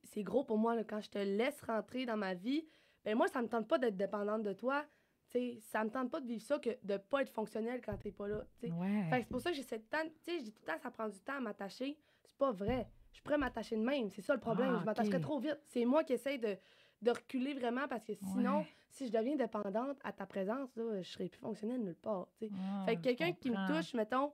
c'est gros pour moi, là, quand je te laisse rentrer dans ma vie, ben moi, ça me tente pas d'être dépendante de toi. T'sais, ça me tente pas de vivre ça que de pas être fonctionnel quand t'es pas là. T'sais. Fait que Ouais. c'est pour ça que j'essaie de temps. Tu sais, je dis tout le temps, ça prend du temps à m'attacher. C'est pas vrai. Je pourrais m'attacher de même. C'est ça le problème. Ah, Je m'attacherais ok. trop vite. C'est moi qui essaie de reculer vraiment parce que sinon, Ouais. si je deviens dépendante à ta présence, là, je serais plus fonctionnelle nulle part. T'sais. Ah, Fait que je quelqu'un qui me comprends. touche, mettons.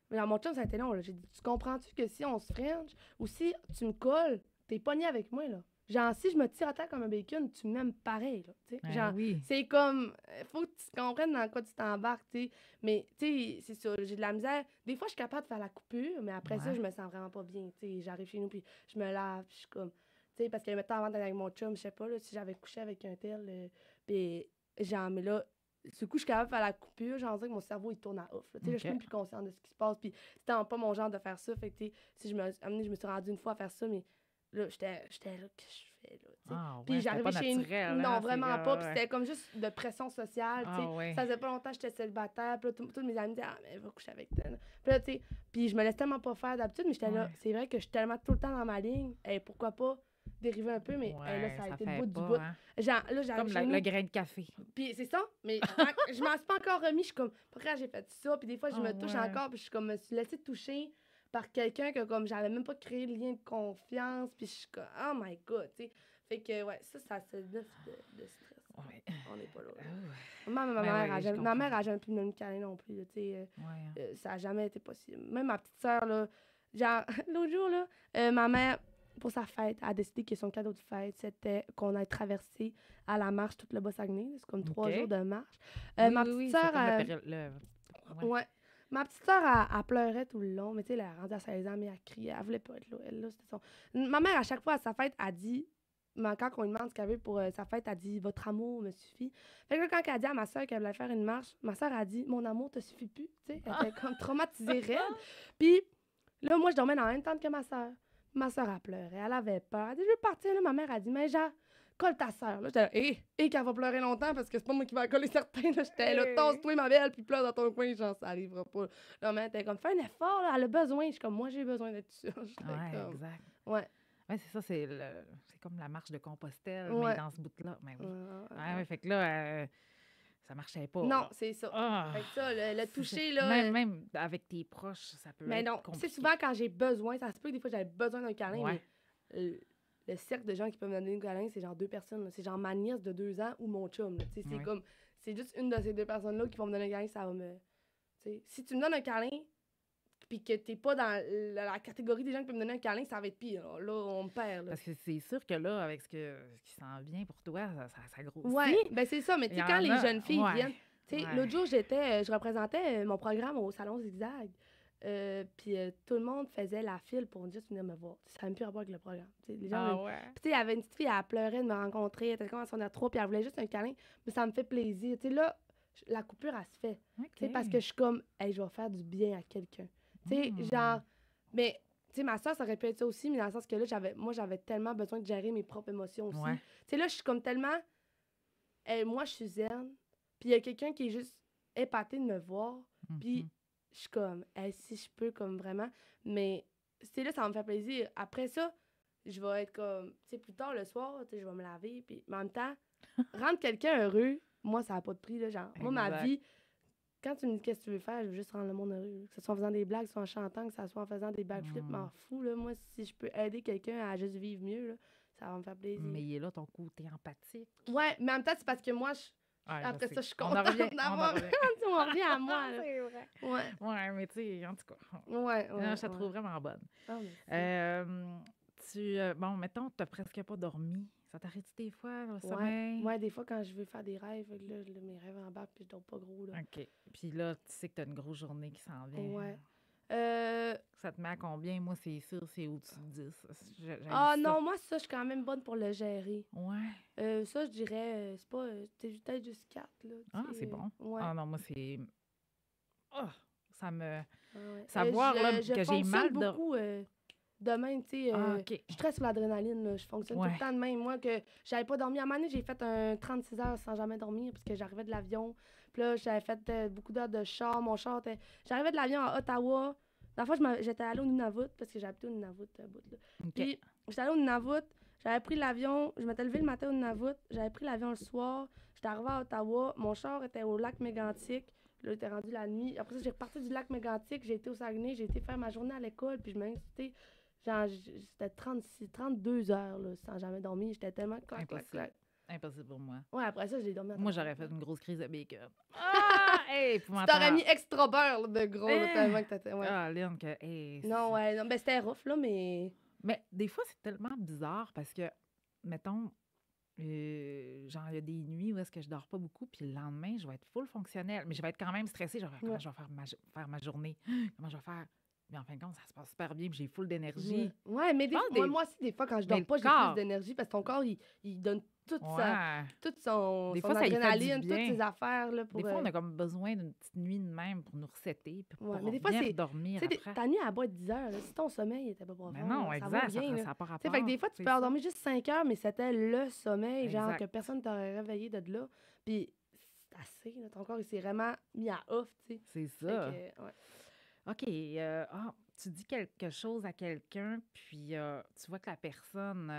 Mais dans mon chum, ça a été long. Là. J'ai dit, tu comprends-tu que si on se fringe ou si tu me colles, t'es pogné avec moi, là. Genre, si je me tire à terre comme un bacon, tu m'aimes pareil, là. T'sais. Ben Genre, oui. c'est comme, faut que tu comprennes dans quoi tu t'embarques, tu sais. Mais, tu sais, c'est ça, j'ai de la misère. Des fois, je suis capable de faire la coupure, mais après ça, Ouais. je me sens vraiment pas bien, tu sais. J'arrive chez nous, puis je me lave, puis je suis comme, tu sais, parce que maintenant, avant d'aller avec mon chum, je sais pas, là, si j'avais couché avec un tel, puis genre, mais là, ce coup, je suis capable de faire la coupure, genre, on dirait que mon cerveau, il tourne à off, là. Tu sais, là, je suis Ok. même plus consciente de ce qui se passe, puis c'était pas mon genre de faire ça, fait que, tu sais, si je me suis rendue une fois à faire ça, mais là, j'étais là, qu'est-ce que je fais, là, tu sais. Ah, Puis ouais, c'était j'arrivais pas chez nous. naturel, Non, hein, vraiment pas. Puis ouais. c'était comme juste de pression sociale, tu sais. Ah, ouais. Ça faisait pas longtemps que j'étais célibataire. Puis là, tous mes amis disaient, ah, mais va coucher avec elle. Puis là, tu sais, puis je me laisse tellement pas faire d'habitude, mais j'étais là. Ouais. C'est vrai que je suis tellement tout le temps dans ma ligne. Et pourquoi pas dérivé un peu, mais là, ça a été le fait bout du pas, bout. hein. Genre, là, Comme le grain de café. Puis c'est ça, mais je m'en suis pas encore remis. Je suis comme, pourquoi j'ai fait ça? Puis des fois, je me touche encore, puis je suis comme, me suis laissée toucher par quelqu'un que comme j'avais même pas créé le lien de confiance. Puis je suis comme, oh my God, tu sais. Fait que, ouais, ça c'est neuf de stress. Ouais. On n'est pas là. Ah Ma Ben mère, ouais, je ma mère comprends. a jamais pu me donner une câlin non plus, là, tu sais. ouais, hein. Ça a jamais été possible. Même ma petite sœur, là, genre, l'autre jour, là, ma mère, pour sa fête, a décidé que son cadeau de fête, c'était qu'on ait traversé à la marche tout le Bas-Saguenay. C'est comme 3 OK. jours de marche. Oui, Ma oui, petite oui, sœur, c'est comme la période... Ouais. ouais. Ma petite sœur, elle pleurait tout le long, mais tu sais, elle est rendue à 16 ans, mais elle criait, elle voulait pas être là. Elle, là, c'était son... Ma mère, à chaque fois, à sa fête, a dit, quand on lui demande ce qu'elle veut pour sa fête, elle dit « Votre amour me suffit ». Fait que là, quand elle a dit à ma sœur qu'elle voulait faire une marche, ma sœur a dit « Mon amour te suffit plus ». Tu sais, elle était comme traumatisée raide. Puis là, moi, je dormais dans la même tente que ma sœur. Ma sœur, elle pleurait, elle avait peur. Elle dit « Je veux partir ». Là, ma mère a dit « Mais genre, colle ta sœur. » Là, j'étais là, et qu'elle va pleurer longtemps parce que c'est pas moi qui vais la coller certains. Là, j'étais là, tasse-toi, ma belle, puis pleure dans ton coin. Genre, ça arrivera pas. Là, ma mère était comme, fais un effort, là, elle a besoin. Je suis comme, moi, j'ai besoin d'être sûre. Ouais, comme, exact. ouais. Ouais, c'est ça, c'est comme la marche de Compostelle, Ouais. mais dans ce bout-là. Mais oui. Ouais, fait que là, ça marchait pas. Non, là. c'est ça. Ah! Fait que ça, le C'est- toucher, là. Même avec tes proches, ça peut Mais être non, compliqué. c'est souvent quand j'ai besoin, ça se peut que des fois j'avais besoin d'un câlin, Ouais. mais le cercle de gens qui peuvent me donner un câlin, c'est genre 2 personnes. là. C'est genre ma nièce de 2 ans ou mon chum. là. Tu sais, c'est Ouais. comme, c'est juste une de ces 2 personnes-là qui vont me donner un câlin, ça va me. Tu sais, si tu me donnes un câlin, puis que t'es pas dans la catégorie des gens qui peuvent me donner un câlin, ça va être pire. Là, on me perd. Là. Parce que c'est sûr que là, avec ce qui s'en vient pour toi, ça grossit. Ouais, ben c'est ça, mais tu Il y sais, quand en les a- jeunes filles ouais. viennent. Tu sais, Ouais. l'autre jour, je représentais mon programme au Salon Zigzag. Puis tout le monde faisait la file pour juste venir me voir. Ça n'avait plus rapport avec le programme. T'sais, les gens Ah venaient- ouais. Puis tu sais, il y avait une petite fille, elle pleurait de me rencontrer. Elle était comme à son 3, puis elle voulait juste un câlin. Mais ça me fait plaisir. Tu sais, là, la coupure, elle se fait. Tu sais, parce que je suis comme, hey, je vais faire du bien à quelqu'un. Tu sais, genre, mais, tu sais, ma soeur, ça aurait pu être ça aussi, mais dans le sens que là, j'avais tellement besoin de gérer mes propres émotions aussi. Ouais. Tu sais, là, je suis comme tellement, moi, je suis zen, puis il y a quelqu'un qui est juste épaté de me voir, puis je suis comme, hey, si je peux, comme vraiment, mais, c'est là, ça va me faire plaisir. Après ça, je vais être comme, tu sais, plus tard le soir, tu sais, je vais me laver, puis mais en même temps, rendre quelqu'un heureux, moi, ça n'a pas de prix, là, genre, moi, ma Exact. vie, quand tu me dis qu'est-ce que tu veux faire, je veux juste rendre le monde heureux. Que ce soit en faisant des blagues, que ce soit en chantant, que ce soit en faisant des backflips, m'en fous, là. Moi, si je peux aider quelqu'un à juste vivre mieux, là, ça va me faire plaisir. Mais il est là ton côté empathique. Ouais, mais en même temps, c'est parce que moi, Ouais, après sais. ça, je suis On en contente revient, on en d'avoir... revient. on revient à moi, là. C'est vrai. Ouais, Ouais, mais tu sais, en tout cas, ouais, non, je te ouais. trouve vraiment bonne. Ah, merci. Bon, mettons, tu n'as presque pas dormi. Ça t'arrête des fois, le Ouais, sommeil? ouais, des fois, quand je veux faire des rêves, là, mes rêves embarquent, puis je dors pas gros, là. OK. Puis là, tu sais que tu as une grosse journée qui s'en vient. Ouais. Ça te met à combien? Moi, c'est sûr, c'est au-dessus de 10. Ah non, moi, ça, je suis quand même bonne pour le gérer. Ouais. Ça, je dirais, c'est pas... peut-être juste 4, là. Ah, tu sais, c'est bon. Ouais. Ah non, moi, c'est... Ah, ça me... Ah ouais. Savoir là, je que j'ai fonctionne mal de... beaucoup de même, tu sais. Ah, OK. Je suis très sur l'adrénaline, là. Je fonctionne tout Ouais. le temps de même. Moi, que j'avais pas dormi. À un moment donné, j'ai fait un 36 heures sans jamais dormir parce que j'arrivais de l'avion. Puis là, j'avais fait beaucoup d'heures de char. Mon char était... J'arrivais de l'avion à Ottawa. La fois, j'étais allée au Nunavut parce que j'habitais au Nunavut, bout, là. OK. Puis, j'étais allée au Nunavut. J'avais pris l'avion. Je m'étais levée le matin au Nunavut. J'avais pris l'avion le soir. J'étais arrivée à Ottawa. Mon char était au lac Mégantic. Là, il était rendu la nuit. Après ça, j'ai reparti du lac Mégantic. J'ai été au Saguenay. J'ai été faire ma journée à l'école. Puis je m'ai incité. Genre, c'était 32 heures, là, sans jamais dormir. J'étais tellement clac, clac, clac. Impossible pour moi. Ouais, après ça, j'ai dormi à Moi, temps. j'aurais fait une grosse crise de bacon. Ah! Hey, Tu t'aurais mis extra beurre, là, de gros, là, tellement que t'étais... Ouais. Ah, Lynn, que... Hey, Non, ouais, non, ben c'était rough, là, mais... Mais des fois, c'est tellement bizarre parce que, mettons, genre, il y a des nuits où est-ce que je dors pas beaucoup, puis le lendemain, je vais être full fonctionnelle. Mais je vais être quand même stressée. Je vais faire, comment je vais faire ma journée? Comment je vais faire? Mais en fin de compte, ça se passe super bien, puis j'ai full d'énergie. Ouais, mais moi aussi, des fois, quand je dors pas, j'ai plus d'énergie parce que ton corps, il donne toute son fois, ça y fait du adrénaline, bien. toutes ses affaires, là, pour... Des fois, on a comme besoin d'une petite nuit de même pour nous resetter, puis pour mais des fois, bien dormir tu sais, après. ta nuit, elle va être 10 heures, là. Si ton sommeil était pas profond, Mais non, là, exact, ça va bien, ça n'a pas Tu rapport. sais, fait que des fois, tu peux avoir dormi juste 5 heures, mais c'était le sommeil, genre, Exact. que personne t'aurait réveillé de là. Puis c'est assez, là. Ton corps, il s'est vraiment mis à off, tu sais. C'est Fait ça. que, ouais. OK. tu dis quelque chose à quelqu'un, puis tu vois que la personne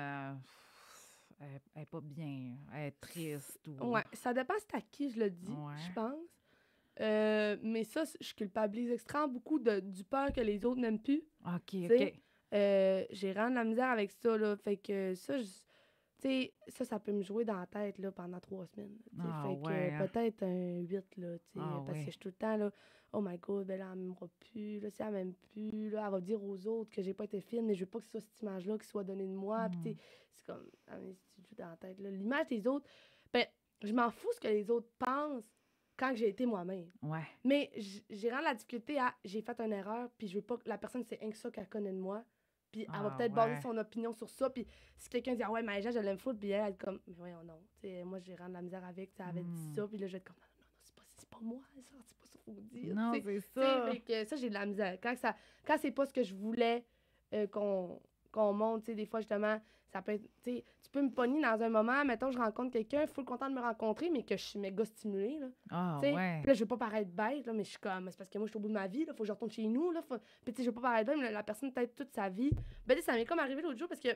elle est pas bien, elle est triste ou... Ouais, ça dépend c'est à qui je le dis, je Ouais. pense. Mais ça, je culpabilise extrêmement beaucoup du peur que les autres m'aiment plus. OK, Tu sais, OK. j'ai vraiment de la misère avec ça, là. Fait que ça, tu sais, ça peut me jouer dans la tête, là, pendant 3 semaines. Tu sais. Ah Fait que ouais, hein? peut-être un 8 là, tu sais, Ah parce que je ouais. suis tout le temps, là, oh my God, ben là, elle m'aimera plus, là, si elle m'aime plus, là, elle va dire aux autres que j'ai pas été fine, mais je veux pas que ce soit cette image-là qui soit donnée de moi. Puis, tu Hmm. sais, c'est comme, ah, mais c'est tout dans la tête, là. L'image des autres, ben, je m'en fous ce que les autres pensent quand j'ai été moi-même. Ouais. Mais j'ai vraiment la difficulté à j'ai fait une erreur, puis je veux pas que la personne, c'est rien que ça qu'elle connaît de moi. Puis elle va Ah peut-être baser ouais. son opinion sur ça. Puis si quelqu'un dit, ah ouais, Maïja, je l'aime full, puis elle est comme, mais voyons, non. Tu sais, moi, j'ai vraiment de la misère avec, tu sais, elle avait dit Hmm. ça, puis là, je vais être comme, non, non, non, c'est pas moi, ça, c'est pas ça qu'il faut dire. Non, c'est Tu sais, ça. fait que ça, j'ai de la misère. Quand c'est pas ce que je voulais qu'on monte, tu sais, des fois, justement, ça peut être, tu sais, tu peux me pogner dans un moment, mettons, je rencontre quelqu'un, full content de me rencontrer, mais que je suis méga stimulée, là. Ah Tu sais, ouais. puis là, je veux pas paraître bête, là, mais je suis comme, c'est parce que moi, je suis au bout de ma vie, là, faut que je retourne chez nous, là. Puis, tu sais, je veux pas paraître bête, mais la personne, peut-être toute sa vie. Ben, tu sais, ça m'est comme arrivé l'autre jour parce que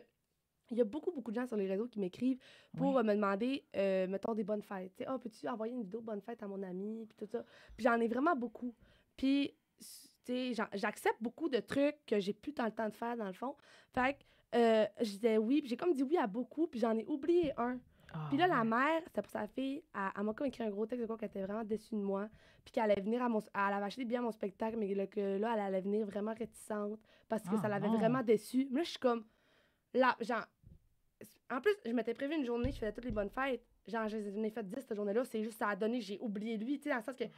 il y a beaucoup, beaucoup de gens sur les réseaux qui m'écrivent pour Oui. me demander, mettons, des bonnes fêtes. Tu sais, oh, peux-tu envoyer une vidéo de bonne fête à mon ami, puis tout ça. Puis j'en ai vraiment beaucoup. Puis, tu sais, j'accepte beaucoup de trucs que j'ai plus tant le temps de faire, dans le fond. Fait que je disais oui, puis j'ai comme dit oui à beaucoup, puis j'en ai oublié un. Puis Ah là, la ouais. mère, c'était pour sa fille, elle m'a comme écrit un gros texte de quoi qu'elle était vraiment déçue de moi, puis qu'elle allait venir elle avait acheté des billets à mon spectacle, mais que là, elle allait venir vraiment réticente, parce que ça Ah l'avait non. vraiment déçue. Mais là, je suis comme, là, genre, en plus, je m'étais prévu une journée, je faisais toutes les bonnes fêtes. Genre, j'en ai fait 10 cette journée-là. C'est juste, ça a donné, j'ai oublié lui, tu sais, dans le sens que en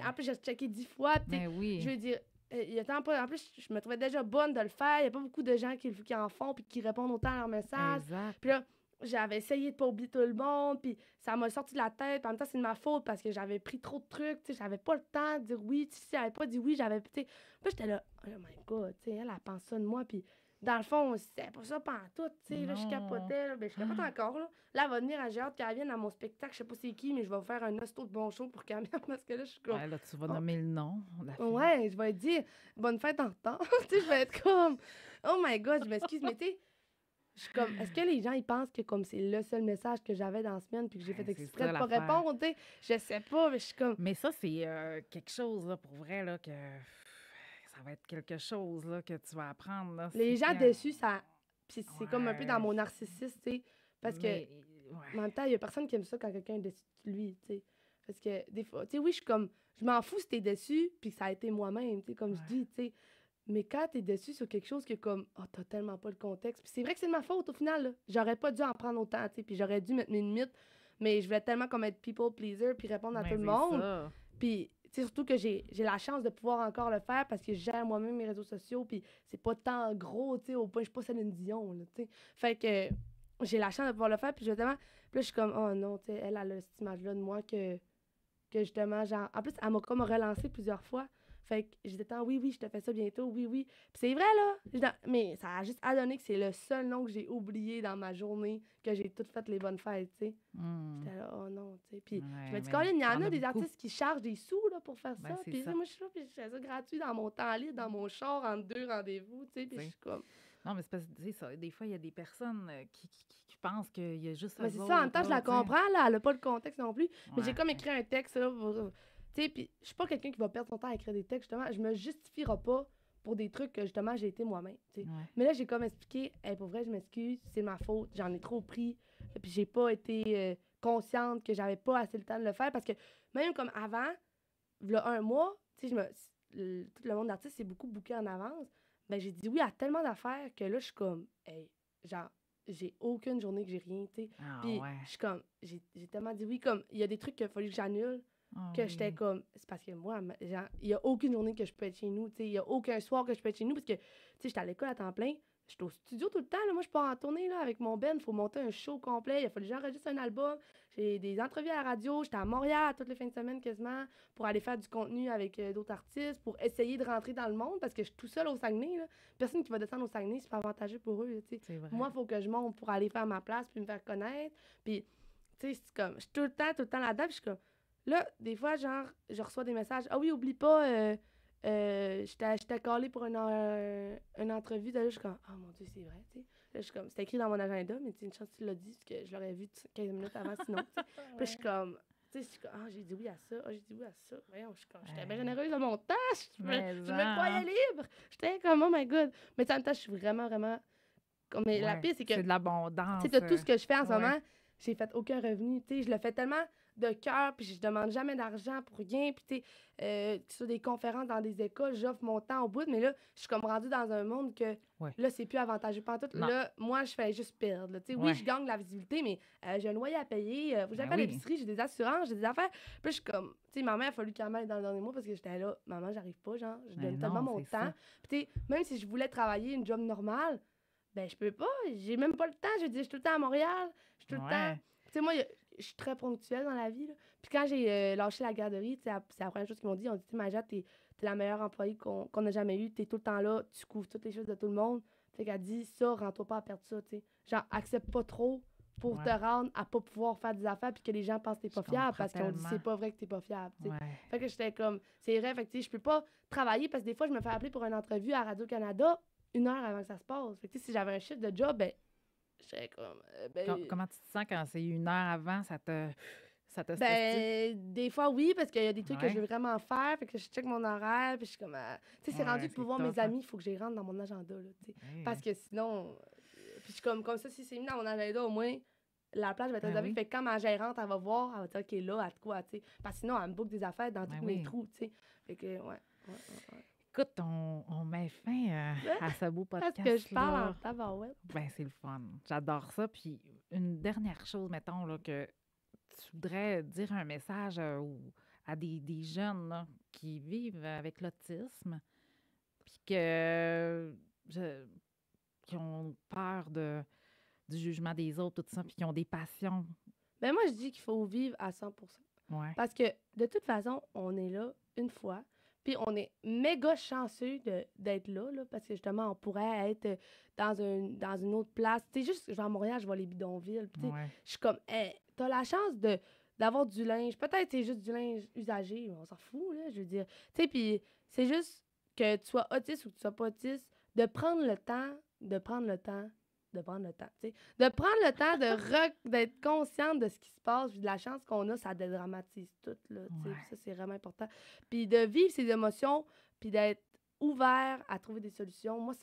Ouais. plus, j'ai checké 10 fois, tu sais, Mais je oui. veux dire, il y a tant pas, en plus, je me trouvais déjà bonne de le faire. Il y a pas beaucoup de gens qui en font, puis qui répondent autant à leurs messages. Exact. Puis là, j'avais essayé de pas oublier tout le monde, puis ça m'a sorti de la tête. Puis en même temps, c'est de ma faute parce que j'avais pris trop de trucs, tu sais, j'avais pas le temps de dire oui. Tu sais, si j'avais pas dit oui, j'avais, tu sais. Puis j'étais là, oh my God, tu sais, elle pense ça de moi, puis dans le fond, c'était pas ça pantoute, tu sais, là, je Non. capotais, là, ben, je capote encore, là. Là, elle va venir, j'ai hâte qu'elle vienne à mon spectacle, je sais pas c'est qui, mais je vais vous faire un hosto de bon show pour qu'elle vienne, parce que là, je suis comme, Ouais, là, tu vas oh, nommer le nom de la fille. ouais, je vais dire, bonne fête en retard, tu sais, je vais être comme, oh my God, je m'excuse, mais tu sais, je suis comme, est-ce que les gens, ils pensent que comme c'est le seul message que j'avais dans la semaine, puis que j'ai Ouais, fait c'est exprès ça de pas l'affaire. répondre, tu sais, je sais pas, mais je suis comme, Mais ça, c'est quelque chose, là, pour vrai, là, que ça va être quelque chose, là, que tu vas apprendre, là. les C'est gens quand... déçus, ça, puis c'est comme un peu dans Ouais. mon narcissisme, tu sais, parce que Mais, ouais. en même temps, il y a personne qui aime ça quand quelqu'un est déçu de lui, tu sais. Parce que des fois, tu sais, oui, je suis comme, je m'en fous si t'es déçu, puis que ça a été moi-même, tu sais, comme je Ouais. dis, tu sais. Mais quand t'es déçu sur quelque chose que comme, oh, t'as tellement pas le contexte. Puis c'est vrai que c'est de ma faute au final, là. J'aurais pas dû en prendre autant, tu sais, puis j'aurais dû mettre mes limites. Mais je voulais tellement comme être people pleaser, puis répondre à tout Mais le c'est monde. ça. Puis, tu sais, surtout que j'ai la chance de pouvoir encore le faire parce que je gère moi-même mes réseaux sociaux, puis c'est pas tant gros, tu sais, au point, je suis pas Céline Dion, là, tu sais. Fait que j'ai la chance de pouvoir le faire, puis justement, puis là, je suis comme, oh non, tu sais, elle a cette image-là de moi que justement, genre, en plus, elle m'a comme relancé plusieurs fois. Fait que j'étais tant, oui, oui, je te fais ça bientôt, oui, oui. Puis c'est vrai, là. Mais ça a juste donné que c'est le seul nom que j'ai oublié dans ma journée, que j'ai toutes fait les bonnes fêtes, tu sais. Hmm. J'étais là, oh non, tu sais. Puis je Ouais, me dis, mais Colin, il y en t'en a as des beaucoup. artistes qui chargent des sous, là, pour faire Ben, ça. c'est Puis là, ça. moi, je suis là, puis je fais ça gratuit dans mon temps libre, dans mon char, entre deux rendez-vous, tu sais. Puis je T'sais. suis comme. Non, mais c'est parce que, tu sais, ça, des fois, il y a des personnes qui pensent qu'il y a juste Mais eux c'est ça, en même autres, temps, je là, la tu sais. comprends, là. Elle a pas le contexte non plus. Mais j'ai Ouais. comme écrit un texte, là, tu sais, puis je suis pas quelqu'un qui va perdre son temps à écrire des textes, justement. Je me justifierai pas pour des trucs que, justement, j'ai été moi-même, tu sais. Ouais. Mais là, j'ai comme expliqué, hey, pour vrai, je m'excuse, c'est ma faute, j'en ai trop pris, puis j'ai pas été consciente que j'avais pas assez le temps de le faire, parce que même comme avant, v'là un mois, tu sais, tout le monde d'artiste, c'est beaucoup booké en avance. Ben, j'ai dit oui à tellement d'affaires que là, je suis comme, hey, genre, j'ai aucune journée que j'ai rien, tu sais. Ah Puis, ouais. je suis comme, j'ai tellement dit oui, comme, il y a des trucs qu'il a fallu que j'annule, Ah que j'étais oui. comme, c'est parce que moi, genre, il y a aucune journée que je peux être chez nous, tu sais. Il y a aucun soir que je peux être chez nous, parce que, tu sais, j'étais à l'école à temps plein. J'étais au studio tout le temps, là. Moi, je pars en tournée, là, avec mon Ben. Il faut monter un show complet. Il a fallu que j'enregistre un album. J'ai des entrevues à la radio. J'étais à Montréal toutes les fins de semaine quasiment pour aller faire du contenu avec d'autres artistes, pour essayer de rentrer dans le monde parce que je suis tout seul au Saguenay, là. Personne qui va descendre au Saguenay, c'est pas avantageux pour eux, là, tu sais. C'est vrai. Moi, il faut que je monte pour aller faire ma place puis me faire connaître. Puis, tu sais, c'est comme, je suis tout le temps là-dedans. Puis je suis comme, là, des fois, genre, je reçois des messages. Ah oui, oublie pas J'étais callée pour une entrevue. Là, je suis comme, oh mon Dieu, c'est vrai, tu sais. Là, je suis comme, c'était écrit dans mon agenda, mais tu sais, une chance que tu l'as dit, parce que je l'aurais vu 15 minutes avant, sinon, tu sais. Puis là, je suis comme, tu sais, je suis comme, ah, j'ai dit oui à ça, ah, j'ai dit oui à ça. Voyons, je suis comme, j'étais bien Ouais. généreuse de mon temps, Mais je me croyais libre. J'étais comme, oh my God. Mais en même temps, je suis vraiment, vraiment. Mais la ouais, pire, c'est que c'est de tu l'abondance. sais, de tout ce que je fais en ce Ouais. moment, j'ai fait aucun revenu. Tu sais, je le fais tellement de cœur, puis je demande jamais d'argent pour rien. Puis, tu sais, que ce soit des conférences dans des écoles, j'offre mon temps au bout. Mais là, je suis comme rendue dans un monde que Ouais. là, c'est plus avantageux. Pantoute, Non. là, moi, je fais juste perdre. Là. Tu sais, oui, Ouais. je gagne de la visibilité, mais j'ai un loyer à payer. Faut que j'aille Ben faire oui. l'épicerie, j'ai des assurances, j'ai des affaires. Puis là, je suis comme, tu sais, maman, il a fallu qu'elle m'aide dans le dernier mois parce que j'étais là, maman, j'arrive pas, genre, je Mais donne tellement non, mon c'est temps. ça. Puis, tu sais, même si je voulais travailler une job normale, ben, je peux pas. J'ai même pas le temps. Je veux dire, je suis tout le temps à Montréal. Je suis tout le temps. Ouais. Tu sais, moi, je suis très ponctuelle dans la vie. Là. Puis quand j'ai lâché la garderie, tu sais, c'est la première chose qu'ils m'ont dit. On dit, tu sais, Maja, t'es la meilleure employée qu'on a jamais eue. T'es tout le temps là. Tu couvres toutes les choses de tout le monde. Fait qu'elle dit, ça, rends-toi pas à perdre ça, tu sais. Genre, accepte pas trop pour Ouais. te rendre à pas pouvoir faire des affaires puis que les gens pensent que t'es pas Je fiable comprends parce qu'ils ont dit, tellement. c'est pas vrai que t'es pas fiable, tu sais. Ouais. Fait que j'étais comme, c'est vrai, fait que tu sais, je peux pas travailler parce que des fois, je me fais appeler pour une entrevue à Radio-Canada 1 heure avant que ça se passe. Fait que, tu sais, si j'avais un chiffre de job, ben, j'étais comme, Comment tu te sens quand c'est 1 heure avant? Ça te stresse-tu? ben, des fois, oui, parce qu'il y a des trucs que je Ouais. veux vraiment faire. Fait que je check mon horaire, puis je suis comme, tu sais, c'est rendu Ouais, que c'est pour voir tough, mes hein? amis, il faut que j'y rentre dans mon agenda, là, tu sais. Ouais, Parce ouais. que sinon, puis je suis comme ça, si c'est mis dans mon agenda, au moins, la plage va être Ben réservée. oui. Fait que quand ma gérante, elle va voir, elle va dire, OK, là, à de quoi, tu sais. Parce que sinon, elle me boucle des affaires dans Ben tous mes oui. trous, tu sais. Fait que, ouais. Écoute, on met fin à ce beau Parce que je parle en podcast-là. tabarouette. Ben, c'est le fun. J'adore ça. Puis, une dernière chose, mettons, là, que tu voudrais dire un message à des jeunes là, qui vivent avec l'autisme, puis qui ont peur du jugement des autres, tout ça, puis qui ont des passions. Ben, moi, je dis qu'il faut vivre à 100%. Ouais. Parce que de toute façon, on est là une fois. Puis on est méga chanceux d'être là, parce que justement, on pourrait être dans une autre place. Tu sais, juste, je vais à Montréal, je vois les bidonvilles. Puis tu sais, Ouais. je suis comme, hey, t'as la chance d'avoir du linge. Peut-être c'est juste du linge usagé, mais on s'en fout, là, je veux dire. Tu sais, puis c'est juste que tu sois autiste ou que tu sois pas autiste, de prendre le temps, de prendre le temps, de prendre le temps, tu sais. De prendre le temps d'être consciente de ce qui se passe, puis de la chance qu'on a, ça dédramatise tout, là, tu sais. Ouais. Ça, c'est vraiment important. Puis de vivre ses émotions, puis d'être ouvert à trouver des solutions. Moi,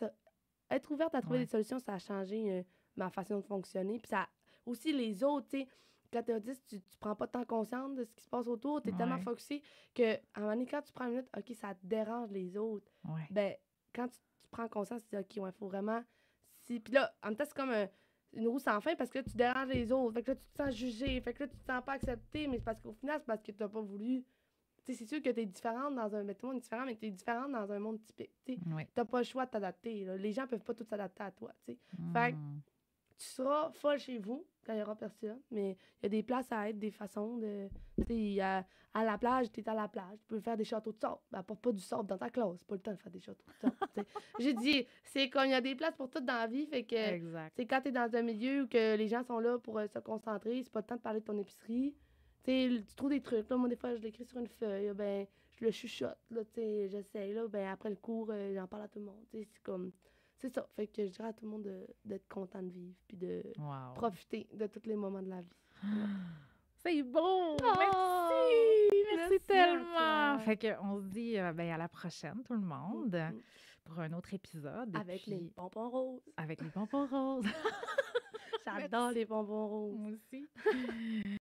être ouverte à trouver Ouais. des solutions, ça a changé ma façon de fonctionner. Puis ça, aussi les autres, tu sais, quand t'es autiste, tu prends pas tant conscience de ce qui se passe autour, t'es tellement Ouais. focusé que, à un moment donné, quand tu prends une minute, OK, ça te dérange les autres. Ouais. Ben, quand tu prends conscience, tu dis, OK, ouais, faut vraiment. Puis là, en même temps, c'est comme une roue sans fin parce que là, tu déranges les autres. Fait que là, tu te sens jugé. Fait que là, tu te sens pas accepté. Mais c'est parce qu'au final, c'est parce que t'as pas voulu. Tu sais, c'est sûr que t'es différente dans un. Ben, tout le monde est différent, mais t'es différente dans un monde typique. Tu sais, Ouais. t'as pas le choix de t'adapter. Là. Les gens peuvent pas tous s'adapter à toi. Tu sais. Fait que Hmm. tu seras folle chez vous quand il y aura personne. Mais il y a des places à être, des façons de. Tu sais, à la plage, t'es à la plage. Tu peux faire des châteaux de sable. Ben, apporte pas du sable dans ta classe. C'est pas le temps de faire des châteaux de sable. Tu sais. J'ai dit, c'est comme il y a des places pour tout dans la vie. Fait que. Exact. C'est quand tu es dans un milieu où que les gens sont là pour se concentrer, c'est pas le temps de parler de ton épicerie. Tu trouves des trucs. Là, moi, des fois, je l'écris sur une feuille. Ben, je le chuchote. Là, j'essaie. Là, ben, après le cours, j'en parle à tout le monde. C'est comme. C'est ça. Fait que je dirais à tout le monde d'être content de vivre puis de Wow. profiter de tous les moments de la vie. C'est beau! Oh! Merci! Merci Merci à tellement! toi. Fait qu'on se dit ben, à la prochaine, tout le monde, Mm. pour un autre épisode. Et Avec les puis, bonbons roses. avec les bonbons roses. J'adore les bonbons roses. Moi aussi.